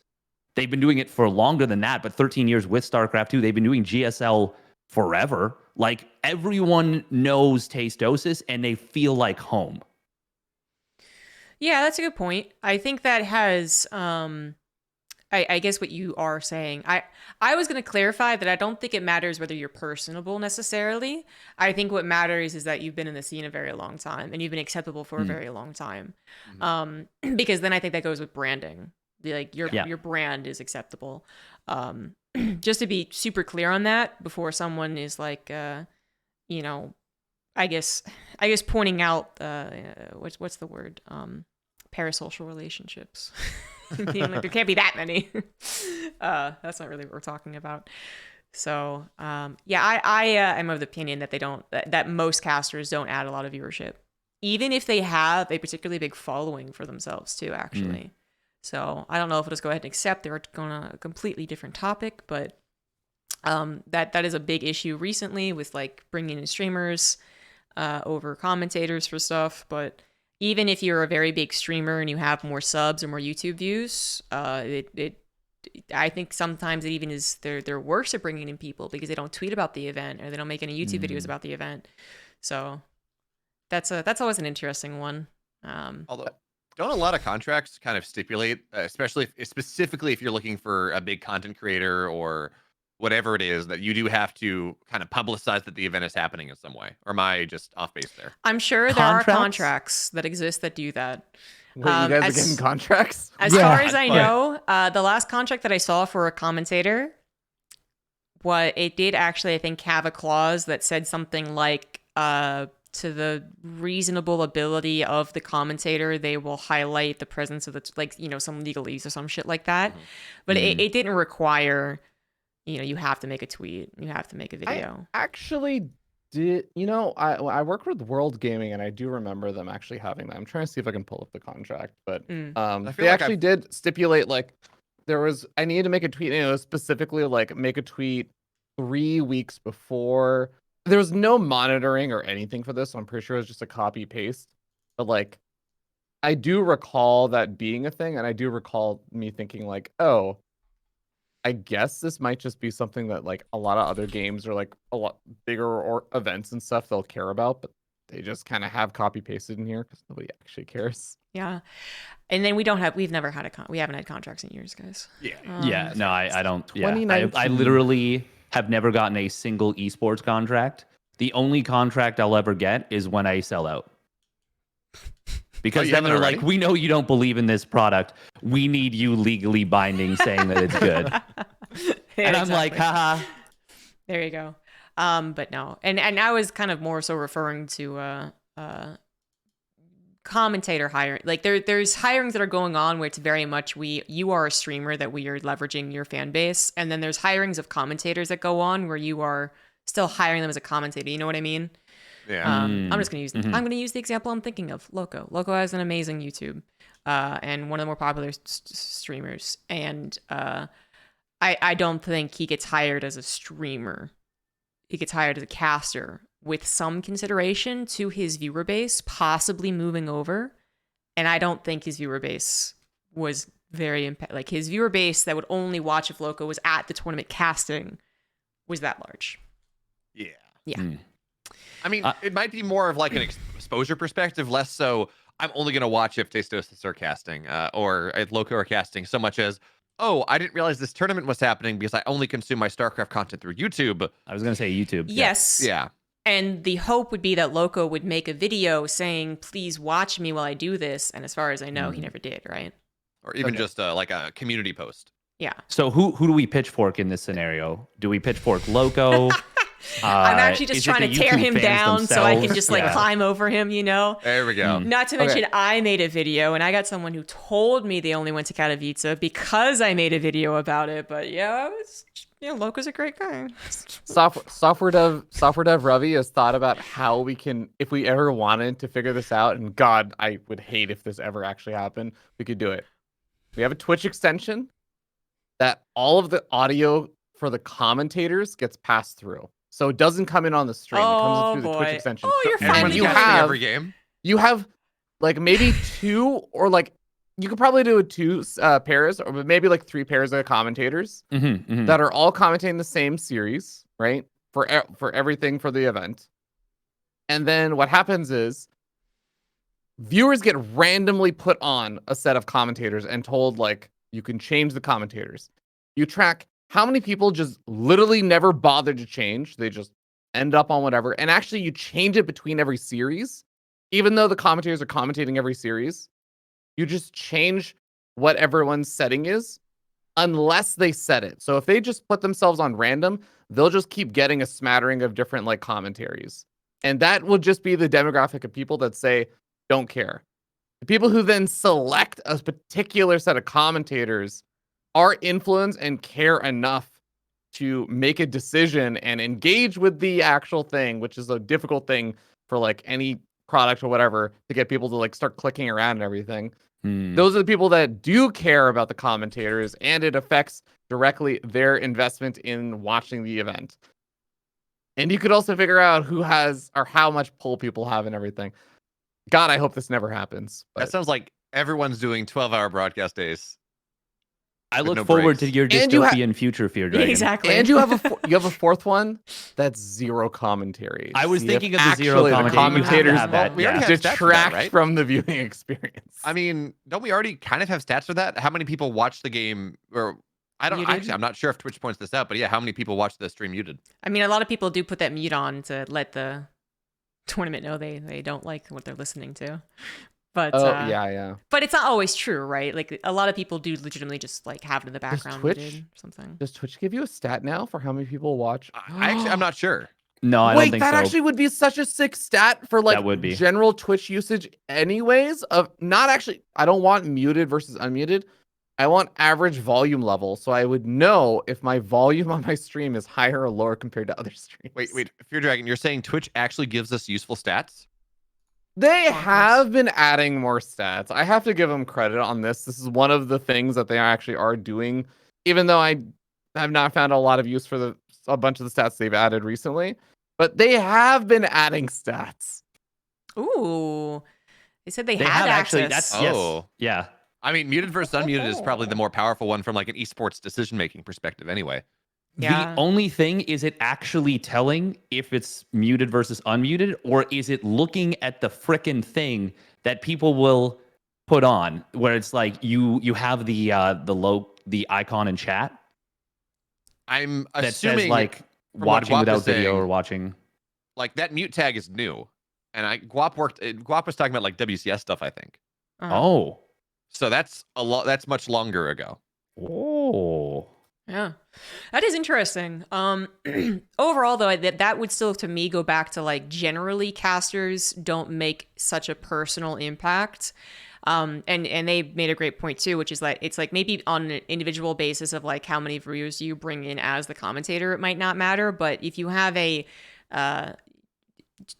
They've been doing it for longer than that, but 13 years with StarCraft 2. They've been doing GSL forever. Like, everyone knows Tastosis and they feel like home. Yeah, that's a good point. I think that has, I guess what you are saying. I was going to clarify that I don't think it matters whether you're personable necessarily. I think what matters is that you've been in the scene a very long time and you've been acceptable for a very long time. Because then I think that goes with branding. Like your brand is acceptable. Just to be super clear on that before someone is like, you know, I guess pointing out what's the word? Parasocial relationships. Being like, there can't be that many. That's not really what we're talking about. So yeah, I am of the opinion that that most casters don't add a lot of viewership, even if they have a particularly big following for themselves too, actually. So I don't know if we'll just go ahead and accept they're going on a completely different topic, but that is a big issue recently with like bringing in streamers over commentators for stuff. But even if you're a very big streamer and you have more subs or more YouTube views, I think sometimes it even is they're worse at bringing in people because they don't tweet about the event or they don't make any YouTube videos about the event. So that's always an interesting one. Although, don't a lot of contracts kind of stipulate, specifically if you're looking for a big content creator or whatever it is, that you do have to kind of publicize that the event is happening in some way? Or am I just off base there? I'm sure there are contracts that exist that do that. Wait, you guys are getting contracts? As far as I know, the last contract that I saw for a commentator, it did actually, I think, have a clause that said something like, to the reasonable ability of the commentator, they will highlight the presence of the, like, you know, some legalese or some shit like that. But it didn't require, you know, you have to make a tweet, you have to make a video. I actually did, you know, I work with World Gaming and I do remember them actually having that. I'm trying to see if I can pull up the contract, but they actually did stipulate like I needed to make a tweet, and it was specifically like make a tweet 3 weeks before. There was no monitoring or anything for this, so I'm pretty sure it was just a copy paste. But like, I do recall that being a thing, and I do recall me thinking like, oh, I guess this might just be something that like a lot of other games or like a lot bigger or events and stuff they'll care about, but they just kind of have copy pasted in here because nobody actually cares. Yeah, and then we haven't had contracts in years, guys. Yeah. No, I don't. Yeah, I literally have never gotten a single esports contract. The only contract I'll ever get is when I sell out. Because then they're like, we know you don't believe in this product. We need you legally binding saying that it's good. And I'm like, haha. There you go. But no. And I was kind of more so referring to commentator hiring. Like there's hirings that are going on where it's very much you are a streamer that we are leveraging your fan base, and then there's hirings of commentators that go on where you are still hiring them as a commentator. You know what I mean? Yeah. I'm just gonna use I'm gonna use the example I'm thinking of. Loco has an amazing YouTube and one of the more popular streamers, and I don't think he gets hired as a streamer. He gets hired as a caster with some consideration to his viewer base possibly moving over. And I don't think his viewer base was very like his viewer base that would only watch if Loco was at the tournament casting was that large. Yeah. I mean, it might be more of like an exposure perspective, less so I'm only going to watch if Tastosis are casting or if Loco are casting, so much as, oh, I didn't realize this tournament was happening because I only consume my StarCraft content through YouTube. I was going to say YouTube. Yes. Yeah. And the hope would be that Loco would make a video saying, please watch me while I do this. And as far as I know, he never did, right? Or even just like a community post. Yeah. So who do we pitchfork in this scenario? Do we pitchfork Loco? I'm actually just trying to tear him down so I can just like climb over him, you know? There we go. Not to mention I made a video and I got someone who told me they only went to Katowice because I made a video about it. But yeah, Loco's a great guy. Software dev Ravi has thought about how we can, if we ever wanted to figure this out, and God, I would hate if this ever actually happened, we could do it. We have a Twitch extension that all of the audio for the commentators gets passed through. So it doesn't come in on the stream. It comes in through the Twitch extension. Oh, you're And finally you getting have every game. You have like maybe 2 or like you could probably do 2 pairs or maybe like 3 pairs of commentators that are all commentating the same series, right? For everything for the event. And then what happens is viewers get randomly put on a set of commentators and told like you can change the commentators. You track how many people just literally never bothered to change. They just end up on whatever. And actually you change it between every series. Even though the commentators are commentating every series, you just change what everyone's setting is unless they set it. So if they just put themselves on random, they'll just keep getting a smattering of different like commentaries. And that will just be the demographic of people that say, don't care. The people who then select a particular set of commentators are influenced and care enough to make a decision and engage with the actual thing, which is a difficult thing for like any product or whatever to get people to like start clicking around and everything. Those are the people that do care about the commentators, and it affects directly their investment in watching the event. And you could also figure out who has or how much pull people have and everything. God, I hope this never happens. That sounds like everyone's doing 12-hour broadcast days. I look forward to your dystopian future, Fear Dragon. Exactly. And you have a fourth one that's zero commentary. I was thinking of the zero commentary. The commentators we already have detract right? from the viewing experience. I mean, don't we already kind of have stats for that? How many people watch the game? Or I'm not sure if Twitch points this out, but yeah, how many people watch the stream muted? I mean, a lot of people do put that mute on to let the tournament know they don't like what they're listening to. But yeah. But it's not always true, right? Like a lot of people do legitimately just like have it in the background muted or something. Does Twitch give you a stat now for how many people watch? I'm not sure. No, I don't think so. That actually would be such a sick stat for like that would be. General Twitch usage anyways of not actually, I don't want muted versus unmuted. I want average volume level. So I would know if my volume on my stream is higher or lower compared to other streams. Wait, Fear Dragon, you're saying Twitch actually gives us useful stats? They have been adding more stats. I have to give them credit on this. This is one of the things that they actually are doing, even though I have not found a lot of use for a bunch of the stats they've added recently. But they have been adding stats. Ooh. They said they had have access. actually. That's Oh. yes. Yeah. I mean, muted versus unmuted is probably the more powerful one from like an esports decision-making perspective anyway. Yeah. The only thing is it actually telling if it's muted versus unmuted, or is it looking at the frickin' thing that people will put on where it's like you have the icon in chat? I'm that assuming says like watching without video or watching. Like that mute tag is new, and Guap was talking about like WCS stuff, I think. Oh, so that's a lot. That's much longer ago. Oh. Yeah, that is interesting. Overall, though, that would still, to me, go back to like generally casters don't make such a personal impact. And they made a great point too, which is like it's like maybe on an individual basis of like how many viewers you bring in as the commentator, it might not matter. But if you have a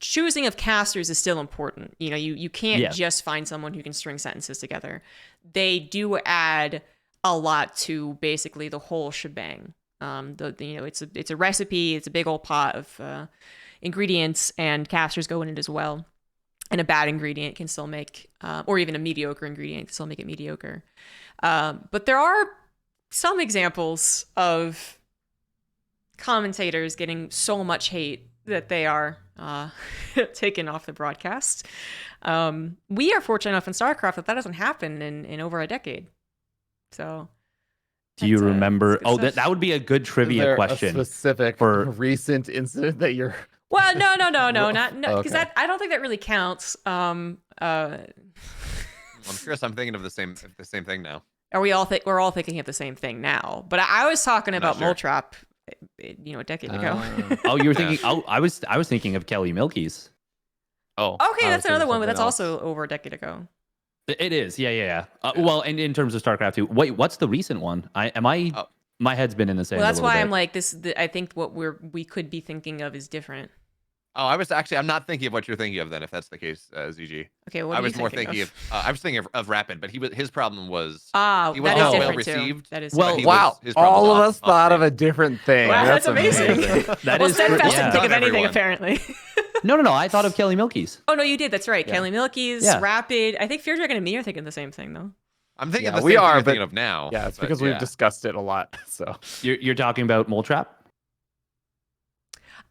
choosing of casters is still important. You know, you can't just find someone who can string sentences together. They do add a lot to basically the whole shebang. It's a recipe. It's a big old pot of ingredients, and casters go in it as well. And a bad ingredient can still make, or even a mediocre ingredient can still make it mediocre. But there are some examples of commentators getting so much hate that they are taken off the broadcast. We are fortunate enough in StarCraft that doesn't happen in over a decade. So, do you remember? That would be a good trivia question. A specific for recent incident that you're. Well, no, because I don't think that really counts. I'm curious. I'm thinking of the same thing now. We're all thinking of the same thing now. But I was talking about Moltrap, a decade ago. Oh, you were thinking? Oh, I was thinking of Kelly Milky's. Oh, okay, that's another one, but that's also over a decade ago. It is, yeah. Well, and in terms of StarCraft 2, wait, what's the recent one? My head's been in the same. Well, that's why I'm like this. I think what we could be thinking of is different. Oh, I'm not thinking of what you're thinking of then, if that's the case, ZG. Okay, what I are you was more thinking thinking of I was thinking of Rapid, but his problem was he that wasn't is well different received. too. That is Well, different. Wow, His problem all was of off- us thought of off a different thing. Wow, that's amazing. That Well, is Steadfast yeah. didn't think of Not anything everyone. apparently. No, I thought of Kelly Milky's. Oh no, you did. That's right. Yeah. Kelly Milky's, Yeah. Rapid. I think Fear Dragon and me are thinking the same thing though. I'm thinking Yeah, the we same thing are, you're thinking but- of now. Yeah, it's but because we've discussed it a lot. So You're talking about Mole Trap?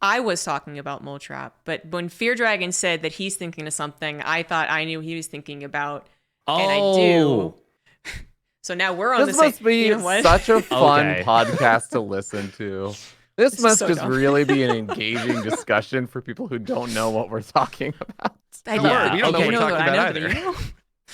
I was talking about Mole Trap, but when Fear Dragon said that he's thinking of something, I thought I knew he was thinking about, and I do. So now we're on this the same. must be You know what? such a fun Okay. podcast to listen to. This This is must so just dumb. really be an engaging discussion for people who don't know what we're talking about. I Don't know. worry, we don't know okay. what we're know talking that, about I know that either. you know.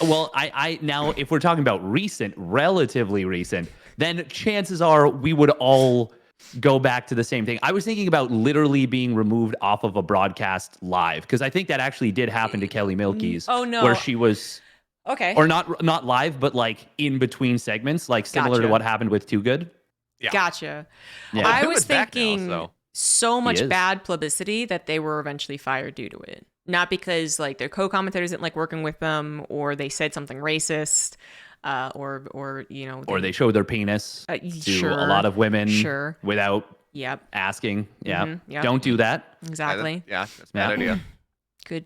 Well, I now, if we're talking about recent, relatively recent, then chances are we would all go back to the same thing. I was thinking about literally being removed off of a broadcast live, because I think that actually did happen to Kelly Milky's. Oh, no. Where she was, Okay. or not live, but like in between segments, like similar to Gotcha. what happened with Too Good. Yeah. Gotcha. Yeah. I Who was is back now, thinking so much is. bad publicity that they were eventually fired due to it. Not because like their co-commentators didn't like working with them, or they said something racist, or you know, Or they showed their penis to sure, a lot of women sure. without Yep, asking. Yeah. yep. Don't do that. exactly. Yeah, that's a bad Yeah. idea.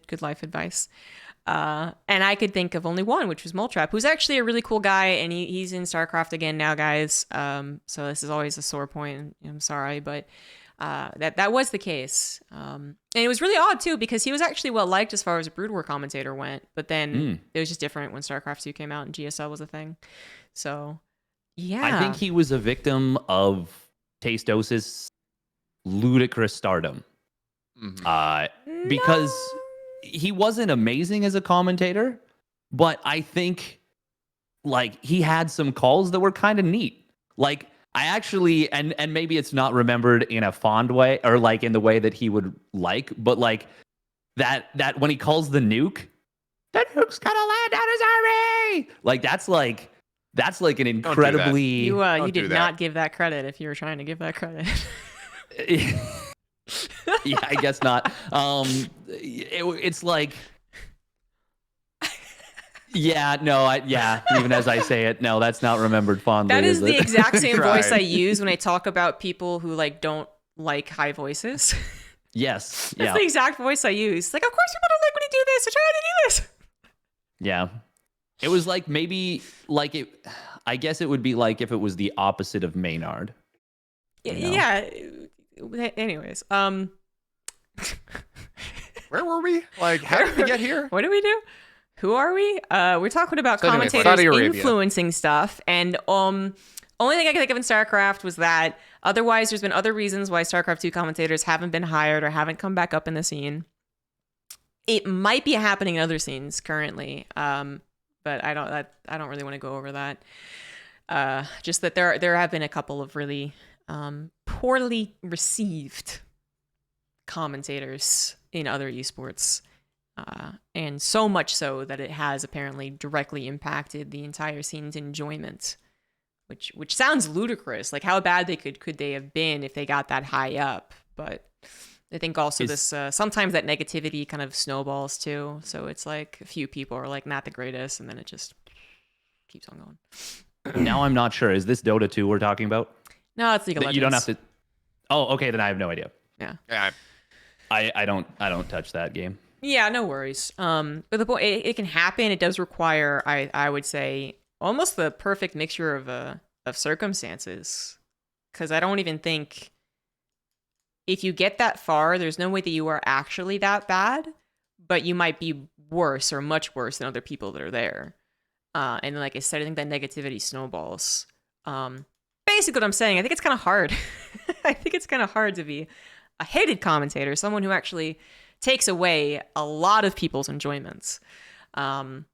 Good life advice. And I could think of only one, which was Mole Trap, who's actually a really cool guy, and he's in StarCraft again now, guys. So this is always a sore point. I'm sorry, but that was the case. And it was really odd too, because he was actually well liked as far as a Brood War commentator went, but then it was just different when StarCraft 2 came out and GSL was a thing. So yeah, I think he was a victim of Tastosis' ludicrous stardom. Mhm. Because he wasn't amazing as a commentator, but I think like he had some calls that were kind of neat. Like I actually, and maybe it's not remembered in a fond way or like in the way that he would like, but like that when he calls the nuke, that nuke's gonna land on his army. Like that's like an incredibly you Don't do did that. not give that credit if you were trying to give that credit. Yeah, I guess not. It's like, yeah, no, even as I say it, no, that's not remembered fondly. That is the it? exact same voice I Tried. use when I talk about people who like don't like high voices. Yes, That's yeah, the exact voice I use. Like, of course people don't like when you do this. They're trying to do this. yeah. It was like maybe like it. I guess it would be like if it was the opposite of Maynard. You know? Yeah. Anyways, Where were we? Like, how did we get here? what do we do? Who are we? We're talking about So anyway, commentators Saudi Arabia. influencing stuff, and only thing I can think of in StarCraft was that. Otherwise, there's been other reasons why StarCraft 2 commentators haven't been hired or haven't come back up in the scene. It might be happening in other scenes currently, but I don't really want to go over that. Just that there have been a couple of really poorly received commentators in other esports. And so much so that it has apparently directly impacted the entire scene's enjoyment, which sounds ludicrous. Like how bad could they have been if they got that high up? But I think also sometimes that negativity kind of snowballs too. So it's like a few people are like not the greatest, and then it just keeps on going. Now I'm not sure. Is this Dota 2 we're talking about? No, it's League of Legends. You don't have to. Oh, okay. Then I have no idea. Yeah, I don't touch that game. Yeah, no worries. But the point, it can happen. It does require, I would say, almost the perfect mixture of circumstances. Because I don't even think if you get that far, there's no way that you are actually that bad, but you might be worse or much worse than other people that are there. And like I said, I think that negativity snowballs. Basically what I'm saying, I think it's kind of hard. I think it's kind of hard to be a hated commentator, someone who actually takes away a lot of people's enjoyments. And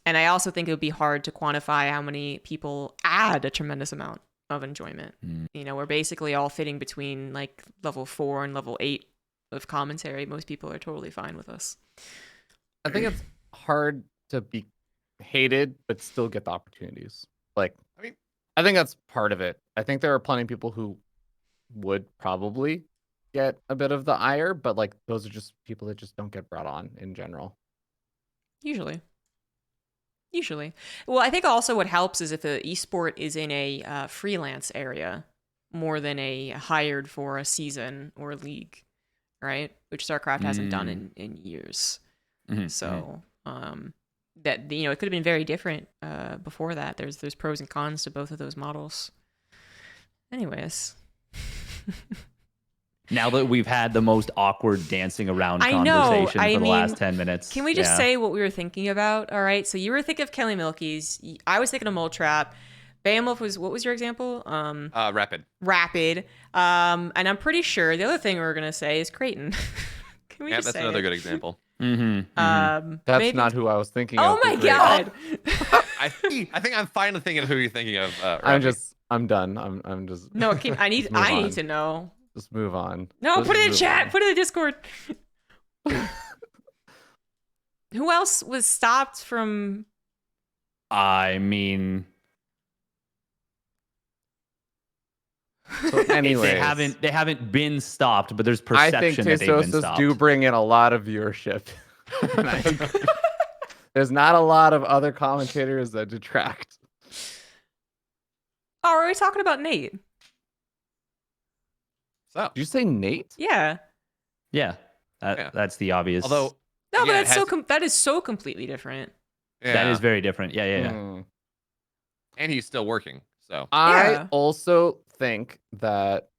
I also think it would be hard to quantify how many people add a tremendous amount of enjoyment. You know, we're basically all fitting between like level 4 and level 8 of commentary. Most people are totally fine with us. I think it's hard to be hated but still get the opportunities. Like, I think that's part of it. I think there are plenty of people who would probably get a bit of the ire, but like those are just people that just don't get brought on in general. Usually. Well, I think also what helps is if the esport is in a freelance area more than a hired for a season or league, right? Which StarCraft hasn't done in years. So that it could have been very different before that. There's pros and cons to both of those models. Anyways. Now that we've had the most awkward dancing around conversation for the last 10 minutes. Can we just say what we were thinking about? All right. So you were thinking of Kelly Milkies. I was thinking of Mole Trap. BeoMulf what was your example? Rapid. And I'm pretty sure the other thing we were going to say is Creighton. Can we just that's say another it? good example. That's maybe... not who I was thinking of. of. Oh my God. I think I'm finally thinking of who you're thinking of. I'm done. I'm just. No, I need to know. Just move on. No, Just put it in chat. on. Put it in the Discord. Who else was stopped from? I mean, so anyways, they haven't been stopped, but there's perception I think that they've been Testosis stopped. do bring in a lot of viewership. There's not a lot of other commentators that detract. Oh, are we talking about Nate? So, Did you say Nate? Yeah. Yeah, that's the obvious. although No, but that is so completely different. that is very different. Yeah. And he's still working. So I also think that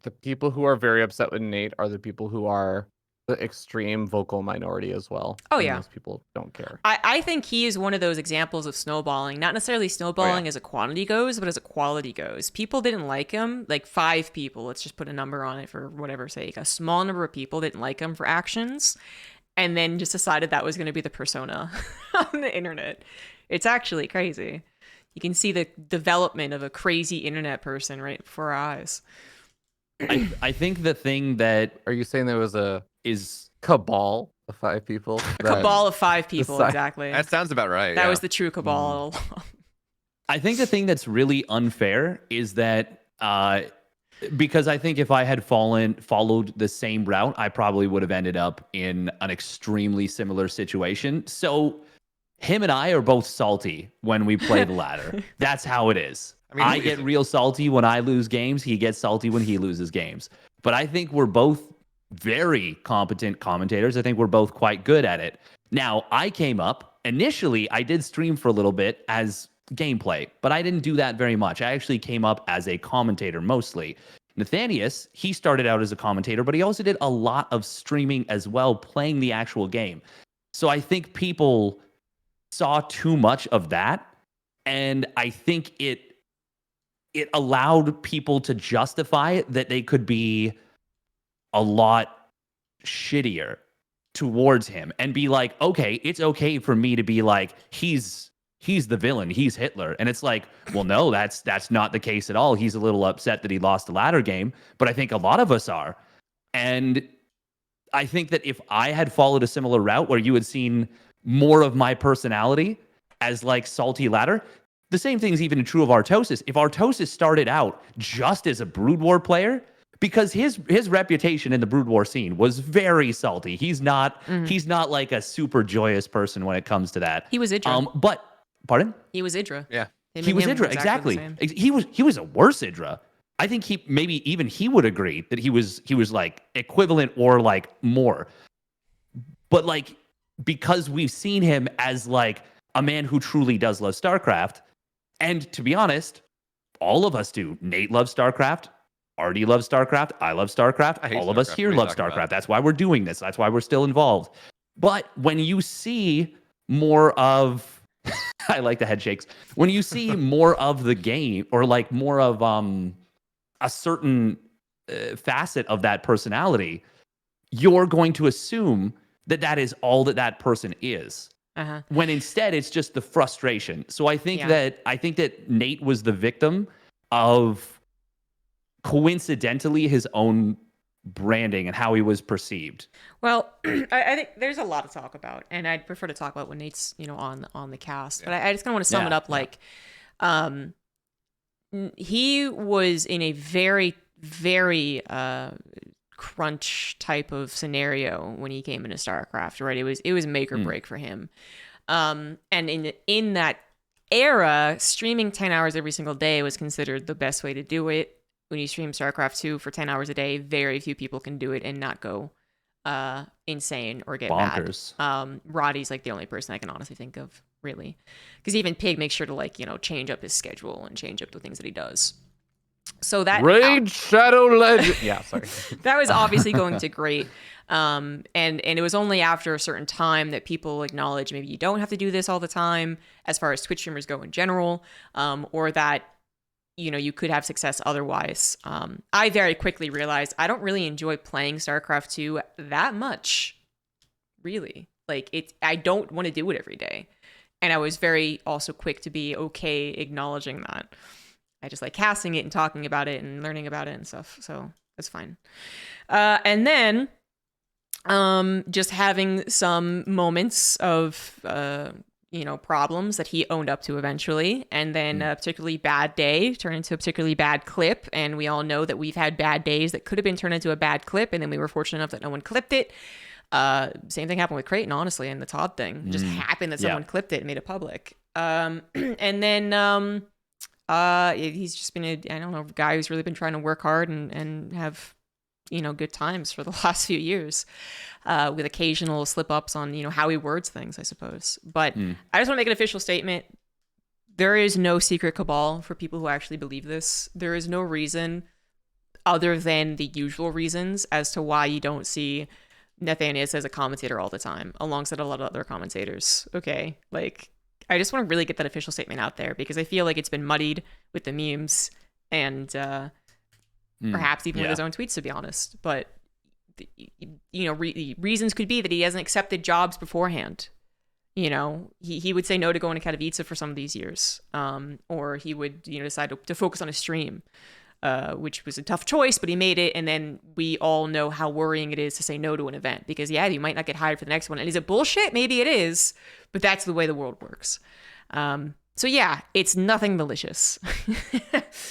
the people who are very upset with Nate are the people who are the extreme vocal minority as well. Oh, and yeah. Most people don't care. I think he is one of those examples of snowballing. Not necessarily snowballing as a quantity goes, but as a quality goes. People didn't like him. Like 5 people, let's just put a number on it for whatever's sake. A small number of people didn't like him for actions, and then just decided that was going to be the persona on the internet. It's actually crazy. You can see the development of a crazy internet person right before our eyes. I think the thing that Are you saying there was a is cabal of 5 people? A cabal of 5 people, exactly. that sounds about right. That was the true cabal. I think the thing that's really unfair is that because I think if I had followed the same route, I probably would have ended up in an extremely similar situation. So him and I are both salty when we play the ladder. That's how it is. I mean, I get real salty when I lose games. He gets salty when he loses games. But I think we're both very competent commentators. I think we're both quite good at it. Now, I came up, initially, I did stream for a little bit as gameplay, but I didn't do that very much. I actually came up as a commentator mostly. Nathanius, he started out as a commentator, but he also did a lot of streaming as well, playing the actual game. So I think people saw too much of that, and I think it allowed people to justify that they could be a lot shittier towards him and be like, okay, it's okay for me to be like, he's the villain, he's Hitler. And it's like, well, no, that's not the case at all. He's a little upset that he lost the ladder game, but I think a lot of us are. And I think that if I had followed a similar route where you had seen more of my personality as like salty ladder, the same thing's even true of Artosis. If Artosis started out just as a Brood War player, because his reputation in the Brood War scene was very salty. He's not like a super joyous person when it comes to that. He was Idra. But pardon? He was Idra. Yeah. He was Idra, exactly. He was a worse Idra. I think he would agree that he was like equivalent or like more. But like, because we've seen him as like a man who truly does love StarCraft, and to be honest, all of us do. Nate loves StarCraft. Artie loves StarCraft. I love StarCraft. All of us here love StarCraft. That's why we're doing this. That's why we're still involved. But when you see more of, I like the head shakes. When you see more of the game, or like more of a certain facet of that personality, you're going to assume that is all that person is. When instead it's just the frustration. So I think that Nate was the victim of coincidentally his own branding and how he was perceived. Well, I think there's a lot to talk about, and I'd prefer to talk about when Nate's on the cast. But I just kind of want to sum it up. Like, he was in a very, very crunch type of scenario when he came into StarCraft, right? It was make or break for him. And in that era, streaming 10 hours every single day was considered the best way to do it. When you stream StarCraft 2 for 10 hours a day, very few people can do it and not go insane or get bonkers. mad. Roddy's like the only person I can honestly think of, really. Because even Pig makes sure to, like, change up his schedule and change up the things that he does. So that Raid Shadow Legend. Yeah, sorry. that was obviously going to great. And it was only after a certain time that people acknowledge maybe you don't have to do this all the time as far as Twitch streamers go in general, or that you could have success otherwise. I very quickly realized I don't really enjoy playing StarCraft 2 that much, really. Like, I don't want to do it every day. And I was very also quick to be okay acknowledging that. I just like casting it and talking about it and learning about it and stuff. So that's fine. And then just having some moments of problems that he owned up to eventually, and then a particularly bad day turned into a particularly bad clip. And we all know that we've had bad days that could have been turned into a bad clip, and then we were fortunate enough that no one clipped it. Same thing happened with Creighton, honestly, and the Todd thing. It just happened that someone clipped it and made it public. And then he's just been a guy who's really been trying to work hard and have good times for the last few years, with occasional slip ups on how he words things, I suppose. But I just want to make an official statement. There is no secret cabal for people who actually believe this. There is no reason other than the usual reasons as to why you don't see Nathanius as a commentator all the time alongside a lot of other commentators. Okay, like, I just want to really get that official statement out there, because I feel like it's been muddied with the memes and perhaps even with his own tweets, to be honest. But reasons could be that he hasn't accepted jobs beforehand. He would say no to going to Katowice for some of these years, or he would decide to focus on a stream, which was a tough choice, but he made it. And then we all know how worrying it is to say no to an event, because you might not get hired for the next one. And is it bullshit? Maybe it is, but that's the way the world works. So yeah, it's nothing malicious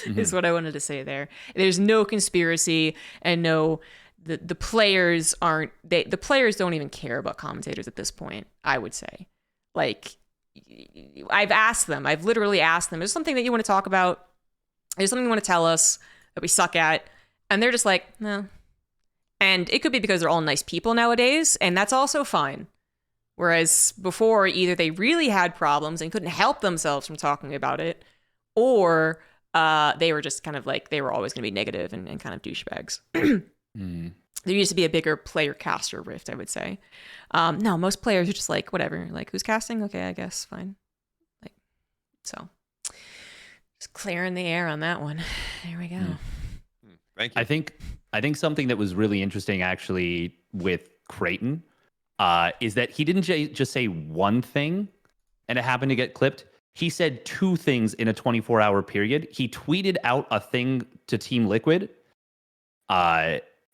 is what I wanted to say there. There's no conspiracy, and the players aren't, the players don't even care about commentators at this point, I would say. Like, I've literally asked them, is there something that you want to talk about? There's something you want to tell us that we suck at? And they're just like, no. And it could be because they're all nice people nowadays, and that's also fine. Whereas before, either they really had problems and couldn't help themselves from talking about it, or they were just kind of like, they were always going to be negative and kind of douchebags. There used to be a bigger player-caster rift, I would say. No, most players are just like, whatever. Like, who's casting? Okay, I guess, fine. Like, so just clearing the air on that one. There we go. Thank you. I think something that was really interesting, actually, with Creighton, is that he didn't just say one thing and it happened to get clipped. He said two things in a 24-hour period. He tweeted out a thing to Team Liquid,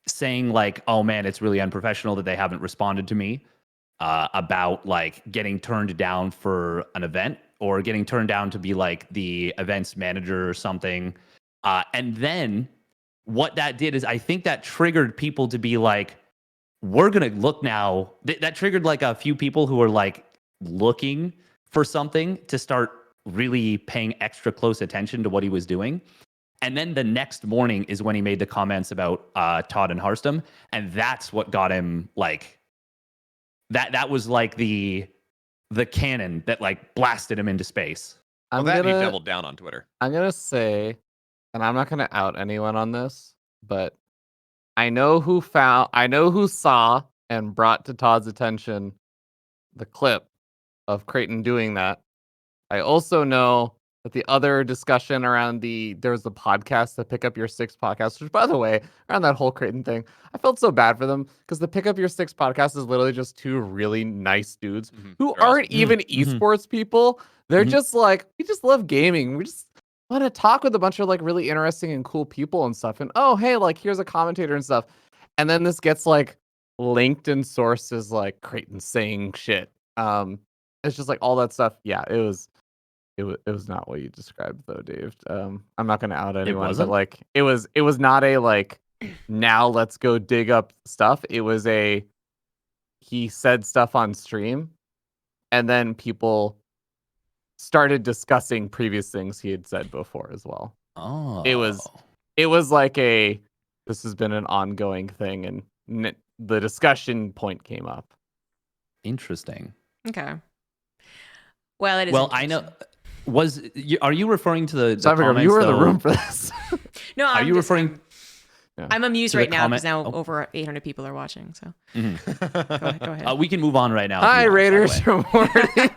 saying like, oh man, it's really unprofessional that they haven't responded to me about like getting turned down for an event, or getting turned down to be like the events manager or something. And then what that did is, I think that triggered people to be like, we're going to look now. That triggered like a few people who were like looking for something to start really paying extra close attention to what he was doing. And then the next morning is when he made the comments about Todd and Harstem. And that's what got him like, that was like the cannon that like blasted him into space. Well, he doubled down on Twitter. I'm going to say, and I'm not going to out anyone on this, but I know who saw and brought to Todd's attention the clip of Creighton doing that. I also know that the other discussion around there's the podcast, the Pick Up Your Six podcast, which, by the way, around that whole Creighton thing, I felt so bad for them, because the Pick Up Your Six podcast is literally just two really nice dudes who aren't even esports people. They're just like, we just love gaming. We just want to talk with a bunch of like really interesting and cool people and stuff. And oh, hey, like here's a commentator and stuff. And then this gets like linked in sources like Creighton saying shit. It's just like all that stuff. Yeah, it was It was not what you described though, Dave. I'm not gonna out anyone, but wasn't? like it was not a like now let's go dig up stuff. It was he said stuff on stream, and then people started discussing previous things he had said before as well. Oh, It was like this has been an ongoing thing, and the discussion point came up. interesting. Okay. Well, it is. Well, I know. Are you referring to the So comments? you were in the though? room for this. No, Are you referring? I'm amused to the right now because now comment- over 800 people are watching. So Mhm. go ahead. We can move on right now. if Hi, you want, by the Raiders. way.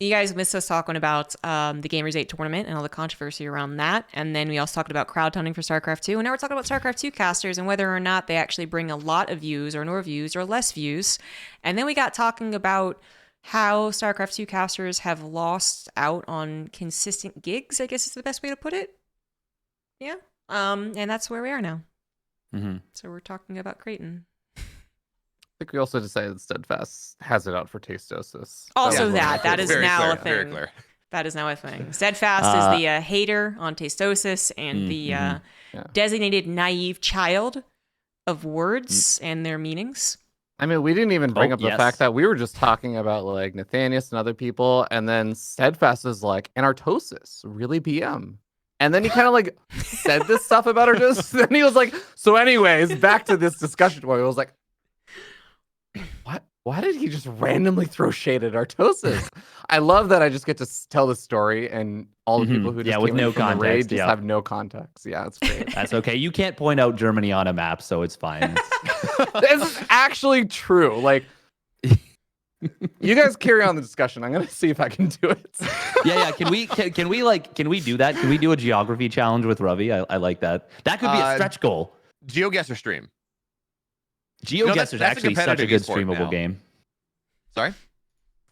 You guys missed us talking about the Gamers8 tournament and all the controversy around that. And then we also talked about crowdfunding for StarCraft 2. And now we're talking about StarCraft 2 casters and whether or not they actually bring a lot of views or more views or less views. And then we got talking about how StarCraft 2 casters have lost out on consistent gigs, I guess is the best way to put it. Yeah. And that's where we are now. Mm-hmm. So we're talking about Creighton. I think we also decided Steadfast has it out for Tastosis. Also Yeah. that is Very now clear, a thing. very clear. That is now a thing. Steadfast is the hater on Tastosis and the Yeah. designated naive child of words and their meanings. I mean, we didn't even bring up the yes. fact that we were just talking about like Nathanius and other people, and then Steadfast is like, and Artosis, really BM. And then he kind of like said this stuff about Artosis. Then he was like, so anyways, back to this discussion where he was like, what? Why did he just randomly throw shade at Artosis? I love that I just get to tell the story and all the people who just with came no in from the raid context, just have no context. Yeah, it's great. That's okay. You can't point out Germany on a map, so it's fine. This is actually true. Like, you guys carry on the discussion. I'm gonna see if I can do it. Yeah. Can we do that? Can we do a geography challenge with Ravi? I like that. That could be a stretch goal. GeoGuessr stream. GeoGuessr that's is a actually such a competitive good esport streamable now. game. Sorry?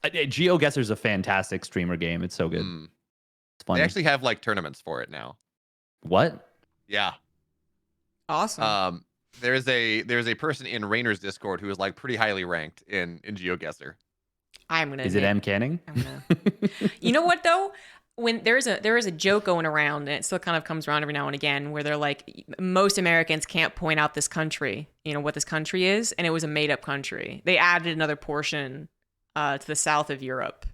GeoGuessr is a fantastic streamer game. It's so good. It's fun. They actually have like tournaments for it now. What? Yeah. Awesome. There's a person in Rainer's Discord who is like pretty highly ranked in GeoGuessr. I'm gonna. Is it M. Canning? You know what though? When there is a joke going around, and it still kind of comes around every now and again, where they're like, most Americans can't point out this country, what this country is, and it was a made up country. They added another portion to the south of Europe,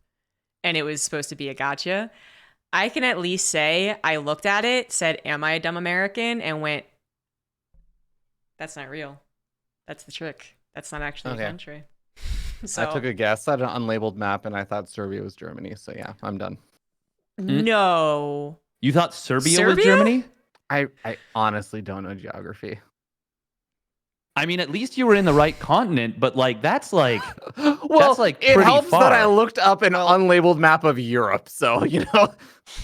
and it was supposed to be a gotcha. I can at least say I looked at it, said, "Am I a dumb American?" and went, "That's not real. That's the trick. That's not actually a country." So I took a guess at an unlabeled map, and I thought Serbia was Germany. So yeah, I'm done. no. You thought Serbia was Germany? I honestly don't know geography. I mean, at least you were in the right continent, but like that's like Well, that's like it pretty helps far. that I looked up an unlabeled map of Europe, so wasn't but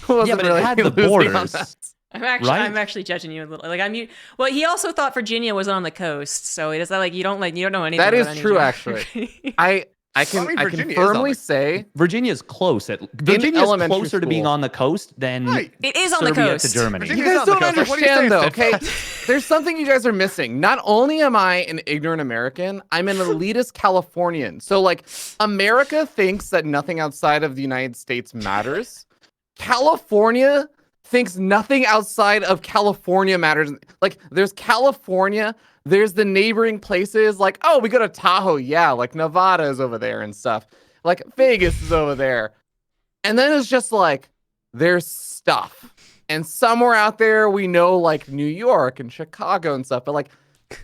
it really had the losing on borders. that. I'm actually judging you a little. Like well, he also thought Virginia was on the coast, so it is like you don't know anything. That about is any true, geography. actually. I can Virginia is on firmly the- say Virginia's close. Virginia's elementary closer to being school. on the coast than Right. It is on the Serbia coast. to Germany. you Virginia's guys on the don't coast. Like, what are you saying, understand though, okay? Steph? There's something you guys are missing. Not only am I an ignorant American, I'm an elitist Californian. So like America thinks that nothing outside of the United States matters. California thinks nothing outside of California matters. Like there's California, there's the neighboring places like, oh, we go to Tahoe. Yeah, like Nevada is over there and stuff. Like Vegas is over there. And then it's just like, there's stuff. And somewhere out there, we know like New York and Chicago and stuff. But like, the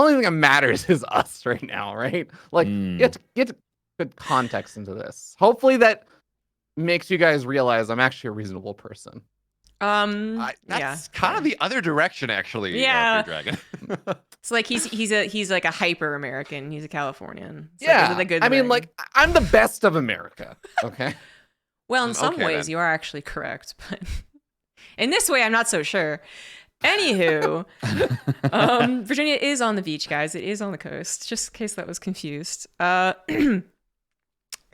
only thing that matters is us right now, right? Like, you have to get good context into this. Hopefully that makes you guys realize I'm actually a reasonable person. That's kind of the other direction, actually. Yeah. Fear Dragon. It's like he's like a hyper American. He's a Californian. It's Yeah, like, it's a good I mean, thing. like, I'm the best of America, okay? Well, in some Okay, ways then. you are actually correct, but in this way I'm not so sure. Anywho, Virginia is on the beach, guys. It is on the coast, just in case that was confused. I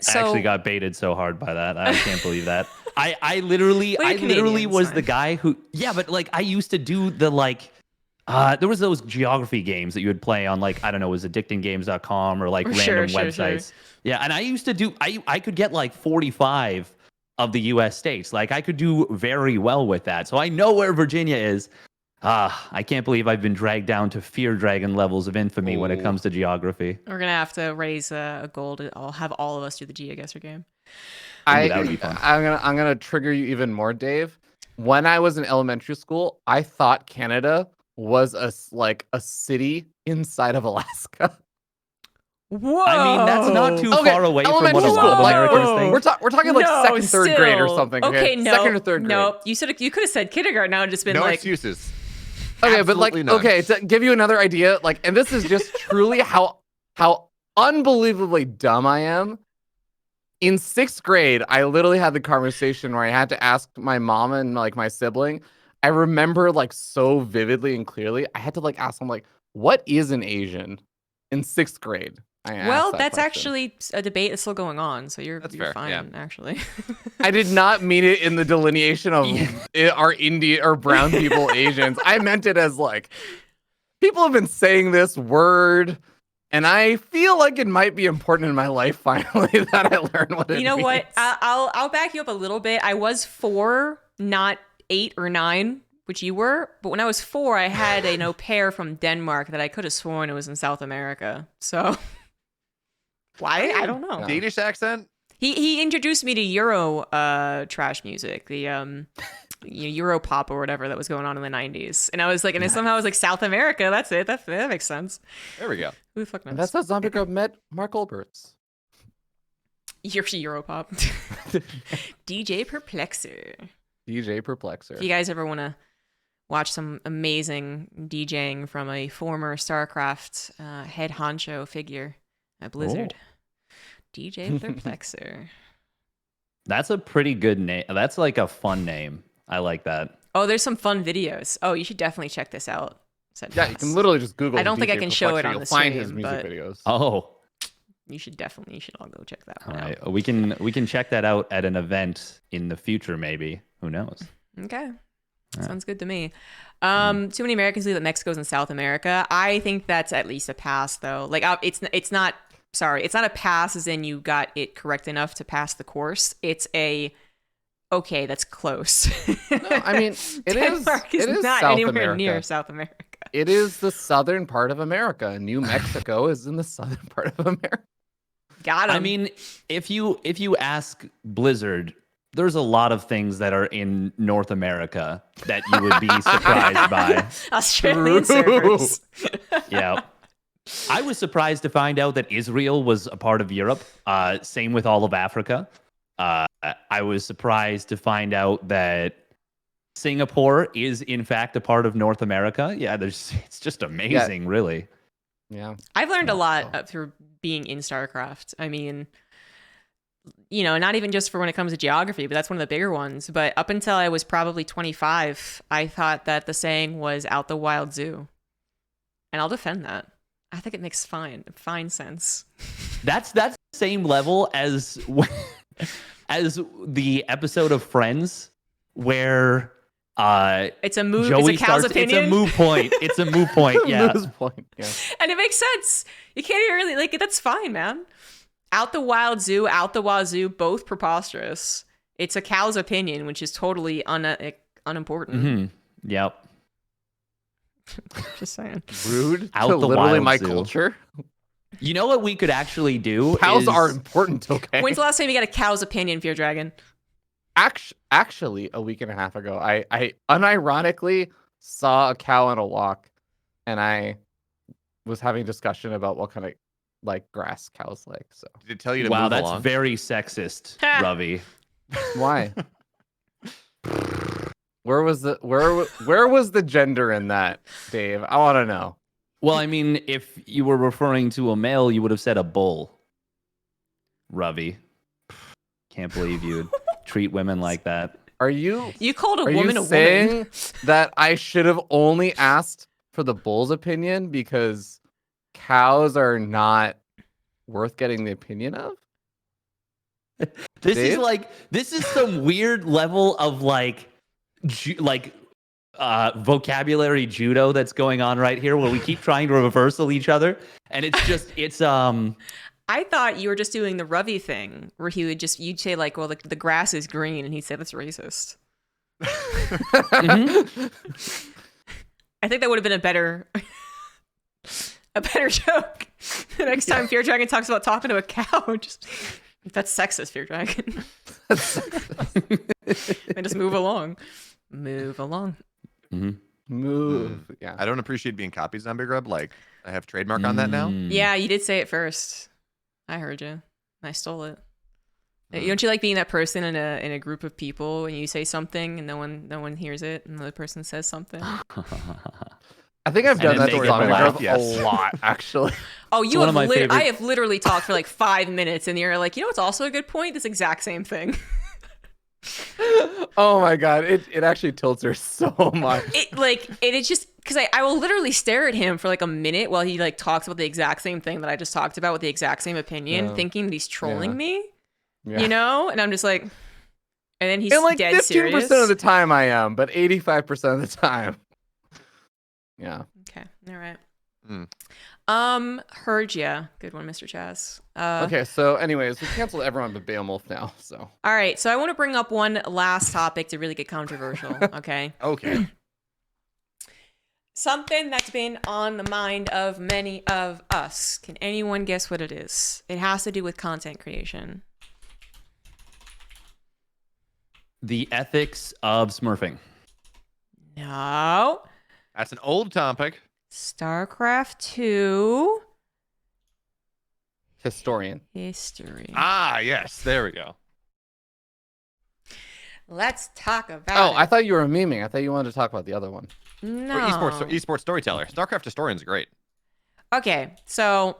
actually got baited so hard by that. I can't believe that. I literally Well, you're Canadian, was it's the fine. guy who, yeah, but like I used to do the like, There was those geography games that you would play on, like, I don't know, it was addictinggames.com or like Sure, random websites. sure. Yeah, and I used to do, I could get like 45 of the US states. Like, I could do very well with that. So I know where Virginia is. I can't believe I've been dragged down to Fear Dragon levels of infamy when it comes to geography. We're going to have to raise a goal to have all of us do the GeoGuessr game. That would be fun. I'm gonna trigger you even more, Dave. When I was in elementary school, I thought Canada was a city inside of Alaska. Whoa! I mean, that's not too far away from what a elementary lot of school, like, Americans think. we're talking like second, third grade or something. Okay, no, second or third grade. No, you could have said kindergarten. Now and just been No like excuses. Okay, but like, Absolutely none. okay, to give you another idea, like, and this is just truly how unbelievably dumb I am. In 6th grade, I literally had the conversation where I had to ask my mom and like my sibling. I remember like so vividly and clearly. I had to like ask them like, "What is an Asian?" In 6th grade. Well, that's actually a debate that's still going on, so you're fair, fine, yeah. actually. I did not mean it in the delineation of our Indian or brown people Asians. I meant it as like, people have been saying this word, and I feel like it might be important in my life finally that I learn what it means. You know what? I'll back you up a little bit. I was 4, not 8 or 9, which you were. But when I was 4, I had an au pair from Denmark that I could have sworn it was in South America. So why? I don't know. Danish accent? He introduced me to Euro trash music, the Euro pop or whatever that was going on in the 90s. And I was like, and somehow I was like, South America, that's it. That makes sense. There we go. Who the fuck knows? And that's how ZombieGrub met Mark Olberts. Euro pop. DJ Perplexer. DJ Perplexer. If you guys ever want to watch some amazing DJing from a former StarCraft head honcho figure at Blizzard, DJ Perplexer. That's a pretty good name. That's like a fun name. I like that. Oh, there's some fun videos. Oh, you should definitely check this out. Yeah, you can literally just Google. I don't think I DJ can show it Perplexer. on You'll the find stream, his music but videos. Oh, you should all go check that all one out. right. We can check that out at an event in the future, maybe. Who knows? Okay. Sounds good to me. Too many Americans believe that Mexico's in South America. I think that's at least a pass, though. Like, it's not a pass as in you got it correct enough to pass the course. It's okay, that's close. No, I mean, Denmark is not South anywhere America. near South America. It is the southern part of America. New Mexico is in the southern part of America. Got him. I mean, if you ask Blizzard, there's a lot of things that are in North America that you would be surprised by. Australian servers. Yeah. I was surprised to find out that Israel was a part of Europe. Same with all of Africa. I was surprised to find out that Singapore is in fact a part of North America. Yeah, it's just amazing, really. Yeah. I've learned a lot through being in StarCraft. I mean, not even just for when it comes to geography, but that's one of the bigger ones. But up until I was probably 25, I thought that the saying was out the wild zoo. And I'll defend that. I think it makes fine sense. That's the same level as the episode of Friends where it's a move. Joey it's a cow's starts, opinion. It's a moot point. It's a moot point. Yeah. Moot point. Yeah. And it makes sense. You can't even really like it. That's fine, man. Out the wild zoo, out the wazoo, both preposterous. It's a cow's opinion, which is totally unimportant. Mm-hmm. Yep. Just saying. Rude Out to the literally wild my zoo. culture. You know what we could actually do? Cows is- are important, okay? When's the last time you got a cow's opinion, Fear Dragon? Actually, a week and a half ago, I unironically saw a cow on a walk, and I was having a discussion about what kind of like grass cows like. So Did it tell you to Wow, move that's along? very sexist, Ravi. why? Where was the gender in that, Dave? I want to know. Well, I mean, if you were referring to a male, you would have said a bull. Ravi. Can't believe you would treat women like that. You called a Are woman you a saying woman? that I should have only asked for the bull's opinion because cows are not worth getting the opinion of? This Dave? is some weird level of like vocabulary judo that's going on right here, where we keep trying to reversal each other, and it's I thought you were just doing the Rovey thing, where you'd say like, well, the grass is green, and he'd say that's racist. mm-hmm. I think that would have been a better joke. The next time Fear Dragon talks about talking to a cow, that's sexist, Fear Dragon. And just move along. Move along. Mm-hmm. Move. Yeah. I don't appreciate being copied, ZombieGrub. Like, I have trademark on that now. Yeah, you did say it first. I heard you. I stole it. Don't you like being that person in a group of people and you say something and no one hears it and the other person says something? I think I've done that to a lot, actually. Oh, I have literally talked for like 5 minutes and you're like, you know what's also a good point? This exact same thing. Oh my god, it actually tilts her so much. It's just because I will literally stare at him for like a minute while he like talks about the exact same thing that I just talked about with the exact same opinion, thinking that he's trolling me. Yeah. You know, and I'm just like, and then he's like dead 15% serious. Of the time I am, but 85% of the time. Yeah. Okay. All right. Heard ya. Good one, Mr. Chaz. Okay, so anyways, we canceled everyone but BeoMulf now, so. All right, so I want to bring up one last topic to really get controversial, okay? Okay. Something that's been on the mind of many of us. Can anyone guess what it is? It has to do with content creation. The ethics of smurfing. No. That's an old topic. StarCraft 2. Historian. History. Ah, yes. There we go. Let's talk about it. I thought you were memeing. I thought you wanted to talk about the other one. No. Or esports storyteller. StarCraft Historian is great. Okay, so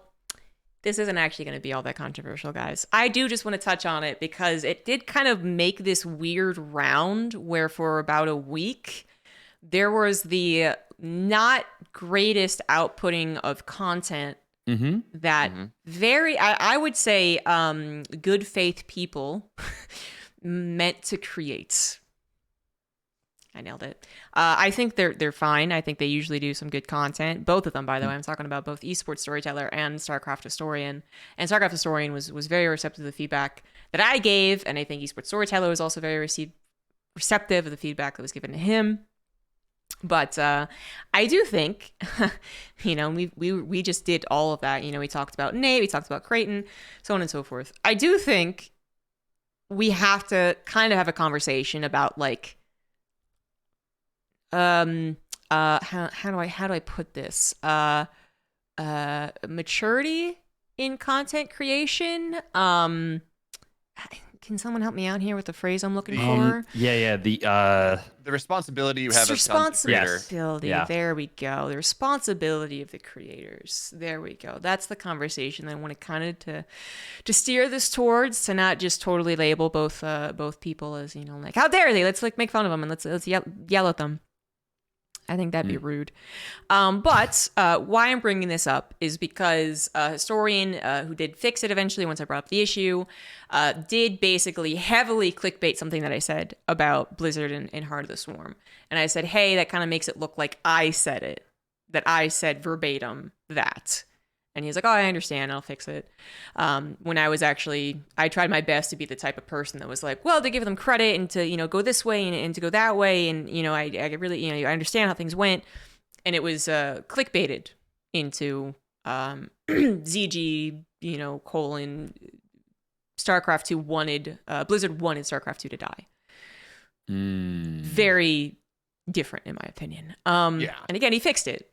this isn't actually going to be all that controversial, guys. I do just want to touch on it because it did kind of make this weird round where for about a week, there was the not greatest outputting of content that I would say good faith people meant to create. I nailed it. I think they're fine. I think they usually do some good content. Both of them, by the way. I'm talking about both Esports Storyteller and StarCraft Historian. And StarCraft Historian was very receptive to the feedback that I gave, and I think Esports Storyteller was also very receptive of the feedback that was given to him. But I do think, you know, we just did all of that. You know, we talked about Nate, we talked about Creighton, so on and so forth. I do think we have to kind of have a conversation about like, how do I put this? Maturity in content creation. Can someone help me out here with the phrase I'm looking for? Yeah. The responsibility you have as content creator. Responsibility. Yeah. There we go. The responsibility of the creators. There we go. That's the conversation I want to kind of to steer this towards, to not just totally label both people as, you know, like, how dare they? Let's like make fun of them and let's yell at them. I think that'd be rude. But why I'm bringing this up is because a historian who did fix it eventually once I brought up the issue did basically heavily clickbait something that I said about Blizzard and Heart of the Swarm. And I said, hey, that kind of makes it look like I said it, that I said verbatim that. And he's like, oh, I understand. I'll fix it. When I tried my best to be the type of person that was like, well, to give them credit and to, you know, go this way and to go that way. And, you know, I really, you know, I understand how things went. And it was clickbaited into ZG, you know, StarCraft 2 Blizzard wanted StarCraft 2 to die. Very different, in my opinion. And again, he fixed it.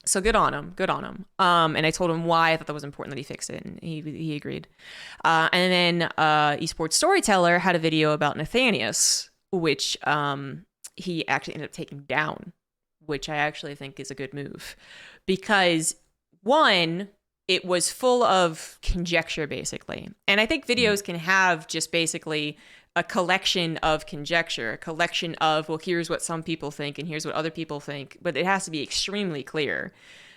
So good on him. And I told him why I thought that was important that he fixed it, and he agreed. And then Esports Storyteller had a video about Nathanius, which he actually ended up taking down, which I actually think is a good move. Because, one, it was full of conjecture, basically. And I think videos can have just basically a collection of conjecture, a collection of, well, here's what some people think and here's what other people think. But it has to be extremely clear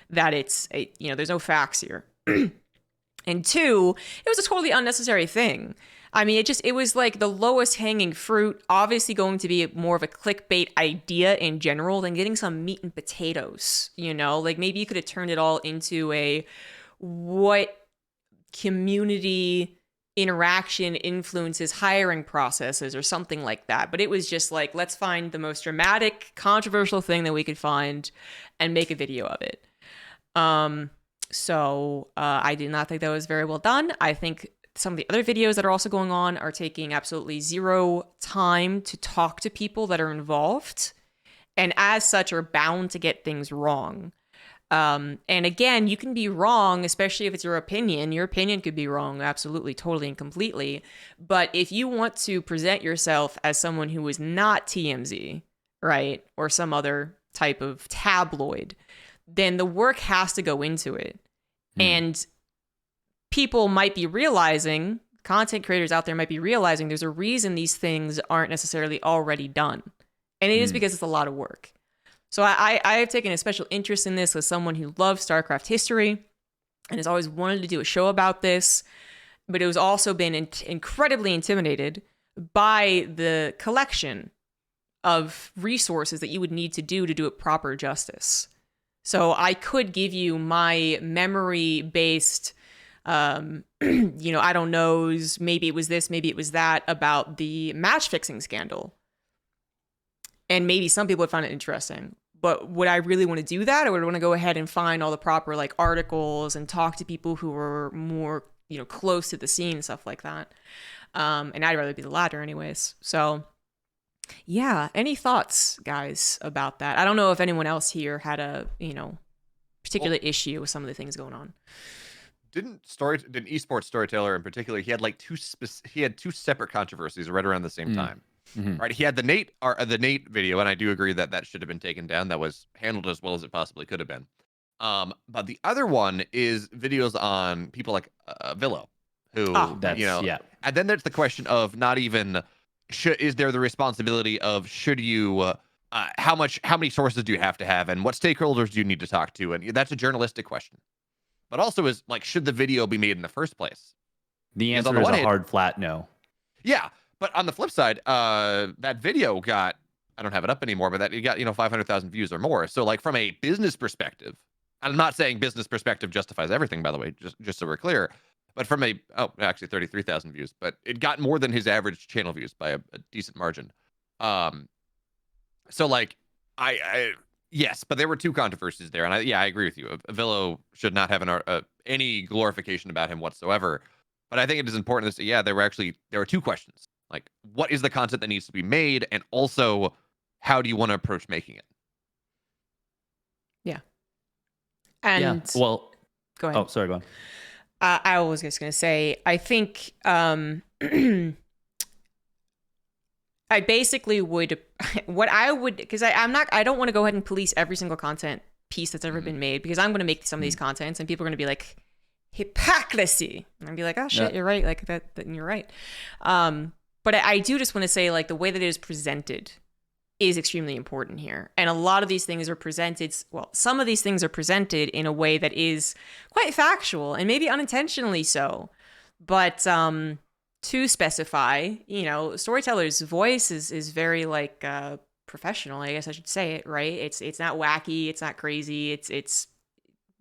that there's no facts here. And two, it was a totally unnecessary thing. I mean, it was like the lowest hanging fruit, obviously going to be more of a clickbait idea in general than getting some meat and potatoes, you know? Like maybe you could have turned it all into a what community interaction influences hiring processes or something like that. But it was just like, let's find the most dramatic, controversial thing that we could find and make a video of it. So I did not think that was very well done. I think some of the other videos that are also going on are taking absolutely zero time to talk to people that are involved, and as such are bound to get things wrong. And again, you can be wrong, especially if it's your opinion. Your opinion could be wrong, absolutely, totally, and completely. But if you want to present yourself as someone who is not TMZ, right, or some other type of tabloid, then the work has to go into it. And people might be realizing, content creators out there might be realizing there's a reason these things aren't necessarily already done. And it is because it's a lot of work. So I have taken a special interest in this as someone who loves StarCraft history and has always wanted to do a show about this, but it was also been incredibly intimidated by the collection of resources that you would need to do it proper justice. So I could give you my memory-based, I don't know, maybe it was this, maybe it was that, about the match-fixing scandal. And maybe some people would find it interesting. But would I really want to do that? Or would I want to go ahead and find all the proper like articles and talk to people who were more, close to the scene and stuff like that? And I'd rather be the latter anyways. So yeah, any thoughts, guys, about that? I don't know if anyone else here had a, particular issue with some of the things going on. Didn't esports storyteller in particular, he had like two separate controversies right around the same time. Right, he had the Nate video, and I do agree that should have been taken down. That was handled as well as it possibly could have been. But the other one is videos on people like Villo, who and then there's the question of not even is there the responsibility of should you how many sources do you have to have, and what stakeholders do you need to talk to, and that's a journalistic question. But also is like, should the video be made in the first place? The answer is a hard flat no. Yeah. But on the flip side, that video got, I don't have it up anymore, but it got, 500,000 views or more. So like from a business perspective, I'm not saying business perspective justifies everything, by the way, just so we're clear, but from actually 33,000 views, but it got more than his average channel views by a decent margin. So like yes, but there were two controversies there. And I agree with you. Villo should not have any glorification about him whatsoever. But I think it is important to say, there were two questions. Like, what is the content that needs to be made? And also, how do you want to approach making it? Yeah. And well, go ahead. Oh, sorry, go on. I was just going to say, I think I basically would, because I don't want to go ahead and police every single content piece that's ever been made, because I'm going to make some of these contents and people are going to be like, hypocrisy. And I'd be like, oh shit, you're right. Like that you're right. But I do just want to say, like, the way that it is presented is extremely important here. And a lot of these things are presented, some of these things are presented in a way that is quite factual and maybe unintentionally so. But to specify, storyteller's voice is very like professional, I guess I should say it, right? It's not wacky, it's not crazy, it's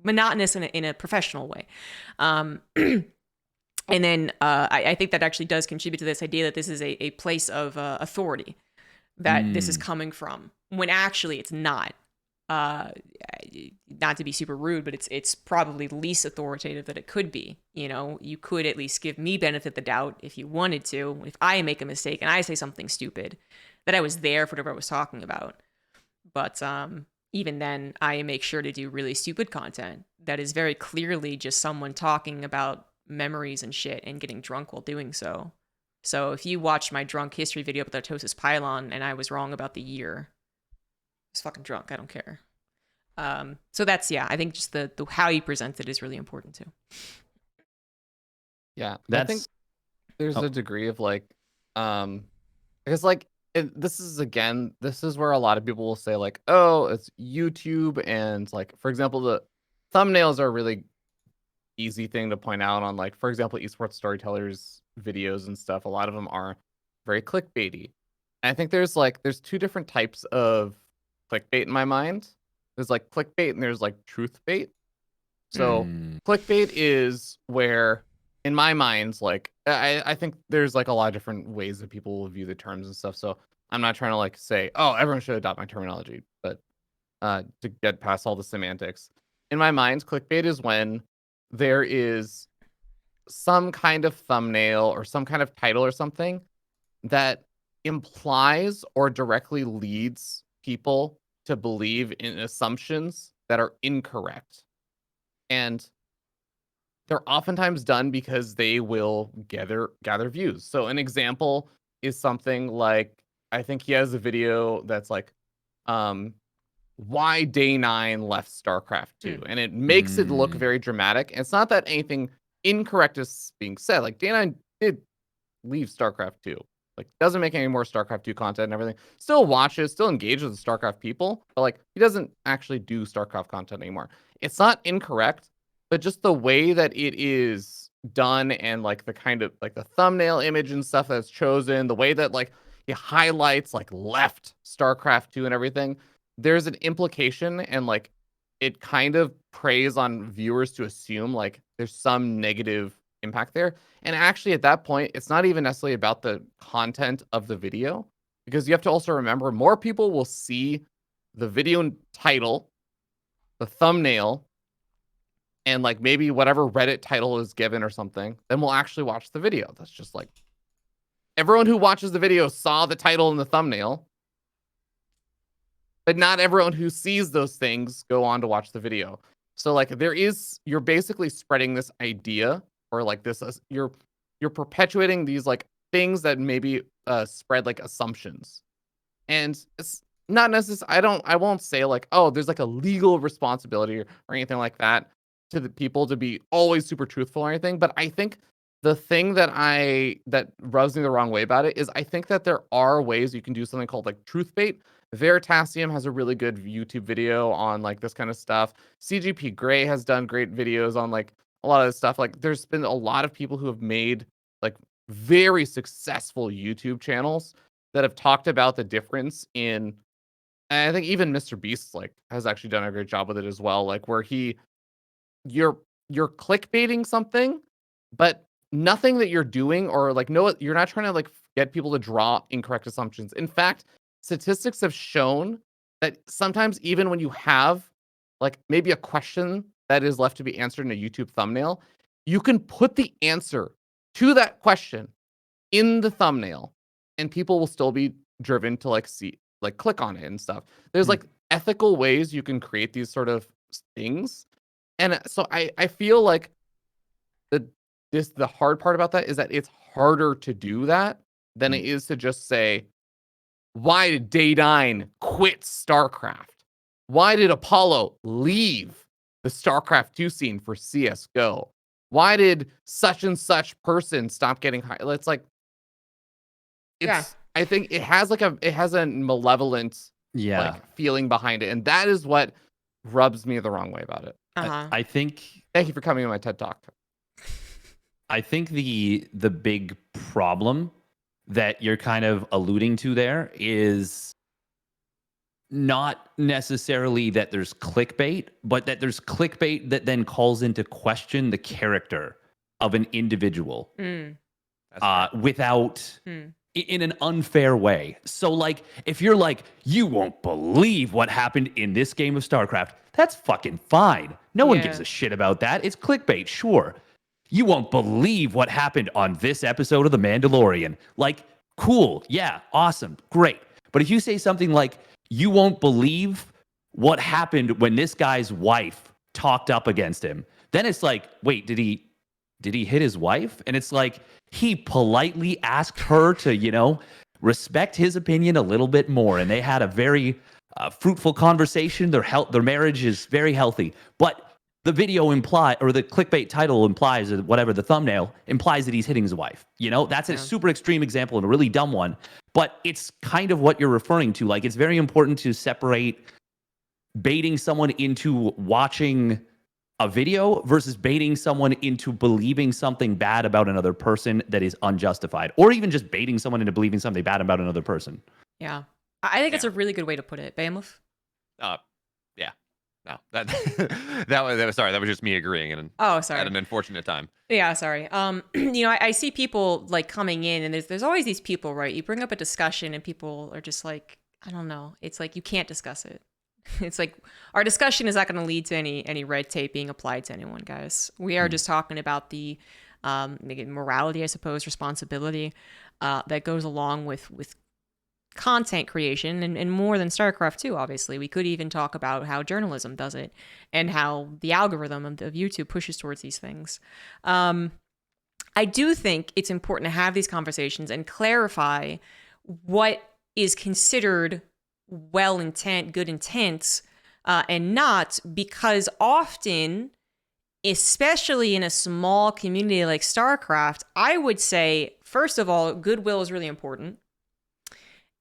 monotonous in a professional way. And then I think that actually does contribute to this idea that this is a place of authority that this is coming from, when actually it's not. Not to be super rude, but it's probably the least authoritative that it could be. You could at least give me benefit of the doubt if you wanted to. If I make a mistake and I say something stupid, that I was there for whatever I was talking about. But even then, I make sure to do really stupid content that is very clearly just someone talking about memories and shit and getting drunk while doing so. So if you watch my drunk history video about the Artosis pylon and I was wrong about the year, I was fucking drunk. I don't care. So that's, I think just the how you present it is really important too. Yeah, I think there's a degree of like, because like, this is where a lot of people will say like, oh, it's YouTube, and like, for example, the thumbnails are a really easy thing to point out on, like, for example, esports storytellers videos and stuff, a lot of them are very clickbaity. And I think there's two different types of clickbait in my mind. There's like clickbait and there's like truth bait. So clickbait is where, in my mind, like I think there's like a lot of different ways that people will view the terms and stuff. So I'm not trying to like say, oh, everyone should adopt my terminology, but to get past all the semantics. In my mind, clickbait is when there is some kind of thumbnail or some kind of title or something that implies or directly leads people to believe in assumptions that are incorrect. And they're oftentimes done because they will gather views. So an example is something like, I think he has a video that's like, why Day 9 left StarCraft 2. And it makes it look very dramatic. And it's not that anything incorrect is being said. Like, Day 9 did leave StarCraft 2. Like, doesn't make any more StarCraft 2 content and everything. Still watches, still engages with the StarCraft people. But, like, he doesn't actually do StarCraft content anymore. It's not incorrect, but just the way that it is done and, like, the kind of, like, the thumbnail image and stuff that's chosen, the way that, like, he highlights, like, left StarCraft 2 and everything, there's an implication and, like, it kind of preys on viewers to assume, like, there's some negative impact there. And actually, at that point, it's not even necessarily about the content of the video, because you have to also remember more people will see the video title, the thumbnail, and like maybe whatever Reddit title is given or something, then we'll actually watch the video. That's just like everyone who watches the video saw the title and the thumbnail, but not everyone who sees those things go on to watch the video. So like you're basically spreading this idea, or like this, you're perpetuating these like things that maybe spread like assumptions. And it's not necessarily, I won't say like, oh, there's like a legal responsibility or anything like that to the people to be always super truthful or anything. But I think the thing that rubs me the wrong way about it is I think that there are ways you can do something called like truth bait. Veritasium has a really good YouTube video on like this kind of stuff. CGP Grey has done great videos on like a lot of this stuff. Like there's been a lot of people who have made like very successful YouTube channels that have talked about the difference in, and I think even Mr. Beast like has actually done a great job with it as well. Like where you're clickbaiting something, but nothing that you're doing or like you're not trying to like get people to draw incorrect assumptions. In fact, statistics have shown that sometimes even when you have like maybe a question that is left to be answered in a YouTube thumbnail, you can put the answer to that question in the thumbnail and people will still be driven to like click on it and stuff. There's like ethical ways you can create these sort of things. And so I feel like the hard part about that is that it's harder to do that than it is to just say, why did Day 9 quit StarCraft? Why did Apollo leave the StarCraft 2 scene for CSGO? Why did such and such person stop getting high? It's like, I think it has a malevolent like feeling behind it. And that is what rubs me the wrong way about it. I think. Thank you for coming to my TED Talk. I think the big problem that you're kind of alluding to there is not necessarily that there's clickbait, but that there's clickbait that then calls into question the character of an individual without in an unfair way. So like if you're like, you won't believe what happened in this game of StarCraft, that's fucking fine. No one gives a shit about that. It's clickbait, sure. You won't believe what happened on this episode of The Mandalorian. Like, cool, yeah, awesome, great. But if you say something like, you won't believe what happened when this guy's wife talked up against him, then it's like, wait, did he hit his wife? And it's like, he politely asked her to, respect his opinion a little bit more. And they had a very fruitful conversation. Their marriage is very healthy. But the video or the clickbait title implies, or whatever, the thumbnail implies that he's hitting his wife. That's a super extreme example and a really dumb one. But it's kind of what you're referring to. Like, it's very important to separate baiting someone into watching a video versus baiting someone into believing something bad about another person that is unjustified, or even just baiting someone into believing something bad about another person. Yeah. I think it's a really good way to put it. BeoMulf? Yeah. No, that was sorry. That was just me agreeing, and sorry, at an unfortunate time. Yeah, sorry. I see people like coming in, and there's always these people, right? You bring up a discussion, and people are just like, I don't know. It's like you can't discuss it. It's like our discussion is not going to lead to any red tape being applied to anyone, guys. We are just talking about the morality, I suppose, responsibility that goes along with content creation, and more than StarCraft 2, obviously. We could even talk about how journalism does it and how the algorithm of YouTube pushes towards these things. I do think it's important to have these conversations and clarify what is considered good intent, and not, because often, especially in a small community like StarCraft, I would say, first of all, goodwill is really important.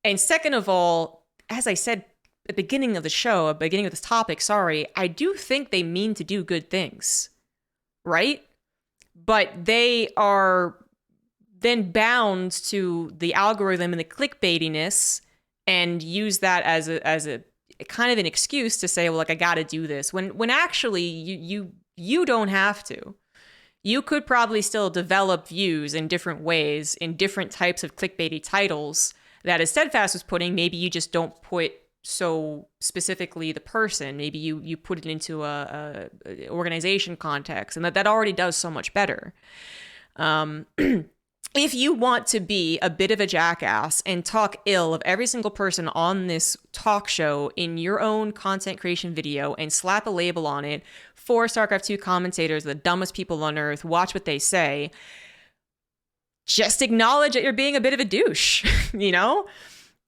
And second of all, as I said at the beginning of the show, at the beginning of this topic, I do think they mean to do good things, right? But they are then bound to the algorithm and the clickbaitiness, and use that as a kind of an excuse to say, well, like, I got to do this. When actually you don't have to. You could probably still develop views in different ways, in different types of clickbaity titles that, as Steadfast was putting, maybe you just don't put so specifically the person. Maybe you put it into a organization context, and that already does so much better. If you want to be a bit of a jackass and talk ill of every single person on this talk show in your own content creation video and slap a label on it, 4 StarCraft 2 commentators, the dumbest people on earth, watch what they say, just acknowledge that you're being a bit of a douche, you know?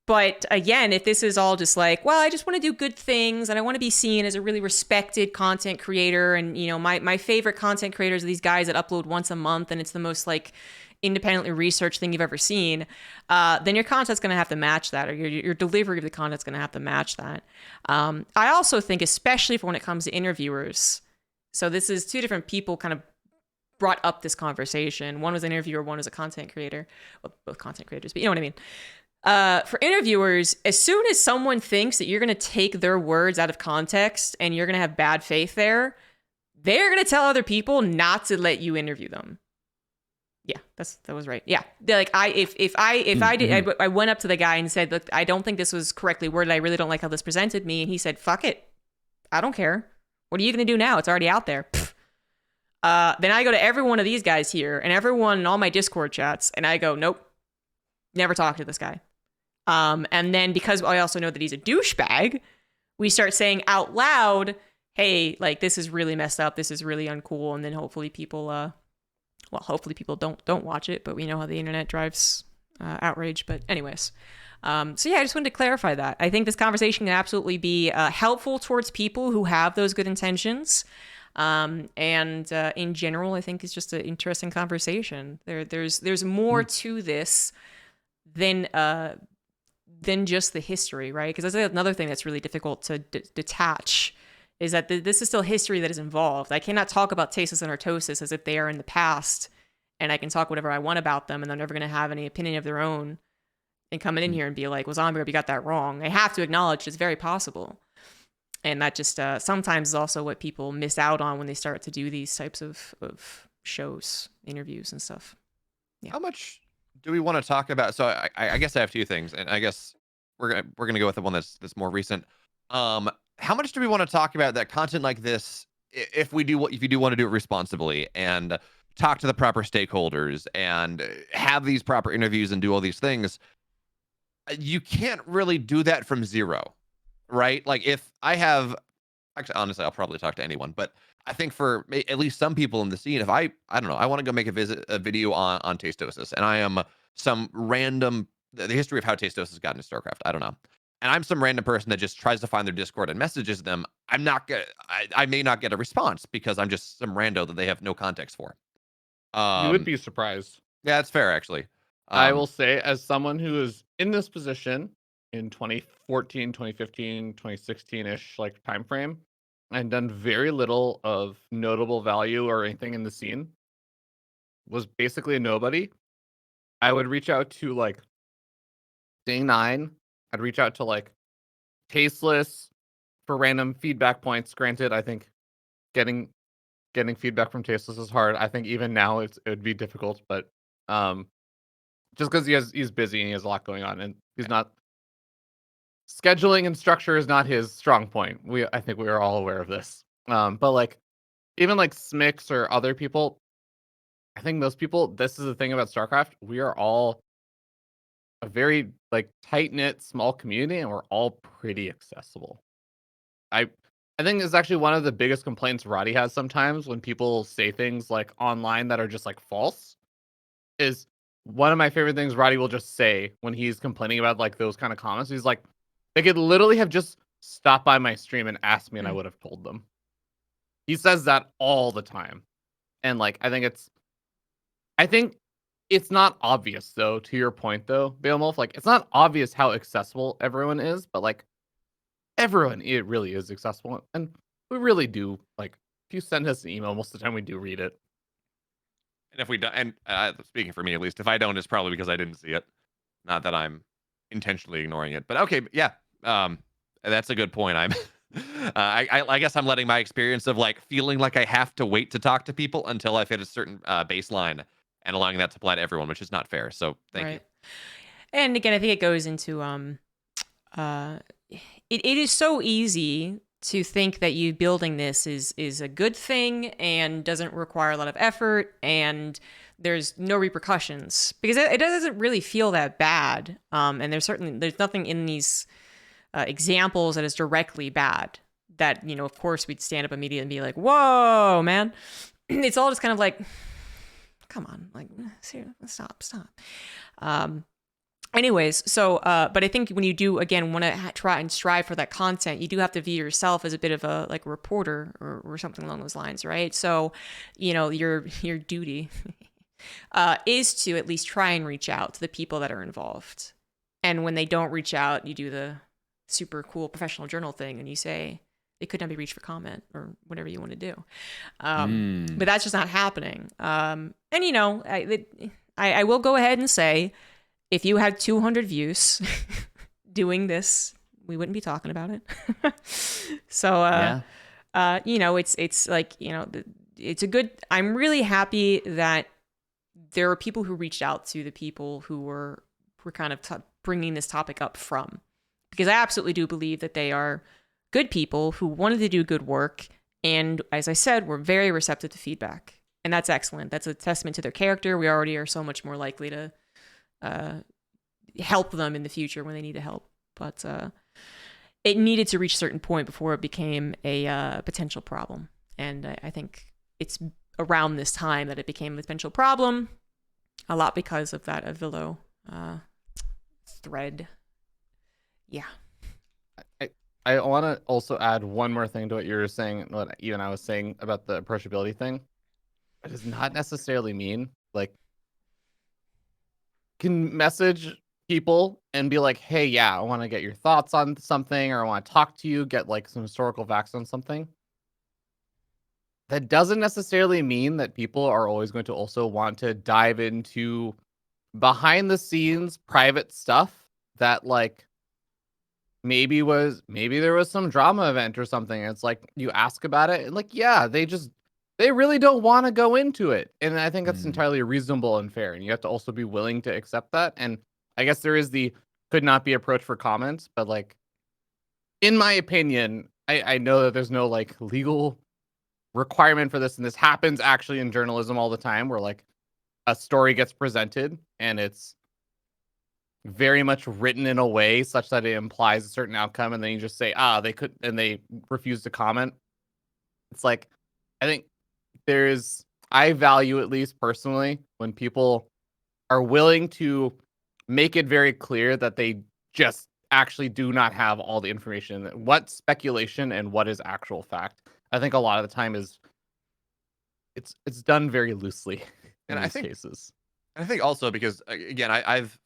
But again, if this is all just like, well, I just want to do good things and I want to be seen as a really respected content creator, and, you know, my favorite content creators are these guys that upload once a month and it's the most like independently researched thing you've ever seen, then your content's going to have to match that, or your delivery of the content's going to have to match that. I also think, especially for when it comes to interviewers, so this is 2 different people kind of brought up this conversation. One was an interviewer, one was a content creator. Well, both content creators, but you know what I mean. For interviewers, as soon as someone thinks that you're going to take their words out of context and you're going to have bad faith there, they're going to tell other people not to let you interview them. Yeah, that was right. Yeah, like I went up to the guy and said, look, I don't think this was correctly worded. I really don't like how this presented me. And he said, fuck it. I don't care. What are you going to do now? It's already out there. Then I go to every one of these guys here and everyone in all my Discord chats, and I go, nope, never talk to this guy. And then because I also know that he's a douchebag, we start saying out loud, hey, like, this is really messed up. This is really uncool. And then hopefully people, hopefully people don't watch it, but we know how the internet drives outrage. But anyways, so yeah, I just wanted to clarify that. I think this conversation can absolutely be helpful towards people who have those good intentions. And in general, I think it's just an interesting conversation. There's more to this than just the history, right? Because that's another thing that's really difficult to detach, is that this is still history that is involved. I cannot talk about Artosis and Artosis as if they are in the past, and I can talk whatever I want about them, and they're never going to have any opinion of their own, and coming in here and be like, well, ZombieGrub, you got that wrong. I have to acknowledge it's very possible. And that just sometimes is also what people miss out on when they start to do these types of shows, interviews, and stuff. Yeah. How much do we want to talk about? So I guess I have 2 things, and I guess we're gonna go with the one that's more recent. How much do we want to talk about that content like this, if you do want to do it responsibly and talk to the proper stakeholders and have these proper interviews and do all these things? You can't really do that from zero, right? Like, if I have, actually, honestly, I'll probably talk to anyone, but I think for at least some people in the scene, if I don't know, I want to go make a video on Artosis, and I am some random, the history of how Artosis got into StarCraft, I don't know, and I'm some random person that just tries to find their Discord and messages them, I may not get a response because I'm just some rando that they have no context for. You would be surprised. Yeah, that's fair, actually. I will say, as someone who is in this position in 2014, 2015, 2016-ish like time frame, and done very little of notable value or anything in the scene, was basically a nobody, I would reach out to like Day 9. I'd reach out to like Tasteless for random feedback points. Granted, I think getting feedback from Tasteless is hard. I think even now it would be difficult, but just because he's busy and he has a lot going on, and he's not scheduling and structure is not his strong point. I think we are all aware of this. But like even like Smix or other people, I think most people, this is the thing about StarCraft, we are all a very like tight-knit small community, and we're all pretty accessible. I think it's actually one of the biggest complaints Roddy has sometimes when people say things like online that are just like false. Is one of my favorite things Roddy will just say when he's complaining about like those kind of comments. He's like, they could literally have just stopped by my stream and asked me and I would have told them. He says that all the time. And like I think it's not obvious though, to your point though, BeoMulf, like it's not obvious how accessible everyone is, but like everyone, it really is accessible. And we really do, like, if you send us an email, most of the time we do read it. And if we don't, and speaking for me at least, if I don't, it's probably because I didn't see it. Not that I'm intentionally ignoring it. But okay, yeah, that's a good point. I guess I'm letting my experience of like feeling like I have to wait to talk to people until I've hit a certain baseline and allowing that to apply to everyone, which is not fair. So thank you. And again, I think it goes into it is so easy to think that you building this is a good thing and doesn't require a lot of effort and there's no repercussions, because it doesn't really feel that bad. And there's nothing in these examples that is directly bad that, you know, of course we'd stand up immediately and be like, whoa, man. It's all just kind of like, come on, like, stop. Anyways, so, but I think when you do, again, want to try and strive for that content, you do have to view yourself as a bit of a, like, a reporter or something along those lines, right? So, you know, your duty is to at least try and reach out to the people that are involved. And when they don't reach out, you do the super cool professional journal thing and you say, they could not be reached for comment or whatever you want to do. But that's just not happening. And, you know, I will go ahead and say, if you had 200 views doing this, we wouldn't be talking about it. So, you know, it's like, you know, it's a good, I'm really happy that there are people who reached out to the people who were kind of bringing this topic up from, because I absolutely do believe that they are good people who wanted to do good work. And as I said, were very receptive to feedback. And that's excellent. That's a testament to their character. We already are so much more likely to help them in the future when they need the help. But it needed to reach a certain point before it became a potential problem. And I think it's around this time that it became a potential problem, a lot because of that Avillo thread. Yeah. I want to also add one more thing to what you were saying, what even I was saying about the approachability thing. It does not necessarily mean, like, can message people and be like, hey, yeah, I want to get your thoughts on something, or I want to talk to you, get like some historical facts on something. That doesn't necessarily mean that people are always going to also want to dive into behind the scenes private stuff that, like, maybe there was some drama event or something. It's like you ask about it and, like, yeah, they really don't want to go into it. And I think that's entirely reasonable and fair. And you have to also be willing to accept that. And I guess there is the could not be approached for comments, but, like, in my opinion, I know that there's no, like, legal requirement for this. And this happens actually in journalism all the time, where, like, a story gets presented and it's very much written in a way such that it implies a certain outcome. And then you just say, they could, and they refuse to comment. It's like, I think I value, at least personally, when people are willing to make it very clear that they just actually do not have all the information, what speculation and what is actual fact. I think a lot of the time it's done very loosely in these cases. And I think also because, again, I've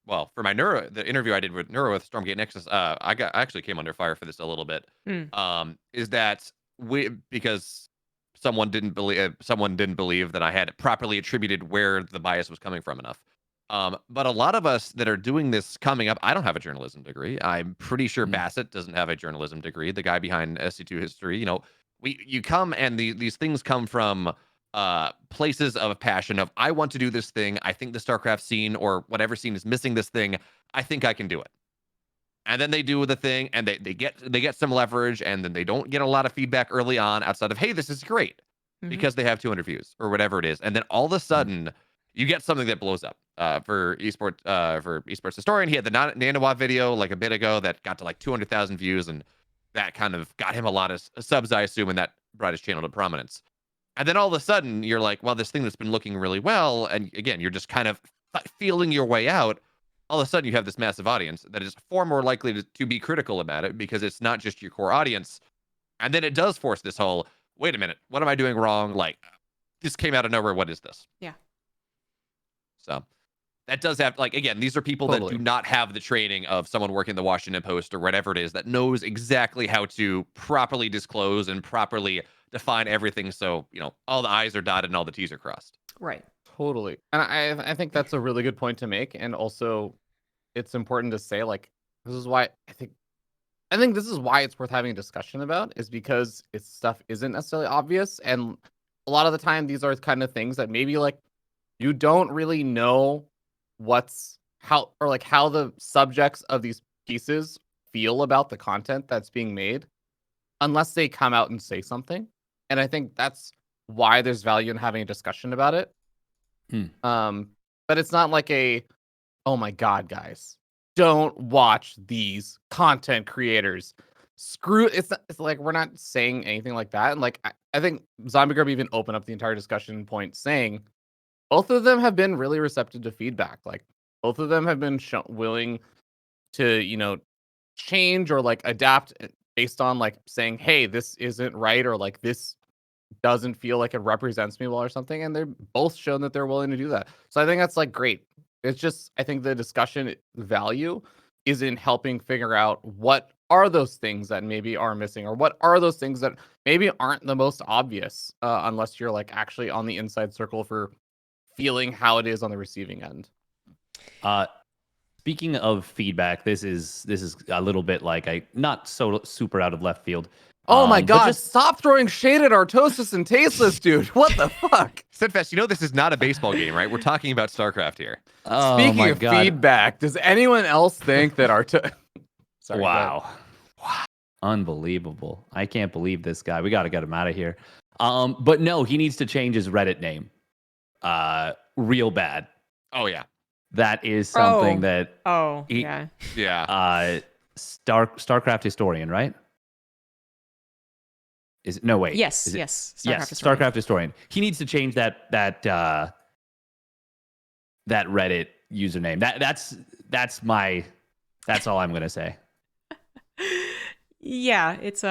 well, for my the interview I did with Neuro with Stormgate Nexus, I actually came under fire for this a little bit. Is that because someone didn't believe that I had properly attributed where the bias was coming from enough. But a lot of us that are doing this coming up, I don't have a journalism degree. I'm pretty sure Bassett doesn't have a journalism degree. The guy behind SC2 history, you come and these things come from places of passion of I want to do this thing. I think the StarCraft scene or whatever scene is missing this thing. I think I can do it. And then they do the thing and they get some leverage, and then they don't get a lot of feedback early on outside of, hey, this is great, because they have 200 views or whatever it is. And then all of a sudden you get something that blows up. For esports historian, he had the Nanowatt video like a bit ago that got to like 200,000 views, and that kind of got him a lot of subs, I assume, and that brought his channel to prominence. And then all of a sudden you're like, well, this thing that's been looking really well, and again, you're just kind of feeling your way out. All of a sudden you have this massive audience that is far more likely to be critical about it, because it's not just your core audience. And then it does force this whole, wait a minute, what am I doing wrong? Like, this came out of nowhere. What is this? Yeah. So that does have, like, again, these are people that do not have the training of someone working the Washington Post or whatever it is that knows exactly how to properly disclose and properly define everything. So, all the I's are dotted and all the T's are crossed. Right. Totally. And I think that's a really good point to make. And also, it's important to say, like, this is why I think this is why it's worth having a discussion about, is because its stuff isn't necessarily obvious. And a lot of the time, these are kind of things that maybe, like, you don't really know how the subjects of these pieces feel about the content that's being made unless they come out and say something. And I think that's why there's value in having a discussion about it. But it's not like oh my God, guys, don't watch these content creators. It's like, we're not saying anything like that. And like, I think ZombieGrub even opened up the entire discussion point saying both of them have been really receptive to feedback. Like, both of them have been willing to, change or like adapt based on like saying, hey, this isn't right, or like this doesn't feel like it represents me well or something. And they're both shown that they're willing to do that. So I think that's like great. It's just, I think the discussion value is in helping figure out what are those things that maybe are missing, or what are those things that maybe aren't the most obvious, unless you're like actually on the inside circle for feeling how it is on the receiving end. Speaking of feedback, this is a little bit like not so super out of left field. Oh my God! Stop throwing shade at Artosis and Tasteless, dude. What the fuck? Steadfast, this is not a baseball game, right? We're talking about StarCraft here. Speaking of feedback, does anyone else think that Sorry, wow. Unbelievable. I can't believe this guy. We got to get him out of here. But no, he needs to change his Reddit name. Real bad. Oh yeah. That is something that yeah. StarCraft historian, right? Is it? No, wait. Yes. StarCraft historian. He needs to change that Reddit username. That's all I'm gonna say. Yeah, it's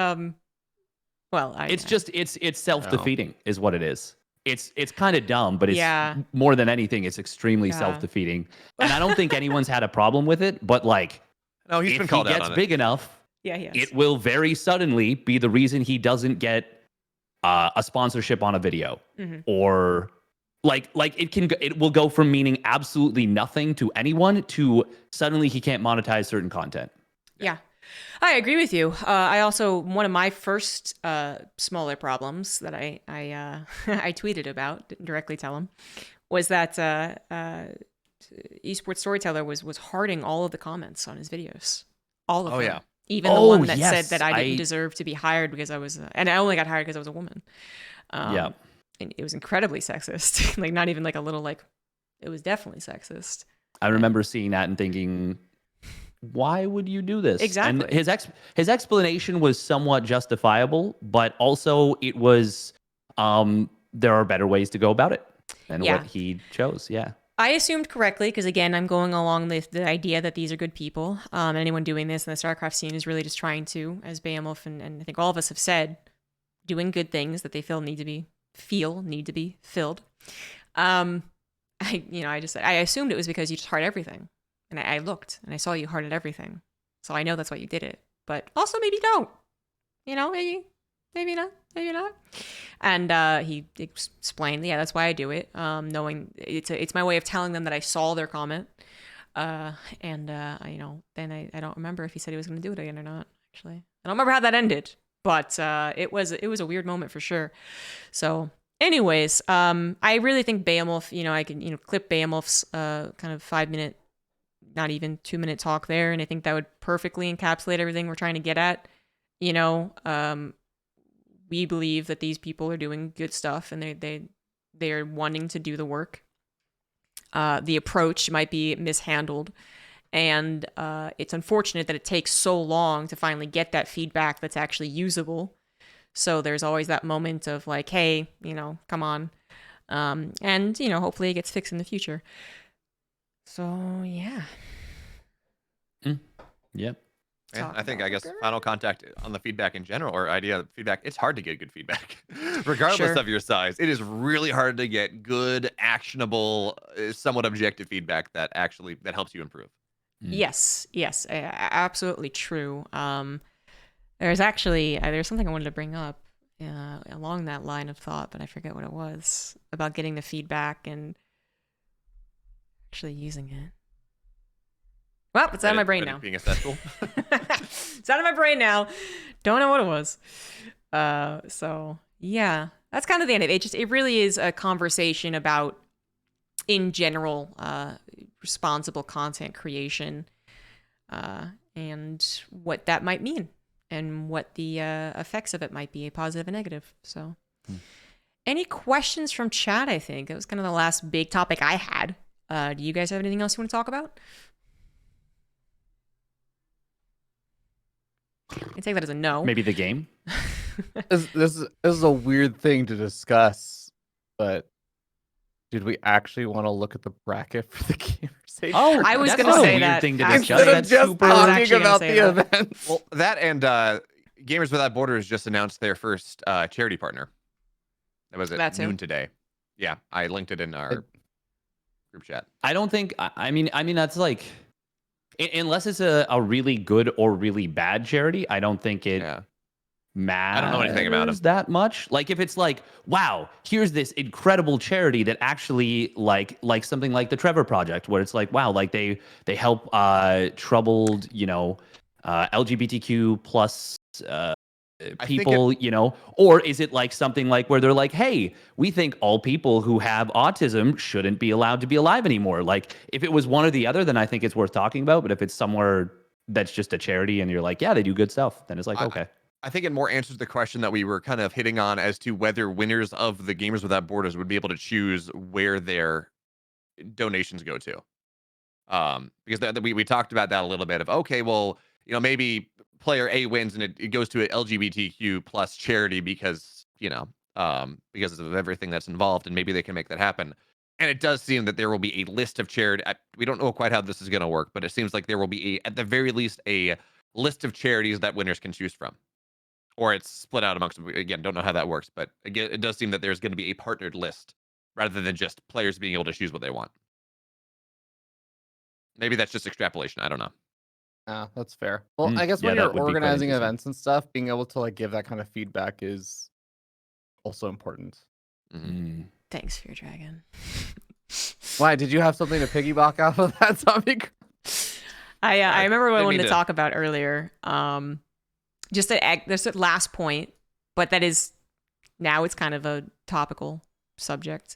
it's self-defeating is what it is. It's kind of dumb, but it's more than anything, it's extremely self-defeating. And I don't think anyone's had a problem with it, but like, he's been called out on it. If he gets big enough, he it will very suddenly be the reason he doesn't get a sponsorship on a video, or like it will go from meaning absolutely nothing to anyone to suddenly he can't monetize certain content. Yeah. I agree with you. I also, one of my first smaller problems that I tweeted about, didn't directly tell him, was that Esports Storyteller was hearting all of the comments on his videos. All of them. Yeah. Even the one that said that I didn't deserve to be hired because I was, and I only got hired because I was a woman. And it was incredibly sexist. Like, not even like a little, like, it was definitely sexist. I remember seeing that and thinking, why would you do this? Exactly. And his explanation was somewhat justifiable, but also it was there are better ways to go about it than what he chose. Yeah. I assumed correctly because, again, I'm going along with the idea that these are good people. Anyone doing this in the StarCraft scene is really just trying to, as BeoMulf and I think all of us have said, doing good things that they feel need to be filled. I assumed it was because you just heart everything. And I looked and I saw you hearted everything. So I know that's why you did it. But also maybe don't. Maybe maybe not, maybe not. And he explained, yeah, that's why I do it, knowing it's my way of telling them that I saw their comment. Then I don't remember if he said he was going to do it again or not. Actually, I don't remember how that ended, but it was a weird moment for sure. So, anyways, I really think BeoMulf, I can clip BeoMulf's kind of 5-minute, not even 2-minute talk there, and I think that would perfectly encapsulate everything we're trying to get at. We believe that these people are doing good stuff, and they are wanting to do the work. The approach might be mishandled, and it's unfortunate that it takes so long to finally get that feedback that's actually usable. So there's always that moment of like, hey, come on. And hopefully it gets fixed in the future. So yeah. Yep. Yeah, I guess final contact on the feedback in general, or idea of feedback, it's hard to get good feedback regardless of your size. It is really hard to get good, actionable, somewhat objective feedback that helps you improve. Yes, absolutely true. There's something I wanted to bring up along that line of thought, but I forget what it was, about getting the feedback and actually using it. Well, it's out of my brain now. Being accessible. It's out of my brain now. Don't know what it was. So yeah, that's kind of the end of it. It really is a conversation about, in general, responsible content creation, and what that might mean, and what the effects of it might be, positive and negative. So, any questions from chat? I think that was kind of the last big topic I had. Do you guys have anything else you want to talk about? I take that as a no. Maybe the game. This is a weird thing to discuss, but did we actually want to look at the bracket for the Gamers8? Oh, I was going to say that. Thing to instead of just talking about the event. Well, that and Gamers Without Borders just announced their first charity partner. That was at noon today. Yeah, I linked it in our group chat. I don't think. I mean that's like, unless it's a really good or really bad charity, I don't think it matters. I don't know anything about them that much. Like if it's like, wow, here's this incredible charity that actually like something like the Trevor Project, where it's like, wow, like they help troubled, LGBTQ plus people, or is it like something like where they're like, hey, we think all people who have autism shouldn't be allowed to be alive anymore? Like if it was one or the other, then I think it's worth talking about. But if it's somewhere that's just a charity and you're like, yeah, they do good stuff, then it's like, okay. I think it more answers the question that we were kind of hitting on as to whether winners of the Gamers Without Borders would be able to choose where their donations go to. Because we talked about that a little bit of, okay, well, maybe player A wins and it goes to an LGBTQ plus charity because of everything that's involved, and maybe they can make that happen. And it does seem that there will be a list of charity. We don't know quite how this is going to work, but it seems like there will be at the very least a list of charities that winners can choose from, or it's split out amongst them. Again, don't know how that works, but again, it does seem that there's going to be a partnered list rather than just players being able to choose what they want. Maybe that's just extrapolation. I don't know. That's fair. Well, I guess when you're organizing events and stuff, being able to like give that kind of feedback is also important. Mm-hmm. Thanks, Fear Dragon. Why did you have something to piggyback off of that topic? I remember what I wanted to talk about earlier. There's a last point, but that is now it's kind of a topical subject.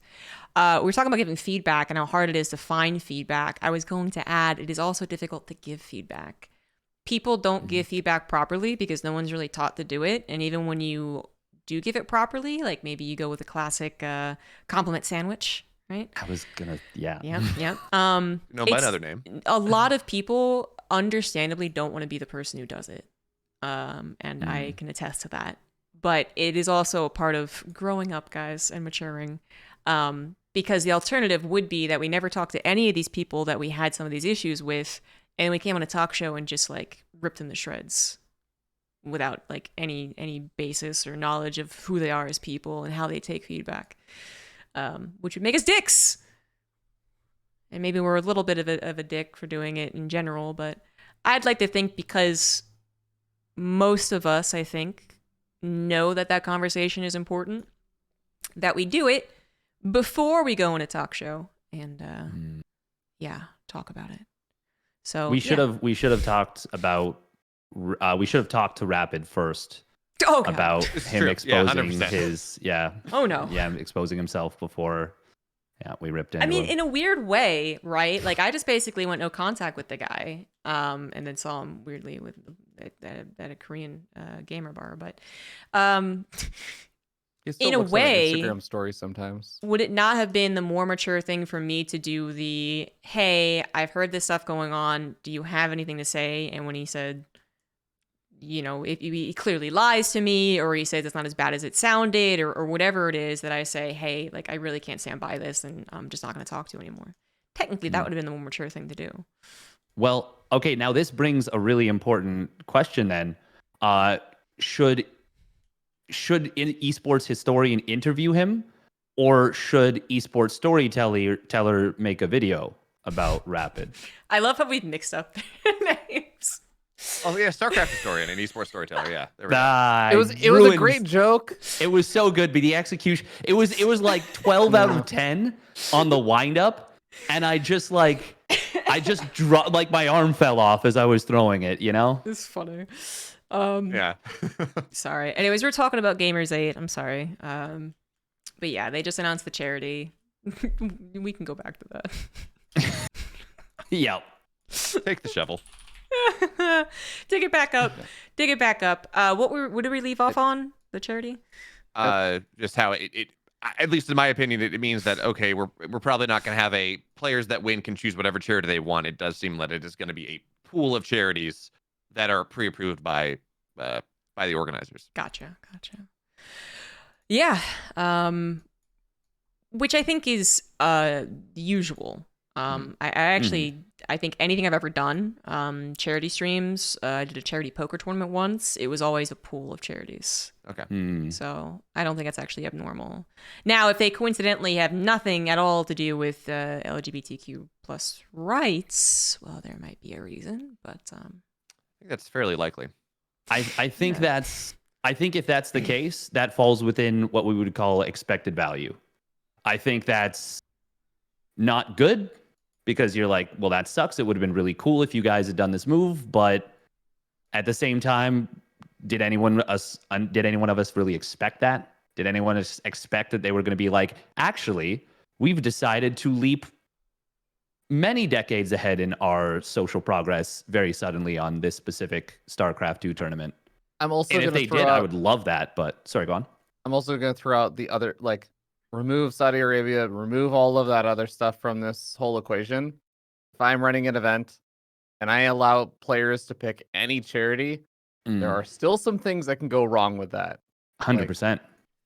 We're talking about giving feedback and how hard it is to find feedback. I was going to add, it is also difficult to give feedback. People don't give feedback properly because no one's really taught to do it. And even when you do give it properly, like maybe you go with a classic compliment sandwich, right? I was gonna, yeah. No, my other name. A lot of people understandably don't want to be the person who does it. And I can attest to that. But it is also a part of growing up, guys, and maturing. Because the alternative would be that we never talked to any of these people that we had some of these issues with, and we came on a talk show and just like ripped them to shreds without like any basis or knowledge of who they are as people and how they take feedback, which would make us dicks. And maybe we're a little bit of a dick for doing it in general, but I'd like to think because most of us, I think, know that conversation is important, that we do it before we go in a talk show and talk about it. So we should have talked about to Rapid first about It's him true. exposing 100%. his exposing himself before we ripped into I mean, him. in a weird way, right? Like, I just basically went no contact with the guy, and then saw him weirdly at a Korean gamer bar. But He still in a looks way, like an Instagram story sometimes. would it not have been the more mature thing for me to do the, hey, I've heard this stuff going on, do you have anything to say? And when he said, if he clearly lies to me, or he says it's not as bad as it sounded, or whatever it is, that I say, hey, like, I really can't stand by this, and I'm just not going to talk to you anymore. Technically, that would have been the more mature thing to do. Well, okay, now this brings a really important question then. Should an esports historian interview him, or should esports storyteller make a video about Rapid? I love how we've mixed up their names. Oh yeah, StarCraft historian and esports storyteller. Yeah, there we go. It was a great joke. It was so good, but the execution, it was like 12 out of 10 on the wind up, and I just dropped, like, my arm fell off as I was throwing it, It's funny. Yeah. Sorry. Anyways, we're talking about Gamers8. I'm sorry. But yeah, they just announced the charity. We can go back to that. Yeah. Take the shovel. Dig it back up. Dig it back up. What did we leave off on? The charity? Just how it at least in my opinion, it means that, okay, we're probably not going to have a players that win can choose whatever charity they want. It does seem that it is going to be a pool of charities that are pre-approved by the organizers. Gotcha. Yeah. Which I think is usual. I actually, I think anything I've ever done, charity streams, I did a charity poker tournament once. It was always a pool of charities. Okay. So I don't think that's actually abnormal. Now, if they coincidentally have nothing at all to do with LGBTQ plus rights, well, there might be a reason, but I think that's fairly likely. I think if that's the case, that falls within what we would call expected value. I think that's not good, because you're like, well, that sucks. It would have been really cool if you guys had done this move, but at the same time, did anyone of us really expect that? Did anyone expect that they were going to be like, actually, we've decided to leap many decades ahead in our social progress very suddenly on this specific StarCraft 2 tournament? I'm also and if they did, I would love that. But sorry, go on. I'm also going to throw out the other, like, remove Saudi Arabia, remove all of that other stuff from this whole equation. If I'm running an event and I allow players to pick any charity, there are still some things that can go wrong with that. 100%.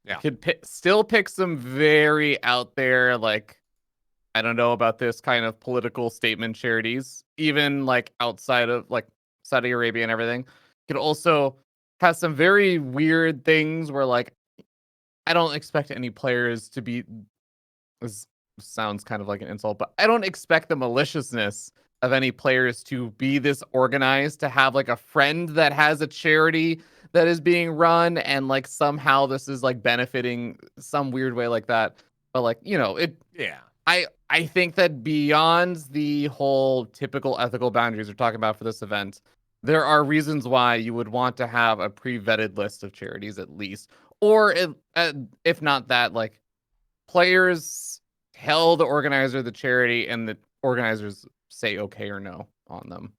Yeah. Could still pick some very out there, like, I don't know about this kind of political statement charities, even like outside of like Saudi Arabia and everything. Could also have some very weird things where, like, I don't expect any players to be, this sounds kind of like an insult, but I don't expect the maliciousness of any players to be this organized, to have like a friend that has a charity that is being run and like somehow this is like benefiting some weird way like that. But like, I think that beyond the whole typical ethical boundaries we're talking about for this event, there are reasons why you would want to have a pre-vetted list of charities at least. Or if not that, like, players tell the organizer of the charity and the organizers say okay or no on them.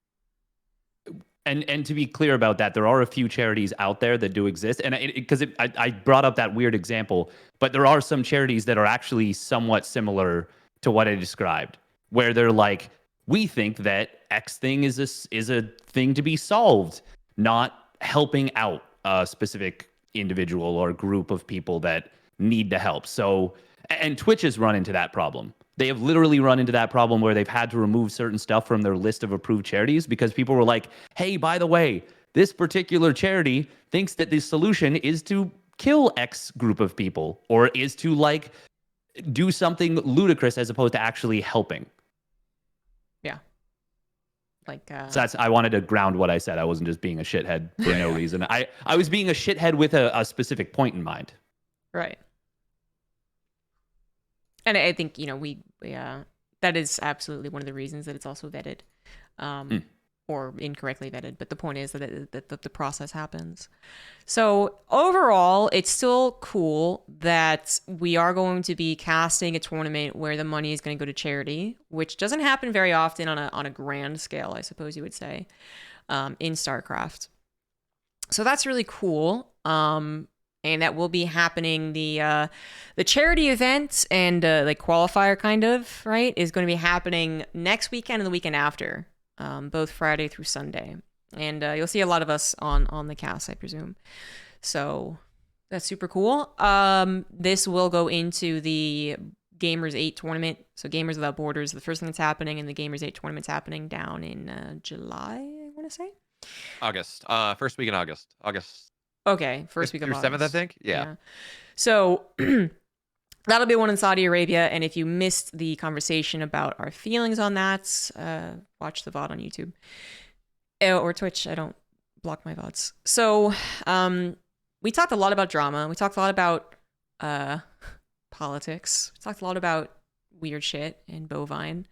And to be clear about that, there are a few charities out there that do exist. And because I brought up that weird example, but there are some charities that are actually somewhat similar to what I described, where they're like, we think that X thing is a thing to be solved, not helping out a specific individual or group of people that need the help. So, and Twitch has run into that problem. They have literally run into that problem where they've had to remove certain stuff from their list of approved charities because people were like, hey, by the way, this particular charity thinks that the solution is to kill X group of people, or is to like do something ludicrous as opposed to actually helping. Yeah. So I wanted to ground what I said. I wasn't just being a shithead for no reason. I was being a shithead with a specific point in mind. Right. And I think, we that is absolutely one of the reasons that it's also vetted, or incorrectly vetted. But the point is that the process happens. So overall, it's still cool that we are going to be casting a tournament where the money is going to go to charity, which doesn't happen very often on a grand scale, I suppose you would say, in StarCraft. So that's really cool. And that will be happening. The charity event and like qualifier kind of, right, is going to be happening next weekend and the weekend after, both Friday through Sunday. And you'll see a lot of us on the cast, I presume. So that's super cool. This will go into the Gamers8 tournament. So Gamers Without Borders, the first thing that's happening, and the Gamers8 tournament's happening down in July, I want to say. August. First week in August. Okay, first week of August. 7th, I think. Yeah. So that'll be one in Saudi Arabia. And if you missed the conversation about our feelings on that, watch the VOD on YouTube. Or Twitch. I don't block my VODs. So we talked a lot about drama. We talked a lot about politics. We talked a lot about weird shit and bovine.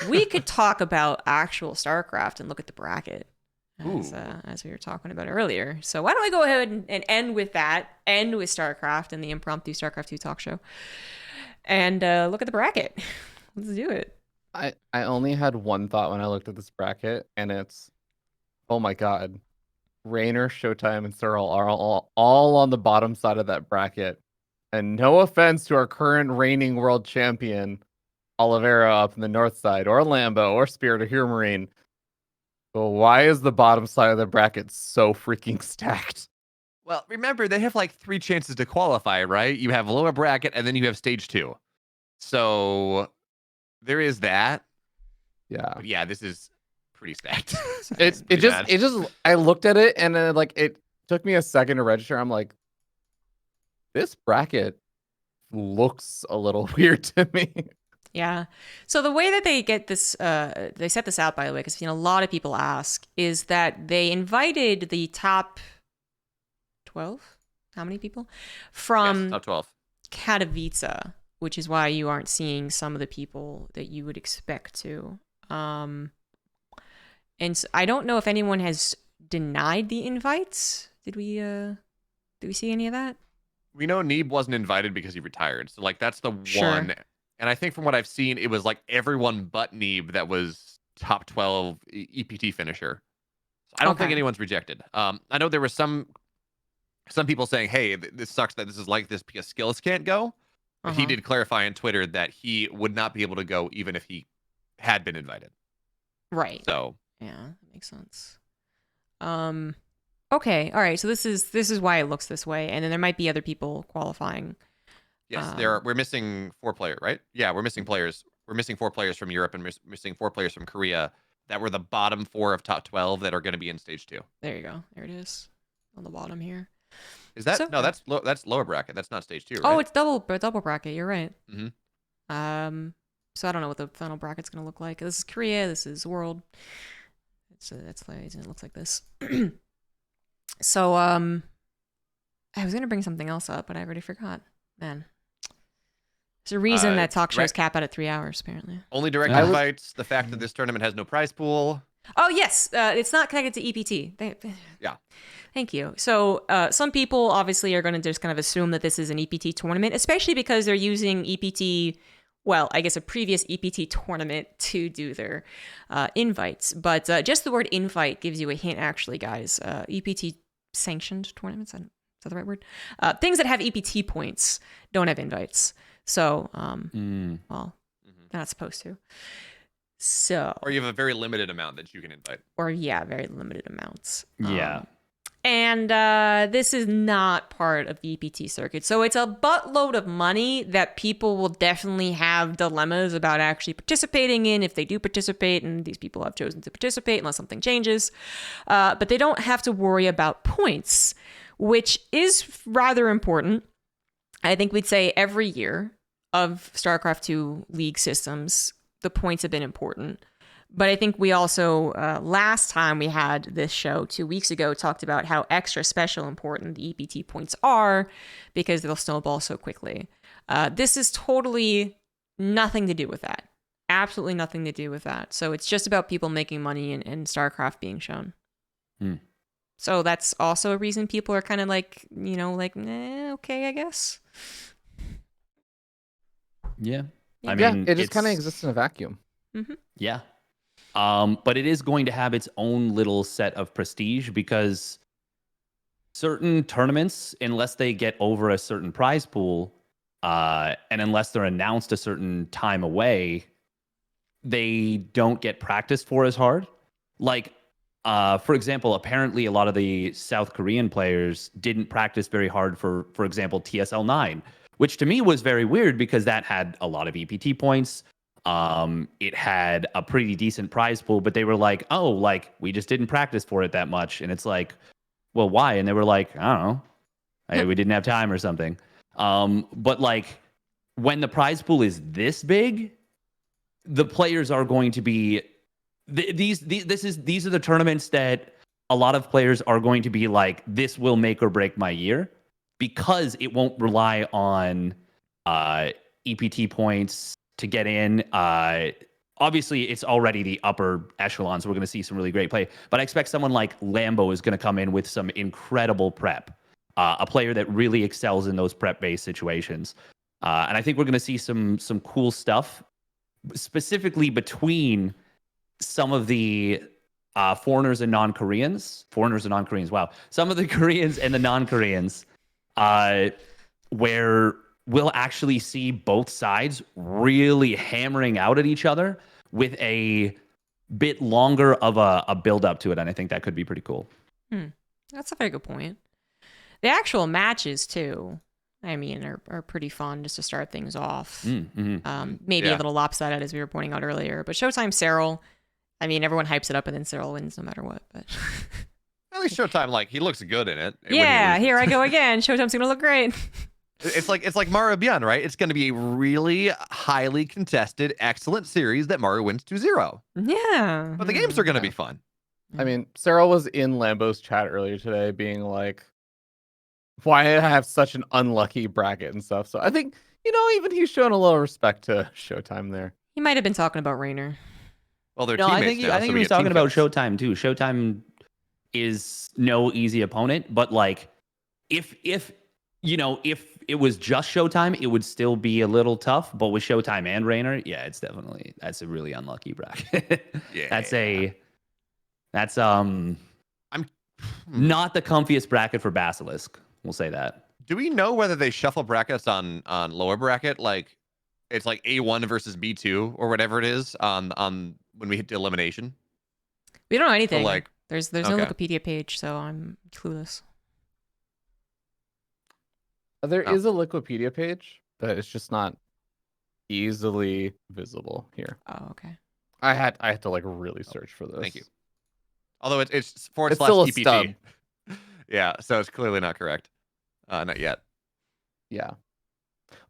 We could talk about actual StarCraft and look at the bracket, as we were talking about earlier. So why don't we go ahead and end with that, end with StarCraft and the Impromptu StarCraft 2 talk show, and look at the bracket. Let's do it. I only had one thought when I looked at this bracket, and it's, oh my god, Raynor, Showtime, and Searle are all on the bottom side of that bracket. And no offense to our current reigning world champion, Oliveira, up in the north side, or Lambo, or Spirit, or Hero Marine. But why is the bottom side of the bracket so freaking stacked? Well, remember, they have like 3 chances to qualify, right? You have lower bracket, and then you have stage 2. So there is that. Yeah. But yeah, this is pretty stacked. It just I looked at it, and then it took me a second to register. I'm like, this bracket looks a little weird to me. Yeah. So the way that they get this, they set this out, by the way, because I've seen a lot of people ask, is that they invited the top 12? How many people? From top 12. Katowice, which is why you aren't seeing some of the people that you would expect to. And so I don't know if anyone has denied the invites. Did we see any of that? We know Neeb wasn't invited because he retired. So like that's the Sure. one. And I think from what I've seen, it was like everyone but Neeb that was top 12 EPT finisher. So I don't think anyone's rejected. I know there were some people saying, hey, this sucks that this is like this because Skills can't go. But he did clarify on Twitter that he would not be able to go even if he had been invited. Right. So yeah, that makes sense. Okay, all right. So this is why it looks this way, and then there might be other people qualifying. yes, we're missing 4 players, right? Yeah, we're missing players. We're missing 4 players from Europe and missing 4 players from Korea that were the bottom 4 of top 12 that are going to be in stage 2. There you go. There it is on the bottom here. Is that So- no? That's lower bracket. That's not stage 2, right? Oh, it's double bracket. You're right. Mhm. So I don't know what the final bracket's gonna look like. This is Korea. This is World. It looks like this. So I was gonna bring something else up, but I already forgot. Man, there's a reason that talk shows cap out at 3 hours, apparently. Only direct invites. The fact that this tournament has no prize pool. Oh yes, it's not connected to EPT. Yeah. Thank you. So some people obviously are going to just kind of assume that this is an EPT tournament, especially because they're using EPT. Well, I guess a previous EPT tournament to do their invites. But just the word invite gives you a hint, actually, guys. EPT sanctioned tournaments. Is that the right word? Things that have EPT points don't have invites. So, well, they're not supposed to. So, Or you have a very limited amount that you can invite. or yeah, very limited amounts. Yeah. And this is not part of the EPT circuit. So it's a buttload of money that people will definitely have dilemmas about actually participating in if they do participate. And these people have chosen to participate unless something changes. But they don't have to worry about points, which is rather important. I think we'd say every year of StarCraft 2 League systems, the points have been important. But I think we also, last time we had this show 2 weeks ago, talked about how extra special important the EPT points are because they'll snowball so quickly. This is totally nothing to do with that. Absolutely nothing to do with that. So it's just about people making money and StarCraft being shown. So that's also a reason people are kind of like, okay, I guess. Yeah. Yeah. I mean, it just kind of exists in a vacuum. Mm-hmm. Yeah. But it is going to have its own little set of prestige because certain tournaments, unless they get over a certain prize pool, and unless they're announced a certain time away, they don't get practiced for as hard. Like, for example, apparently a lot of the South Korean players didn't practice very hard for example, TSL 9, which to me was very weird because that had a lot of EPT points. It had a pretty decent prize pool, but they were like, oh, like we just didn't practice for it that much. And it's like, well, why? And they were like, I don't know. We didn't have time or something. But like when the prize pool is this big, the players are going to be these are the tournaments that a lot of players are going to be like, this will make or break my year because it won't rely on EPT points to get in. Obviously, it's already the upper echelon, so we're going to see some really great play. But I expect someone like Lambo is going to come in with some incredible prep, a player that really excels in those prep-based situations. And I think we're going to see some cool stuff, specifically between some of the foreigners and non-Koreans. Wow. Some of the Koreans and the non-Koreans, where we'll actually see both sides really hammering out at each other with a bit longer of a build up to it. And I think that could be pretty cool. That's a very good point. The actual matches too, I mean, are pretty fun just to start things off. Maybe a little lopsided as we were pointing out earlier, but Showtime Cyril, I mean, everyone hypes it up and then Cyril wins no matter what, but At least Showtime, like, he looks good in it. yeah, here I go again. Showtime's gonna look great. It's like Mario Beyond, right? It's going to be a really highly contested, excellent series that Mario wins 2-0. Yeah. But the games are going to be fun. I mean, Sarah was in Lambo's chat earlier today being like, why I have such an unlucky bracket and stuff. So I think, even he's shown a little respect to Showtime there. He might have been talking about Rainer. Well, they're No, teammates I think now, he so we was get talking team about kills. Showtime too. Showtime is no easy opponent, but like if it was just Showtime, it would still be a little tough. But with Showtime and Rainer, yeah, that's a really unlucky bracket. Yeah. That's not the comfiest bracket for Basilisk. We'll say that. Do we know whether they shuffle brackets on lower bracket? Like, it's like A1 versus B2 or whatever it is on when we hit elimination? We don't know anything. So, like, there's no okay. Wikipedia page, so I'm clueless. There is a Wikipedia page, but it's just not easily visible here. Oh, okay. I had to like really search for this. Thank you. Although it's It's / still a EPT. stub. Yeah, so it's clearly not correct. Not yet. Yeah.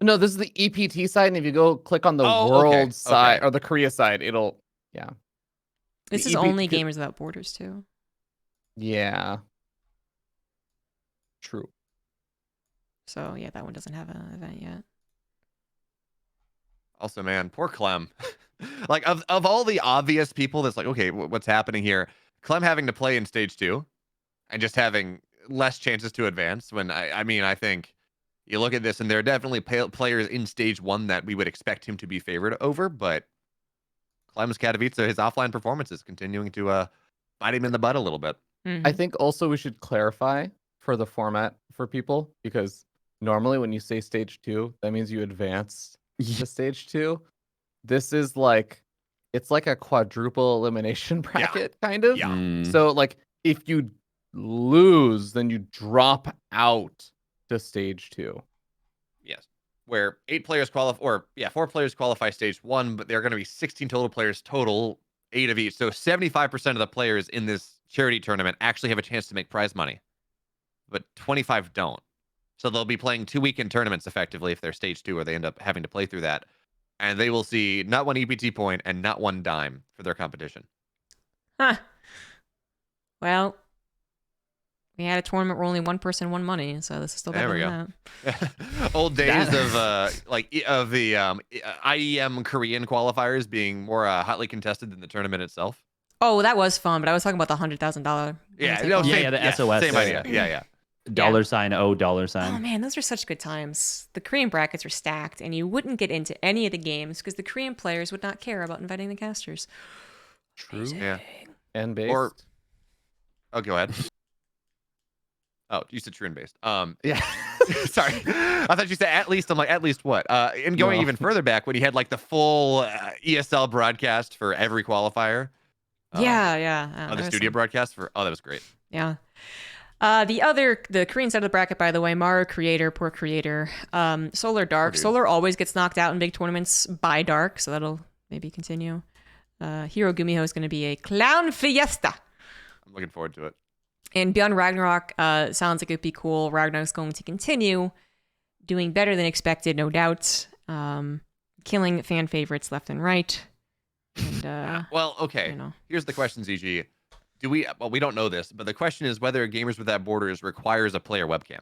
No, this is the EPT side, and if you go click on the Oh, world okay, side okay. or the Korea side, it'll This The is EP only could- Gamers Without Borders too. Yeah. True. So yeah, that one doesn't have an event yet. Also, man, poor Clem. Like, of all the obvious people that's like, okay, what's happening here? Clem having to play in stage 2 and just having less chances to advance when I think you look at this and there are definitely players in stage 1 that we would expect him to be favored over, but Clem's Katowice, his offline performance is continuing to bite him in the butt a little bit. Mm-hmm. I think also we should clarify for the format for people, because normally when you say stage 2, that means you advance to stage 2. This is like, it's like a quadruple elimination bracket kind of. Yeah. Mm. So like if you lose, then you drop out to stage 2. Yes. Where 4 players qualify stage 1, but there are going to be 16 total players total, 8 of each. So 75% of the players in this charity tournament actually have a chance to make prize money, but 25 don't. So they'll be playing 2 weekend tournaments effectively if they're stage 2, or they end up having to play through that. and they will see not one EPT point and not one dime for their competition. Huh. Well, we had a tournament where only one person won money, so this is still better than that. Old days of the IEM Korean qualifiers being more hotly contested than the tournament itself. Oh, that was fun, but I was talking about the $100,000. Yeah, the SOS. Same idea. Yeah. $$sign. Oh man, those are such good times. The Korean brackets were stacked, and you wouldn't get into any of the games because the Korean players would not care about inviting the casters. True. Amazing. Yeah. And based. Oh, go ahead. Oh, you said true and based. Yeah. Sorry. I thought you said at least. I'm like, at least what? And going even further back, when he had like the full ESL broadcast for every qualifier. Yeah. The studio broadcast for. Oh, that was great. Yeah. The Korean side of the bracket, by the way, Mario Creator, poor Creator, Solar Dark. Solar always gets knocked out in big tournaments by Dark, so that'll maybe continue. Hiro Gumiho is going to be a clown fiesta. I'm looking forward to it. And Beyond Ragnarok sounds like it'd be cool. Ragnarok's going to continue doing better than expected, no doubt. Killing fan favorites left and right. And, well, okay. Here's the question, ZG. Well, we don't know this, but the question is whether Gamers Without Borders requires a player webcam.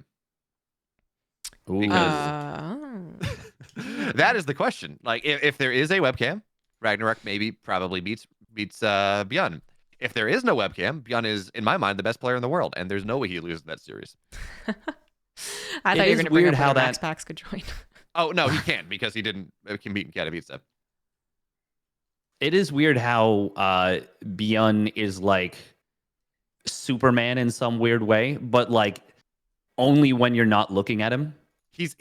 That is the question. Like, if there is a webcam, Ragnarok probably beats Beyond. If there is no webcam, Beyond is, in my mind, the best player in the world, and there's no way he loses that series. I thought you were going to bring up how Max Pax could join. Oh, no, he can't because he didn't compete in Katowice. It is weird how Beyond is like Superman in some weird way, but like only when you're not looking at him. He's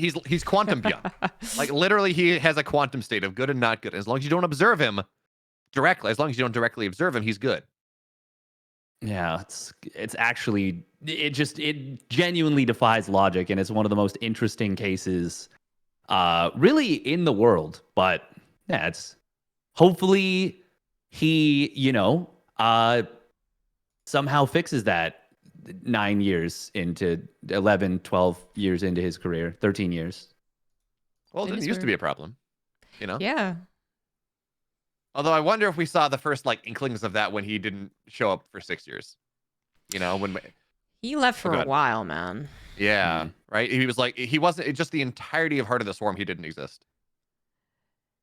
quantum Beyond. Like literally, he has a quantum state of good and not good. As long as you don't observe him directly, as long as you don't directly observe him, he's good. Yeah, it's actually it genuinely defies logic, and it's one of the most interesting cases, really in the world. But yeah, it's. Hopefully he, somehow fixes that 9 years into 11, 12 years into his career, 13 years. Well, it used to be a problem, Yeah. Although I wonder if we saw the first inklings of that when he didn't show up for 6 years. When he left for a while, man. Yeah, right. He was he wasn't just the entirety of Heart of the Swarm. He didn't exist.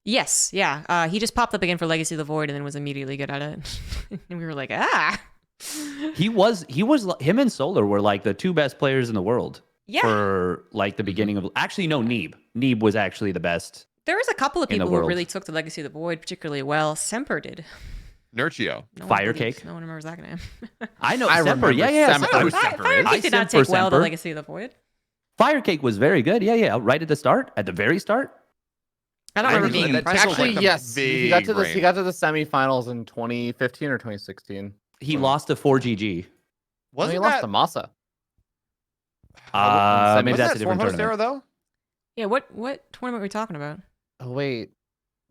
Yes, yeah. He just popped up again for Legacy of the Void and then was immediately good at it. And we were like, Him and Solar were like the two best players in the world. Yeah. For like the beginning of Neeb. Neeb was actually the best. There was a couple of people who really took the Legacy of the Void particularly well. Semper did. Nurchio. Firecake. No one remembers that name. I know Semper. Yeah. Firecake did not take well the Legacy of the Void. Firecake was very good. Yeah. Right at the very start. I don't remember being impressed. Actually, yes. He got to the semifinals in 2015 or 2016. He lost to 4GG. He lost to Masa. Maybe that's a different tournament. Era, though? Yeah, what tournament are we talking about? Oh, wait.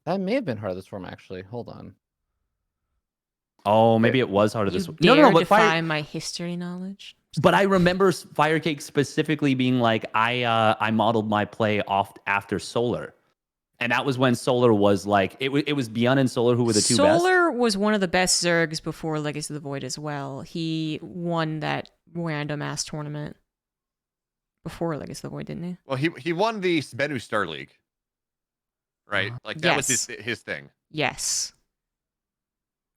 That may have been Heart of the Swarm, actually. Hold on. Oh, maybe it was Heart of the Swarm. No, but defy my history knowledge. But I remember Firecake specifically being like, I modeled my play off after Solar. And that was when Solar was like, it was Beyond and Solar who were the two best. Solar was one of the best Zergs before Legacy of the Void as well. He won that random ass tournament before Legacy of the Void, didn't he? Well, he won the Spenu Star League, right? That was his thing. Yes.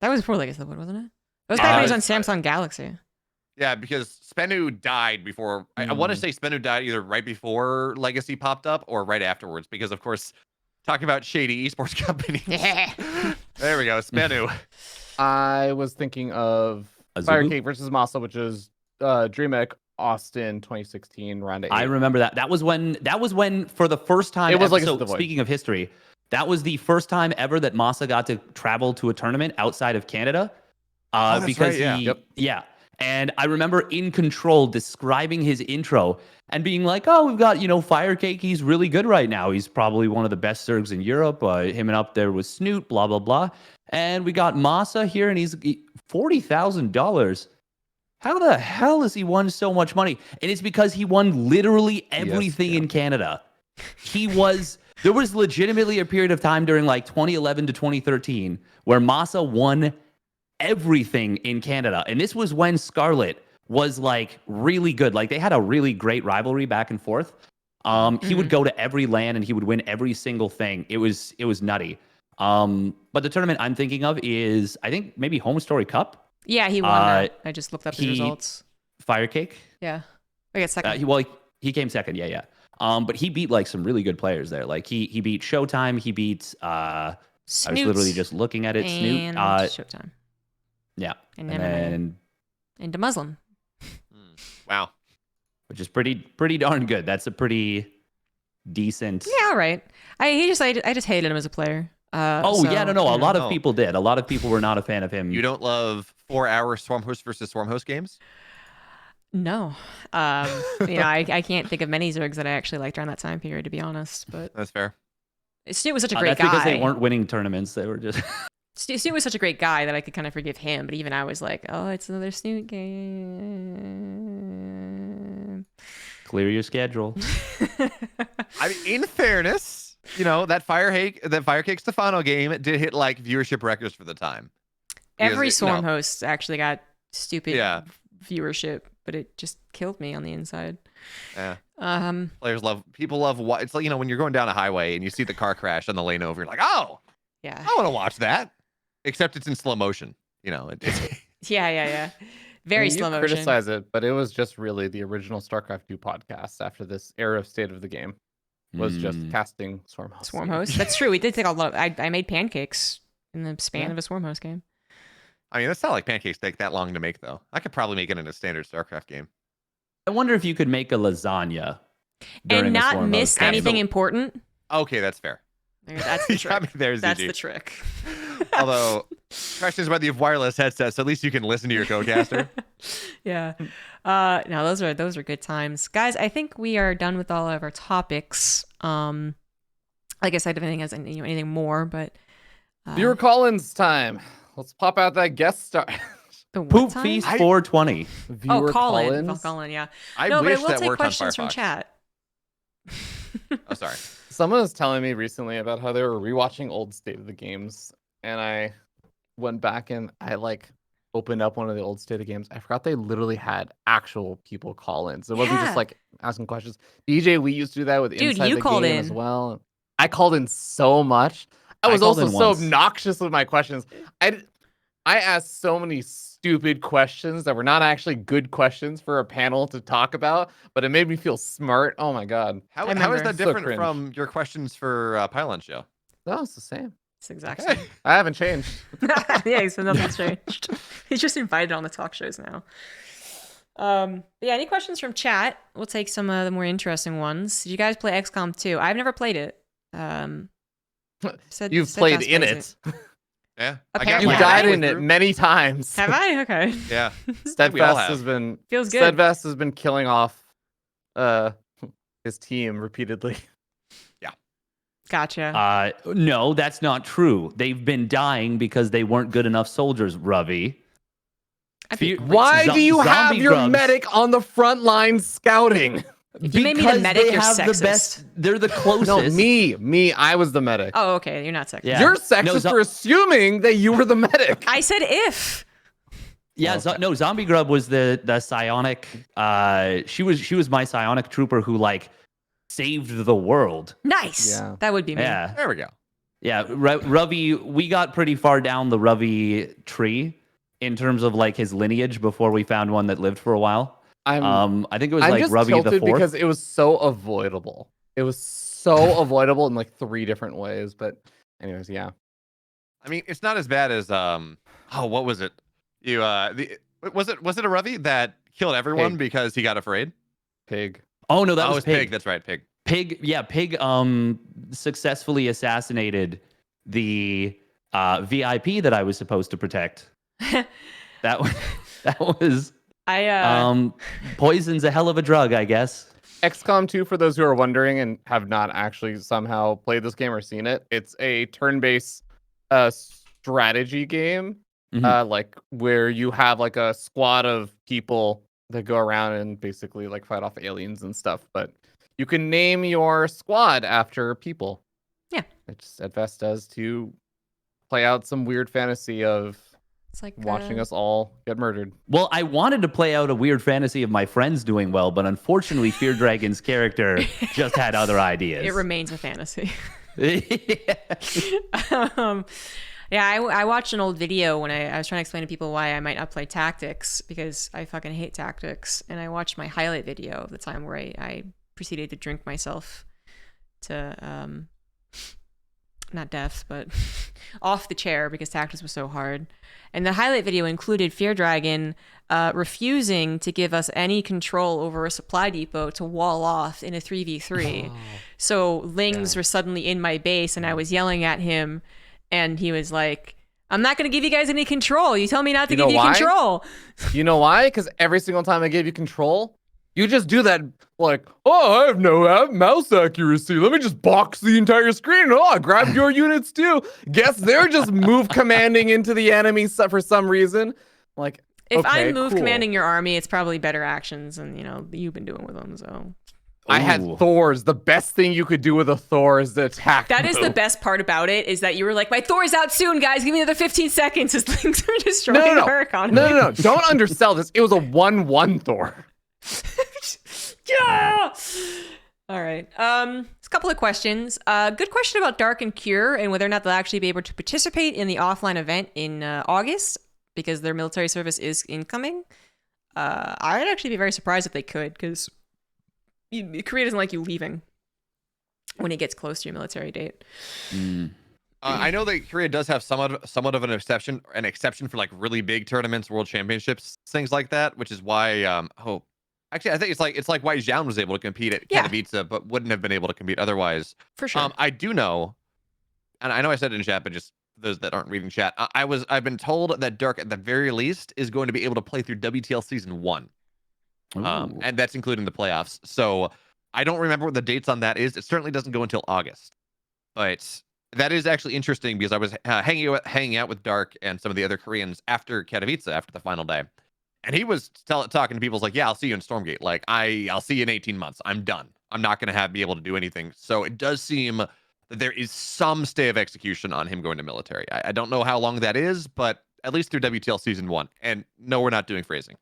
That was before Legacy of the Void, wasn't it? That was back when he was on Samsung Galaxy. Yeah, because Spenu died before. I want to say Spenu died either right before Legacy popped up or right afterwards, because of course. Talking about shady esports companies. There we go, Spenu. I was thinking of Firecake versus Masa, which is DreamHack Austin 2016 round 8. I remember that. That was when for the first time. It was like speaking of history, that was the first time ever that Masa got to travel to a tournament outside of Canada. Because yeah. And I remember InControl describing his intro and being like, oh, we've got, Firecake. He's really good right now. He's probably one of the best Zergs in Europe. Him and up there with Snoot, blah, blah, blah. And we got Masa here, and he's $40,000. How the hell has he won so much money? And it's because he won literally everything in Canada. He was There was legitimately a period of time during like 2011 to 2013 where Masa won everything in Canada. And this was when Scarlet was like really good. Like they had a really great rivalry back and forth. He would go to every LAN and he would win every single thing. It was nutty. But the tournament I'm thinking of is, I think maybe Home Story Cup. Yeah, he won that. I just looked up his results. Firecake. Yeah. I got second. He came second. Yeah. But he beat like some really good players there. Like he beat Showtime. He beat I was literally just looking at it. Snoot. Showtime. Yeah. And the Muslim. Wow. Which is pretty darn good. That's a pretty decent. Yeah, all right. I just hated him as a player. A lot of people did. A lot of people were not a fan of him. You don't love 4-hour Swarmhost versus Swarmhost games? No. I can't think of many Zergs that I actually liked around that time period, to be honest. But that's fair. Snoot was such a great guy. That's because they weren't winning tournaments. They were just. Snoot was such a great guy that I could kind of forgive him, but even I was like, oh, it's another Snoot game. Clear your schedule. I mean, in fairness, that Firecake Stefano game did hit like viewership records for the time. Every Swarm host actually got stupid viewership, but it just killed me on the inside. Yeah. People love it's like, when you're going down a highway and you see the car crash on the lane over, you're like, oh, yeah, I want to watch that. Except it's in slow motion, Yeah. Very slow motion. Criticize it, but it was just really the original StarCraft 2 podcast after this era of State of the Game was just casting Swarm host. That's true. We did take a lot. I made pancakes in the span of a Swarm host game. I mean, it's not like pancakes take that long to make, though. I could probably make it in a standard StarCraft game. I wonder if you could make a lasagna and not miss anything important. Okay, that's fair. That's the trick. That's the trick. Although, questions whether you have wireless headsets, so at least you can listen to your codecaster. Yeah. No, those are good times, guys. I think we are done with all of our topics. I guess I don't think has anything more, but viewer call-ins time. Let's pop out that guest star. Poop Feast 420. Call in. Yeah. I wish but we'll that take worked questions on from chat. Oh, sorry. Someone was telling me recently about how they were rewatching old State of the Games, and I went back and I opened up one of the old State of Games. I forgot they literally had actual people call in. So it wasn't just asking questions. DJ, we used to do that with Inside the Game as well. I called in so much. I was also so obnoxious with my questions. I asked so many stupid questions that were not actually good questions for a panel to talk about, but it made me feel smart. Oh my god. How is that different from your questions for Pylon Show? No, it's the same. It's exactly. I haven't changed. Yeah, so nothing's changed. He's just invited on the talk shows now. Any questions from chat? We'll take some of the more interesting ones. Did you guys play XCOM 2? I've never played it. You've played in it. Yeah, apparently. You died in it many times. Have I? Okay. Yeah. Steadfast has been feels good. Steadfast has been killing off his team repeatedly. Yeah. Gotcha. No, that's not true. They've been dying because they weren't good enough soldiers, Ravi. Why do you have your medic on the front line scouting? You made me the medic. You're sexist. They're the closest. No, me. I was the medic. Oh, okay. You're not sexist. Yeah. You're sexist for assuming that you were the medic. I said if. Yeah, ZombieGrub was the psionic. She was my psionic trooper who saved the world. Nice. Yeah. That would be me. Yeah. There we go. Yeah, Ravi. We got pretty far down the Ravi tree in terms of his lineage before we found one that lived for a while. I think it was Ravi the Fourth, because it was so avoidable. It was so avoidable in 3 different ways. But anyways, yeah. I mean, it's not as bad as what was it? Was it a Ravi that killed everyone because he got afraid? Pig. Oh no, that was Pig. That's right, Pig. Pig successfully assassinated the VIP that I was supposed to protect. that was. Poison's a hell of a drug, I guess. XCOM 2, for those who are wondering and have not actually somehow played this game or seen it, it's a turn-based strategy game, where you have a squad of people that go around and basically fight off aliens and stuff. But you can name your squad after people. Yeah. It best does to play out some weird fantasy of It's like watching us all get murdered. Well, I wanted to play out a weird fantasy of my friends doing well, but unfortunately, Fear Dragon's character just had other ideas. It remains a fantasy. Yeah. Yeah, I watched an old video when I was trying to explain to people why I might not play Tactics, because I fucking hate Tactics. And I watched my highlight video of the time where I proceeded to drink myself to, not death, but off the chair because Tactics was so hard. And the highlight video included Fear Dragon refusing to give us any control over a supply depot to wall off in a 3v3. Oh, so Lings were suddenly in my base and I was yelling at him. And he was like, I'm not going to give you guys any control. You tell me not to give you control. You know why? Because every single time I gave you control, you just do that like, oh, I have no mouse accuracy. Let me just box the entire screen. Oh, I grabbed your units too. Guess they're just move commanding into the enemy for some reason. Like, if I'm move commanding your army, it's probably better actions than, you've been doing with them. So I had Thors. The best thing you could do with a Thor is to attack. That is the best part about it, is that you were like, my Thor's out soon, guys. Give me another 15 seconds as things are destroying our economy. No. Don't undersell this. It was a 1-1 Thor. Yeah. All right. A couple of questions. Good question about Dark and Cure and whether or not they'll actually be able to participate in the offline event in August because their military service is incoming. I'd actually be very surprised if they could, because Korea doesn't like you leaving when it gets close to your military date. I know that Korea does have somewhat of an exception for like really big tournaments, world championships, things like that, which is why actually I think it's like why Zhao was able to compete at Katowice, but wouldn't have been able to compete otherwise. For sure. I do know, and I know I said it in chat, but just those that aren't reading chat, I've been told that Dirk at the very least is going to be able to play through WTL Season 1. And that's including the playoffs. So I don't remember what the dates on that is. It certainly doesn't go until August. But that is actually interesting because I was hanging out with Dark and some of the other Koreans after Katowice, after the final day. And he was talking to people like, yeah, I'll see you in Stormgate. Like, I'll see you in 18 months. I'm done. I'm not going to be able to do anything. So it does seem that there is some stay of execution on him going to military. I don't know how long that is, but at least through WTL Season 1. And no, we're not doing phrasing.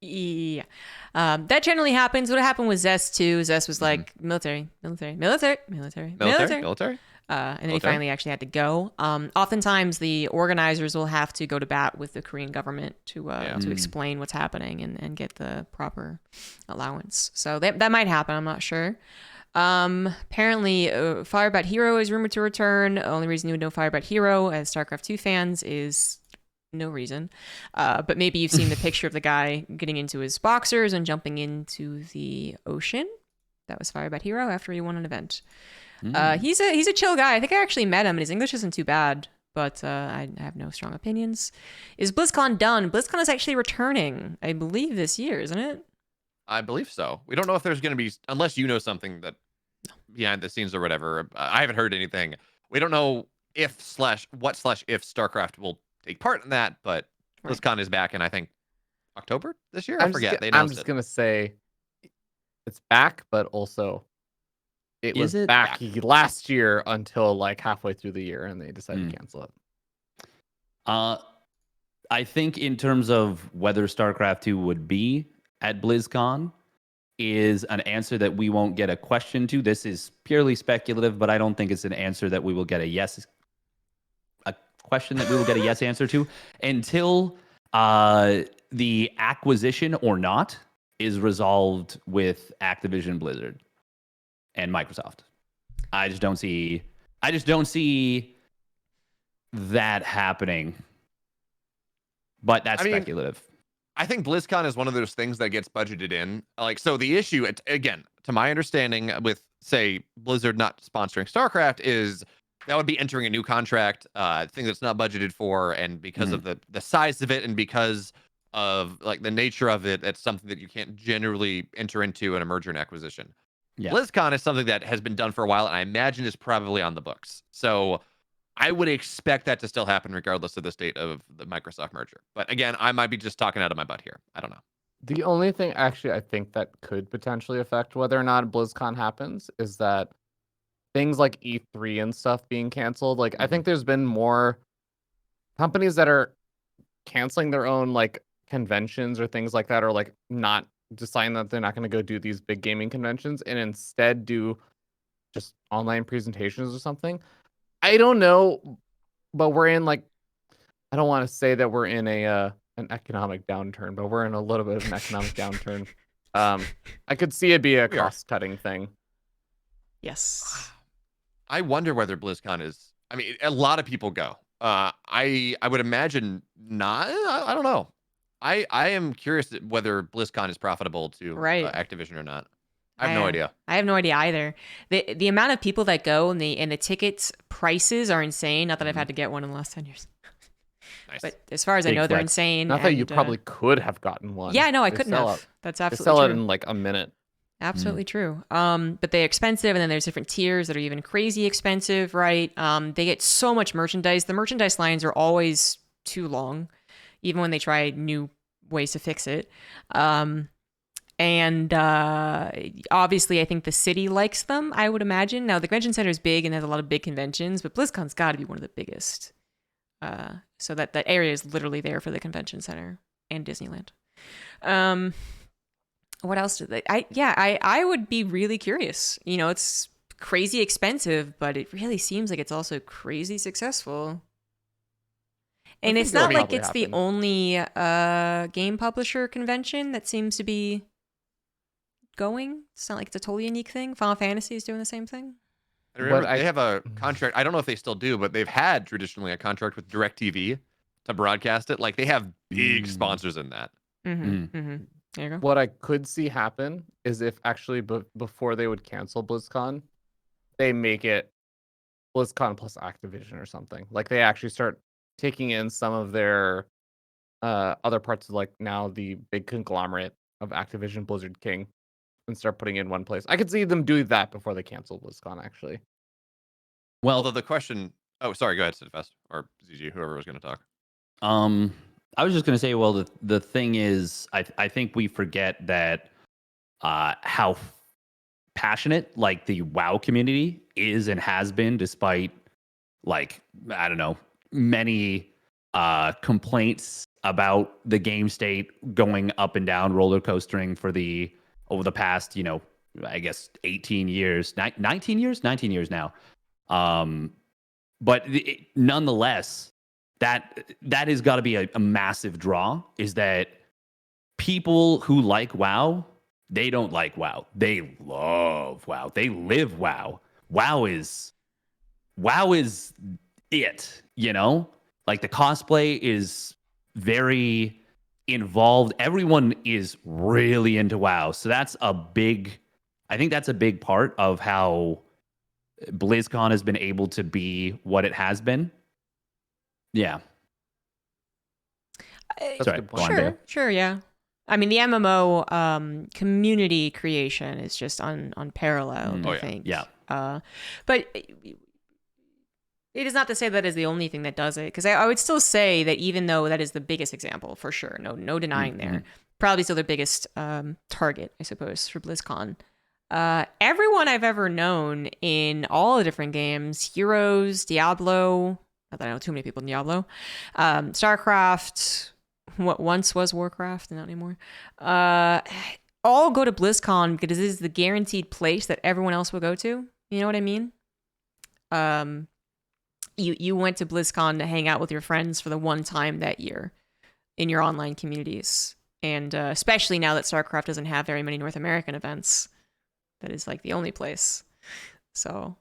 Yeah. That generally happens. What happened with Zest too? Zest was like military. And then he finally actually had to go. Oftentimes the organizers will have to go to bat with the Korean government to explain what's happening and get the proper allowance. So that might happen. I'm not sure. Apparently Firebat Hero is rumored to return. The only reason you would know Firebat Hero as StarCraft 2 fans is no reason. But maybe you've seen the picture of the guy getting into his boxers and jumping into the ocean. That was Firebat Hero after he won an event. He's a chill guy. I think I actually met him, and his English isn't too bad, but I have no strong opinions. Is BlizzCon done? BlizzCon is actually returning, I believe, this year, isn't it? I believe so. We don't know if there's going to be, unless you know something that behind the scenes or whatever. I haven't heard anything. We don't know if / what / if StarCraft will take part in that, but BlizzCon is back in, I think, October this year. I forget. I'm just going to say it's back, but also it was back last year until like halfway through the year, and they decided to cancel it. I think in terms of whether StarCraft 2 would be at BlizzCon is an answer that we won't get a question to. This is purely speculative, but I don't think it's an answer that we will get a question that we will get a yes answer to until the acquisition or not is resolved with Activision Blizzard and Microsoft. I just don't see that happening. But that's speculative. I think BlizzCon is one of those things that gets budgeted in. Like, so the issue, again, to my understanding, with, say, Blizzard not sponsoring StarCraft, is that would be entering a new contract, thing that's not budgeted for, and because of the size of it, and because of like the nature of it, that's something that you can't generally enter into in a merger and acquisition. Yeah. BlizzCon is something that has been done for a while, and I imagine is probably on the books. So I would expect that to still happen regardless of the state of the Microsoft merger. But again, I might be just talking out of my butt here. I don't know. The only thing actually I think that could potentially affect whether or not BlizzCon happens is that things like E3 and stuff being canceled. Like I think there's been more companies that are canceling their own like conventions or things like that, or like not deciding that they're not going to go do these big gaming conventions and instead do just online presentations or something. I don't know, but we're in like, I don't want to say that we're in an economic downturn, but we're in a little bit of an economic downturn. I could see it be a cost cutting thing. Yes. I wonder whether BlizzCon is. I mean, a lot of people go. I would imagine not. I don't know. I am curious whether BlizzCon is profitable to Activision or not. I have no idea. I have no idea either. The amount of people that go and the tickets prices are insane. Not that I've had to get one in the last 10 years. Nice. But as far as I know, they're insane. Not that you probably could have gotten one. Yeah, no, I couldn't have. That's absolutely true. They sell it in like a minute. Absolutely true. But they're expensive, and then there's different tiers that are even crazy expensive, right? They get so much merchandise. The merchandise lines are always too long, even when they try new ways to fix it. And obviously, I think the city likes them, I would imagine. Now, the convention center is big and has a lot of big conventions, but BlizzCon's got to be one of the biggest. So that area is literally there for the convention center and Disneyland. What else did they? I would be really curious. You know, it's crazy expensive, but it really seems like it's also crazy successful. And it's not like it's the only game publisher convention that seems to be going. It's not like it's a totally unique thing. Final Fantasy is doing the same thing. I remember they have a contract. I don't know if they still do, but they've had traditionally a contract with DirecTV to broadcast it. Like they have big sponsors in that. There you go. What I could see happen is if actually before they would cancel BlizzCon, they make it BlizzCon plus Activision or something. Like they actually start taking in some of their other parts of like now the big conglomerate of Activision, Blizzard, King, and start putting in one place. I could see them do that before they cancel BlizzCon, actually. Well, although the question... Oh, sorry, go ahead, Sidfest, or ZG, whoever was going to talk. I was just going to say, well, the thing is, I think we forget that how passionate, like, the WoW community is and has been, despite, like, I don't know, many complaints about the game state going up and down, roller coastering over the past, you know, I guess 18 years, 19 years? 19 years now. But nonetheless, that has got to be a massive draw, is that people who like WoW, they don't like WoW. They love WoW. They live WoW. WoW is it, you know? Like the cosplay is very involved. Everyone is really into WoW. So I think that's a big part of how BlizzCon has been able to be what it has been. Yeah. Sure, yeah. I mean, the MMO community creation is just unparalleled, I think. Yeah. But it is not to say that is the only thing that does it, because I would still say that even though that is the biggest example, for sure, no denying there, probably still their biggest target, I suppose, for BlizzCon. Everyone I've ever known in all the different games, Heroes, Diablo, not that I know too many people in Diablo, StarCraft, what once was Warcraft and not anymore, all go to BlizzCon because this is the guaranteed place that everyone else will go to. You know what I mean? You went to BlizzCon to hang out with your friends for the one time that year in your online communities. And especially now that StarCraft doesn't have very many North American events, that is like the only place. So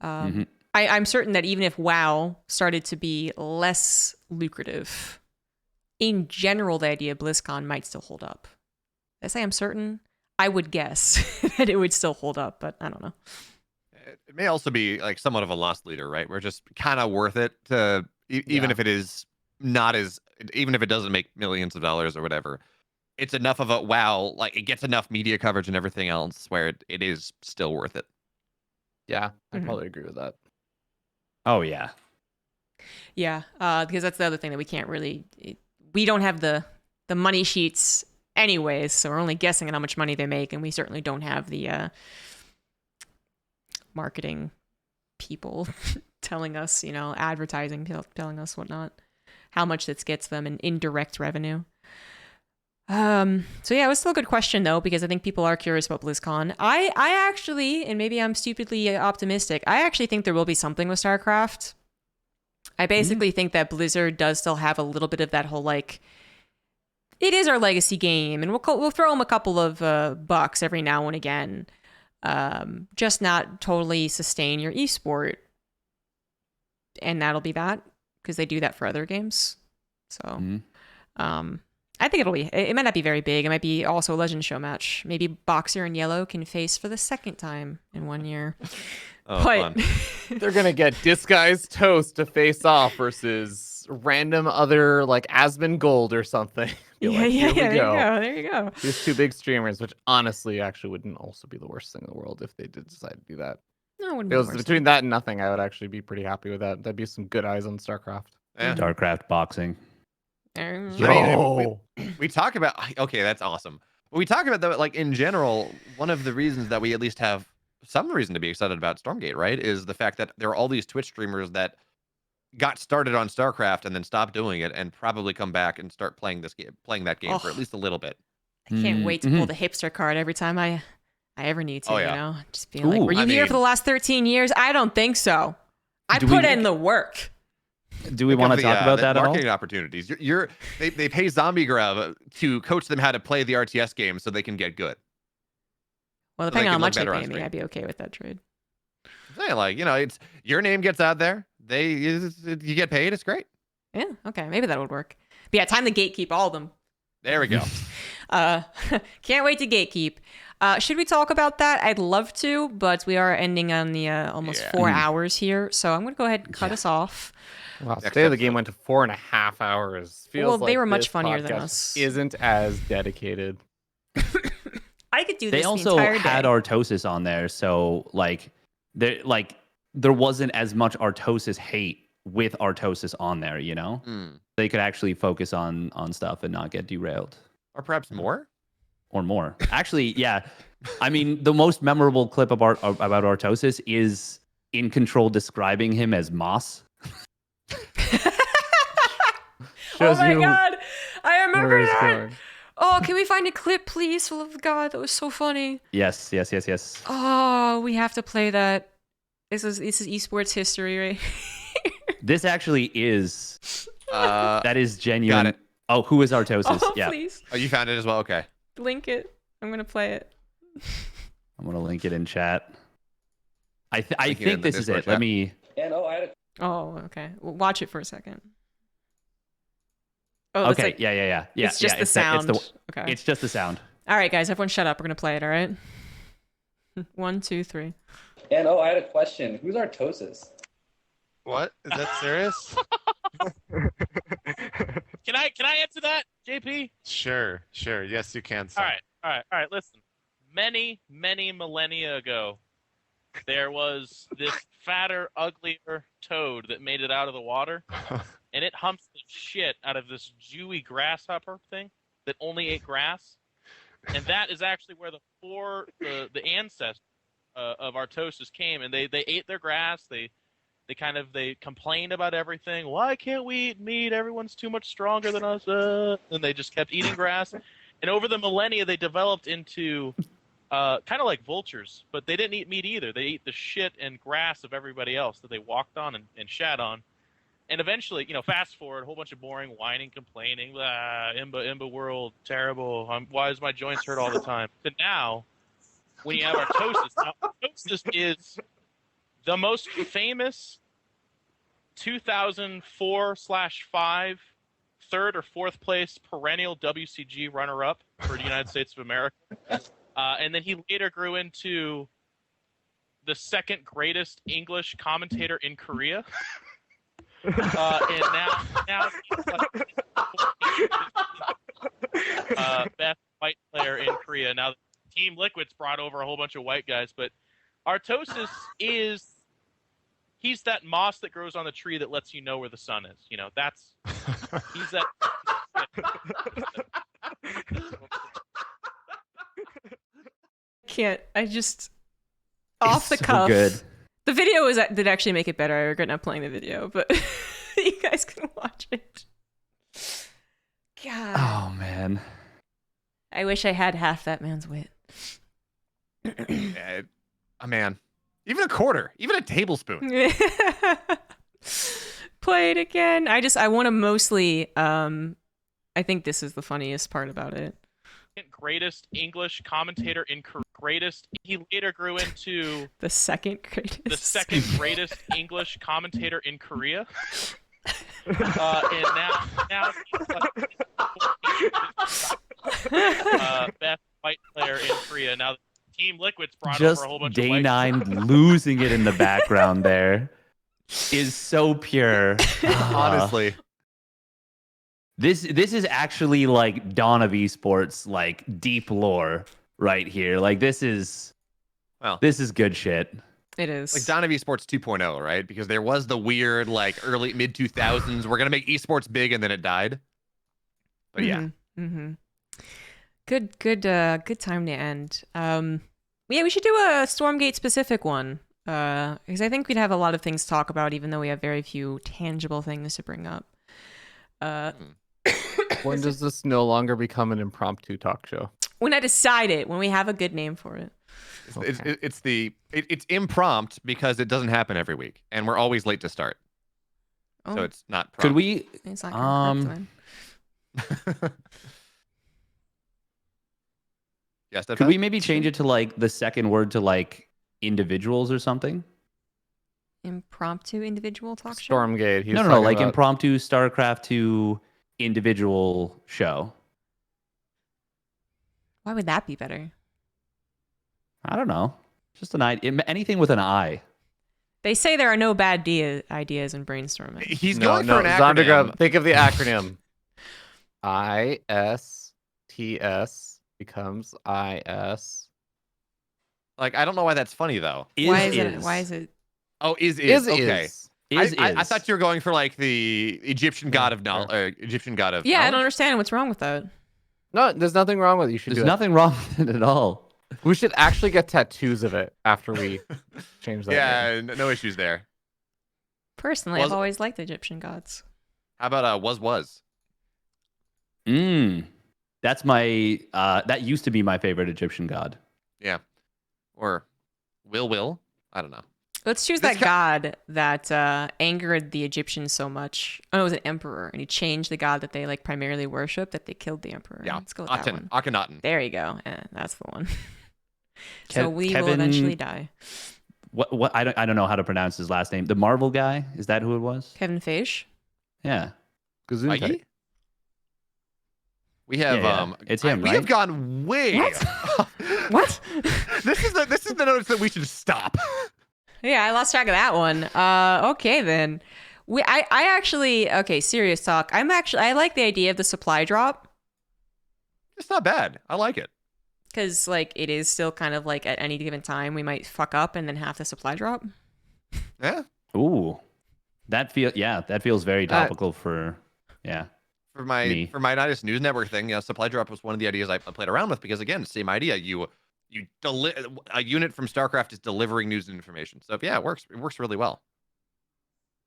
I'm certain that even if WoW started to be less lucrative, in general, the idea of BlizzCon might still hold up. I say I'm certain. I would guess that it would still hold up, but I don't know. It may also be like somewhat of a lost leader, right? We're just kind of worth it to, even if it is not as, even if it doesn't make millions of dollars or whatever, it's enough of a WoW, like it gets enough media coverage and everything else where it is still worth it. Yeah, I probably agree with that. Oh, yeah. Yeah, because that's the other thing that we can't really, we don't have the money sheets anyways, so we're only guessing at how much money they make, and we certainly don't have the marketing people telling us, advertising, telling us whatnot, how much this gets them in indirect revenue. So yeah, it was still a good question though, because I think people are curious about BlizzCon. I actually, and maybe I'm stupidly optimistic, I actually think there will be something with StarCraft. I basically think that Blizzard does still have a little bit of that whole like, it is our legacy game, and we'll throw them a couple of bucks every now and again, just not totally sustain your esport, and that'll be that, because they do that for other games. So, I think it might not be very big. It might be also a Legend show match. Maybe Boxer and Yellow can face for the second time in 1 year. Oh, But fun. They're gonna get Disguised Toast to face off versus random other like Asmongold or something. Be like, here we There you go. These two big streamers, which honestly actually wouldn't also be the worst thing in the world if they did decide to do that. No, it wouldn't If be it the was worst. between that and nothing, I would actually be pretty happy with that. That'd be some good eyes on StarCraft. Yeah. StarCraft boxing. We talk about, okay, that's awesome. But we talk about that, like in general, one of the reasons that we at least have some reason to be excited about Stormgate, right, is the fact that there are all these Twitch streamers that got started on StarCraft and then stopped doing it, and probably come back and start playing that game for at least a little bit. I can't wait to pull the hipster card every time I ever need to, just being like, were you here for the last 13 years? I don't think so. I put in the work. Do we want to talk about that at all? Marketing opportunities. They pay ZombieGrub to coach them how to play the RTS game so they can get good. Well, depending on how much they pay me, I'd be okay with that trade. I'm saying, it's your name gets out there. You get paid. It's great. Yeah. Okay. Maybe that would work. But yeah, time to gatekeep all of them. There we go. Can't wait to gatekeep. Should we talk about that? I'd love to, but we are ending on the almost 4 hours here, so I'm going to go ahead and cut us off. Wow, State of the Game went to 4.5 hours. Feels they like were much this funnier than podcast us. Isn't as dedicated. I could do this. They also the entire had day. Artosis on there, so there wasn't as much Artosis hate with Artosis on there. They could actually focus on stuff and not get derailed. Or perhaps more. Or more. Actually, yeah. I mean, the most memorable clip about Artosis is InControl describing him as Moss. Oh my god, I remember where he's that. going. Oh, can we find a clip, please? For the love of God, that was so funny. Yes. Oh, we have to play that. This is esports history, right? This actually is. That is genuine. Got it. Oh, who is Artosis? Oh, yeah. please. Oh, you found it as well. Okay. Link it. I'm gonna play it. I'm gonna link it in chat. I Link it in think the this is Discord it. chat. Let me. Oh, okay. Well, watch it for a second. Oh, Okay. Yeah. It's just the sound. Okay. It's just the sound. All right, guys. Everyone, shut up. We're gonna play it. All right. 1, 2, 3. And I had a question. Who's Artosis? What? Is that serious? Can I answer that, JP? Sure. Yes, you can. Sir. All right. Listen, many millennia ago, there was this fatter, uglier toad that made it out of the water, and it humps the shit out of this Jewy grasshopper thing that only ate grass, and that is actually where the ancestors of Artosis came, and they ate their grass. They complained about everything. Why can't we eat meat? Everyone's too much stronger than us. And they just kept eating grass. And over the millennia, they developed into kind of like vultures, but they didn't eat meat either. They ate the shit and grass of everybody else that they walked on and shat on. And eventually, fast forward, a whole bunch of boring whining, complaining, Imba world, terrible. Why is my joints hurt all the time? But now, when you have Artosis, Artosis is the most famous 2004/5 third or fourth place perennial WCG runner-up for the United States of America. And then he later grew into the second greatest English commentator in Korea. And now he's like best white player in Korea. Now Team Liquid's brought over a whole bunch of white guys, but Artosis he's that moss that grows on the tree that lets you know where the sun is. He's that. Can't. I just off the so cuff. good. The video did actually make it better. I regret not playing the video, but you guys can watch it. God. Oh man. I wish I had half that man's wit. A man. Even a quarter. Even a tablespoon. Play it again. I want to mostly. I think this is the funniest part about it. Greatest English commentator in greatest. He later grew into the second greatest. The second greatest English commentator in Korea. And now he's like, best white player in Korea. Now Team Liquid's brought over a whole bunch of white. Day9 losing it in the background there is so pure. Honestly. This is actually like Dawn of Esports, like deep lore right here. Like this is good shit. It is. Like Dawn of Esports 2.0, right? Because there was the weird like early mid 2000s we're going to make esports big and then it died. But yeah. Mm-hmm. Good time to end. Yeah, we should do a Stormgate specific one. Because I think we'd have a lot of things to talk about even though we have very few tangible things to bring up. When does this no longer become an impromptu talk show? When I decide it, when we have a good name for it. It's impromptu because it doesn't happen every week, and we're always late to start. So it's not. Could we? It's not gonna Yes. Could we maybe change it to like the second word to like individuals or something? Impromptu individual talk show. Stormgate. No, like impromptu StarCraft 2 individual show. Why would that be better? I don't know. Just an idea. Anything with an I. They say there are no bad ideas in brainstorming. He's going for an acronym. ZombieGrub, think of the acronym. ISTS becomes IS. Like, I don't know why that's funny though. Why is it? Oh, is okay. I thought you were going for like the Egyptian god of knowledge. Egyptian god of Yeah, knowledge? I don't understand what's wrong with that. No, there's nothing wrong with it. You should There's do it. nothing wrong with it at all. We should actually get tattoos of it after we change that. Yeah, no issues there. Personally, I've always liked the Egyptian gods. How about was? That's my that used to be my favorite Egyptian god. Yeah. Or will? I don't know. Let's choose that god that angered the Egyptians so much. Oh, it was an emperor, and he changed the god that they like primarily worship, that they killed the emperor. Yeah, let's go with that one. Akhenaten. There you go. That's the one. So we will eventually die. What? I don't know how to pronounce his last name. The Marvel guy, is that who it was? Kevin Feige. Yeah. Gesundheit. We have it's him. We have gone way. What? This is the notice that we should stop. Yeah, I lost track of that one. Okay then. I actually serious talk. I like the idea of the supply drop. It's not bad. I like it. Because like it is still kind of like at any given time we might fuck up and then have the supply drop. Yeah. Ooh. That feels very topical for my Unitas News Network thing. Supply drop was one of the ideas I played around with because again, same idea. A unit from StarCraft is delivering news and information. So it works. It works really well.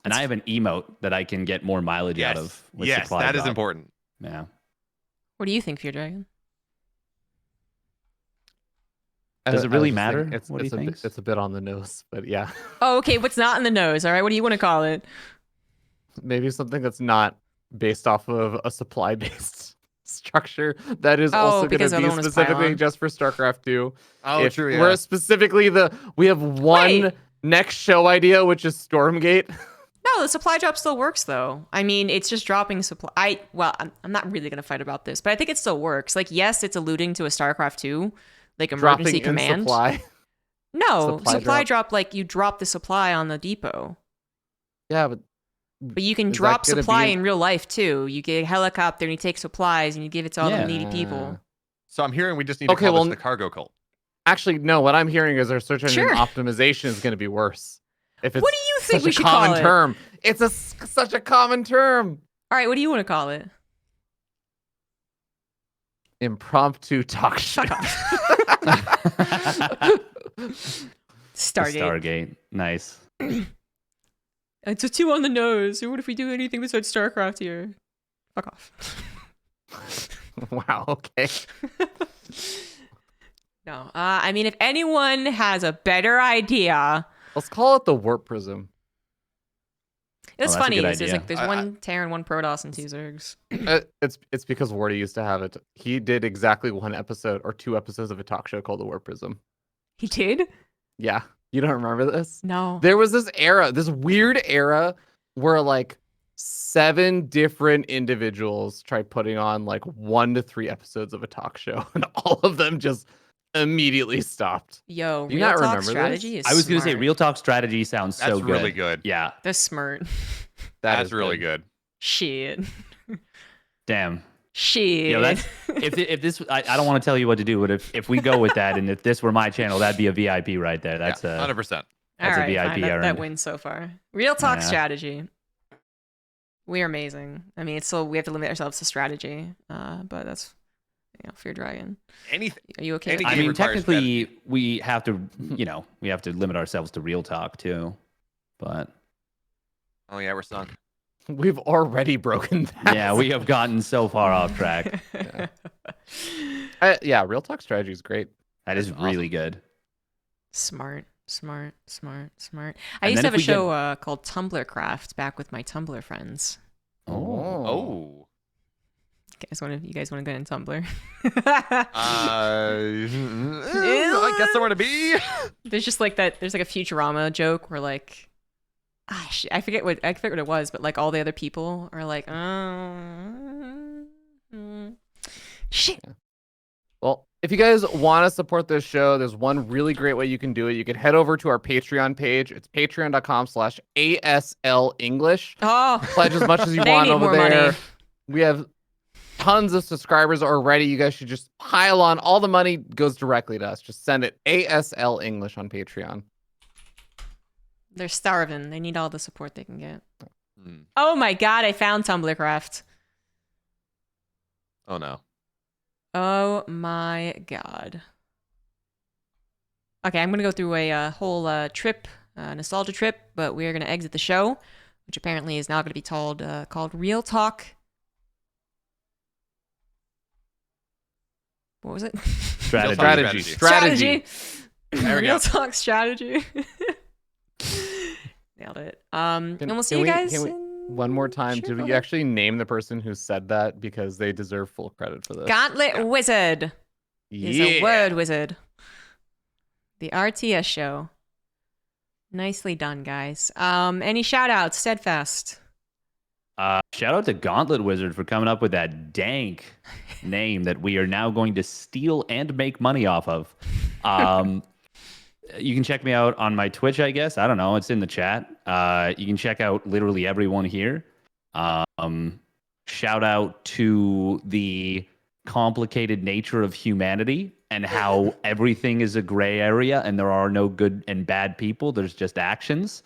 And I have an emote that I can get more mileage out of. With supply that drop. is important. Yeah. What do you think, Fear Dragon? Does it really matter? What he thinks? It's a bit on the nose, but yeah. Oh, okay. What's not in the nose? All right. What do you want to call it? Maybe something that's not based off of a supply-based structure that is also going to be specifically just for StarCraft 2. Oh, true. Yeah. We're specifically we have one next show idea, which is Stormgate. No, the supply drop still works though. I mean, it's just dropping supply. I'm not really gonna fight about this, but I think it still works. Like, yes, it's alluding to a StarCraft 2, like emergency command. Supply. No, supply drop. Like you drop the supply on the depot. Yeah, but you can drop supply in real life too. You get a helicopter and you take supplies and you give it to all the needy people. So I'm hearing we just need to call this the cargo cult. Actually, no. What I'm hearing is our search engine optimization is going to be worse. If it's what do you think we should call it? Common term. It's such a common term. All right, what do you want to call it? Impromptu talk show. Stargate. Stargate. Nice. It's a 2 on the nose. What if we do anything besides StarCraft here? Fuck off. Wow. Okay. No. I mean, if anyone has a better idea, Let's call it the Warp Prism. it's that's a funny. good There's idea. like there's one Terran, one Protoss, and 2 Zergs. It's because Wardy used to have it. He did exactly 1 episode or 2 episodes of a talk show called the Warp Prism. He did? Yeah. You don't remember this? No. There was this era, this weird era where like 7 different individuals tried putting on like 1 to 3 episodes of a talk show, and all of them just immediately stopped. Yo, Do you real not talk remember this? strategy is I was gonna say smart. real talk strategy sounds so That's good. really good. Yeah. That's smart. That's really good. Shit. Damn. Shit. You know, that's if this I don't want to tell you what to do, but if we go with that, and if this were my channel, that'd be a VIP right there. That's Yeah, 100%. that's All a right, VIP fine. That errand. wins so far. Real talk Yeah. strategy. We're amazing. I mean, it's still we have to limit ourselves to strategy. But that's Fear Dragon. Anything. Are you okay? Any with I that? game mean, requires technically, we have to, we have to limit ourselves to real talk too. But Oh yeah, we're sunk. We've already broken that. yeah, we have gotten so far off track. Yeah, real talk strategy is great. That is That's really good. Smart. I And used then to have if a we get- show called Tumblr Craft back with my Tumblr friends. Oh. You guys want to go in Tumblr? I guess somewhere to be. There's just like that. There's like a Futurama joke where like, I forget what it was, but like all the other people are like, shit. Well, if you guys want to support this show, there's one really great way you can do it. You can head over to our Patreon page. It's patreon.com/ASLEnglish. Oh, Pledge as much as you They want need over more there. money. We have tons of subscribers already. You guys should just pile on. All the money goes directly to us. Just send it ASL English on Patreon. they're starving. They need all the support they can get. Hmm. Oh my god, I found Tumblr Craft. Oh no. Oh my god. Okay, I'm gonna go through a whole nostalgia trip, but we're gonna exit the show, which apparently is now gonna be called Real Talk. What was it? Strategy. Strategy. There we Real go. Talk strategy. Nailed it. And we'll see you guys. Can we, in- one more time, Sure, did go we ahead. actually name the person who said that? Because they deserve full credit for this. Gauntlet Wizard is a Yeah. word wizard. The RTS show. Nicely done, guys. Any shout outs? Steadfast. Shout out to Gauntlet Wizard for coming up with that dank name that we are now going to steal and make money off of. You can check me out on my Twitch, I guess. I don't know. It's in the chat. You can check out literally everyone here. Shout out to the complicated nature of humanity and how everything is a gray area and there are no good and bad people. There's just actions.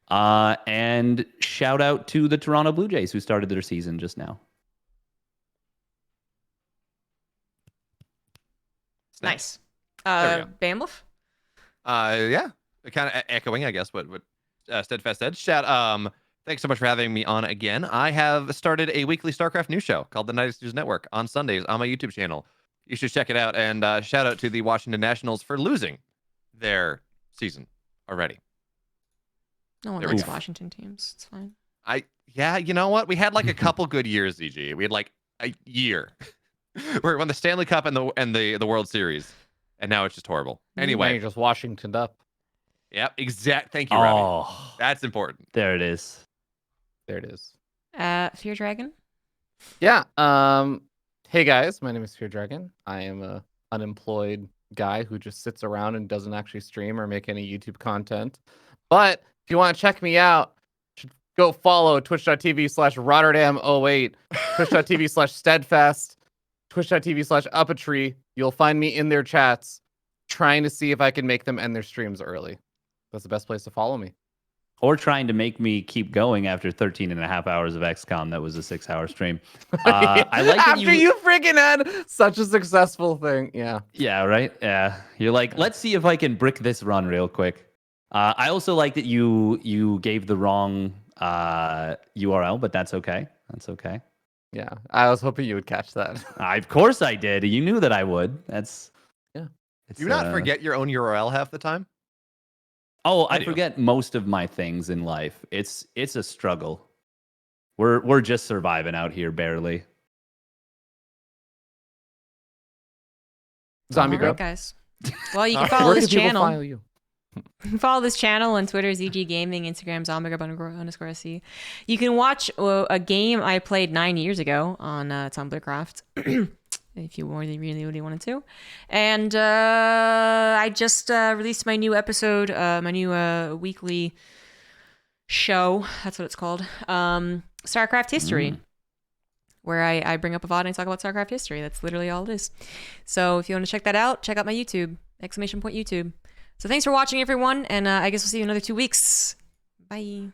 And shout out to the Toronto Blue Jays who started their season just now. Nice. There BeoMulf? Yeah, kind of echoing, I guess, what Steadfast said. Thanks so much for having me on again. I have started a weekly StarCraft news show called the 90s News Network on Sundays on my YouTube channel. You should check it out. And shout out to the Washington Nationals for losing their season already. No one There we likes go. Washington teams. It's fine. Yeah, you know what? We had like a couple good years, ZG. We had like a year where we won the Stanley Cup and the World Series, and now it's just horrible. Now Anyway, you're just Washington up. yep, Thank you, Robbie. Oh, That's important. there it is. There it is. Fear Dragon? Yeah. Hey guys, my name is Fear Dragon. I am a unemployed guy who just sits around and doesn't actually stream or make any YouTube content. But if you want to check me out, you should go follow twitch.tv/Rotterdam08, twitch.tv/Steadfast, twitch.tv/Uppetree. You'll find me in their chats trying to see if I can make them end their streams early. That's the best place to follow me. Or trying to make me keep going after 13 and a half hours of XCOM. That was a 6-hour stream. I like that After you freaking had such a successful thing. Yeah. Yeah, right? Yeah. You're like, let's see if I can brick this run real quick. I also like that you gave the wrong URL, but that's okay. That's okay. Yeah, I was hoping you would catch that. Of course I did. You knew that I would. That's yeah. Do you not forget your own URL half the time? Oh, I I do. forget most of my things in life. It's a struggle. We're just surviving out here barely. Zombie All right, Grub. guys. Well, you can follow Where this can people channel. follow you? You can follow this channel on Twitter, ZG Gaming, Instagram, ZombieGrub_SC. You can watch a game I played 9 years ago on TumblrCraft, if you really wanted to. And I just released my new episode, my new weekly show. That's what it's called. StarCraft History. Where I bring up a VOD and I talk about StarCraft history. That's literally all it is. So if you want to check that out, check out my YouTube, !YouTube. So thanks for watching, everyone, and I guess we'll see you in another 2 weeks. Bye.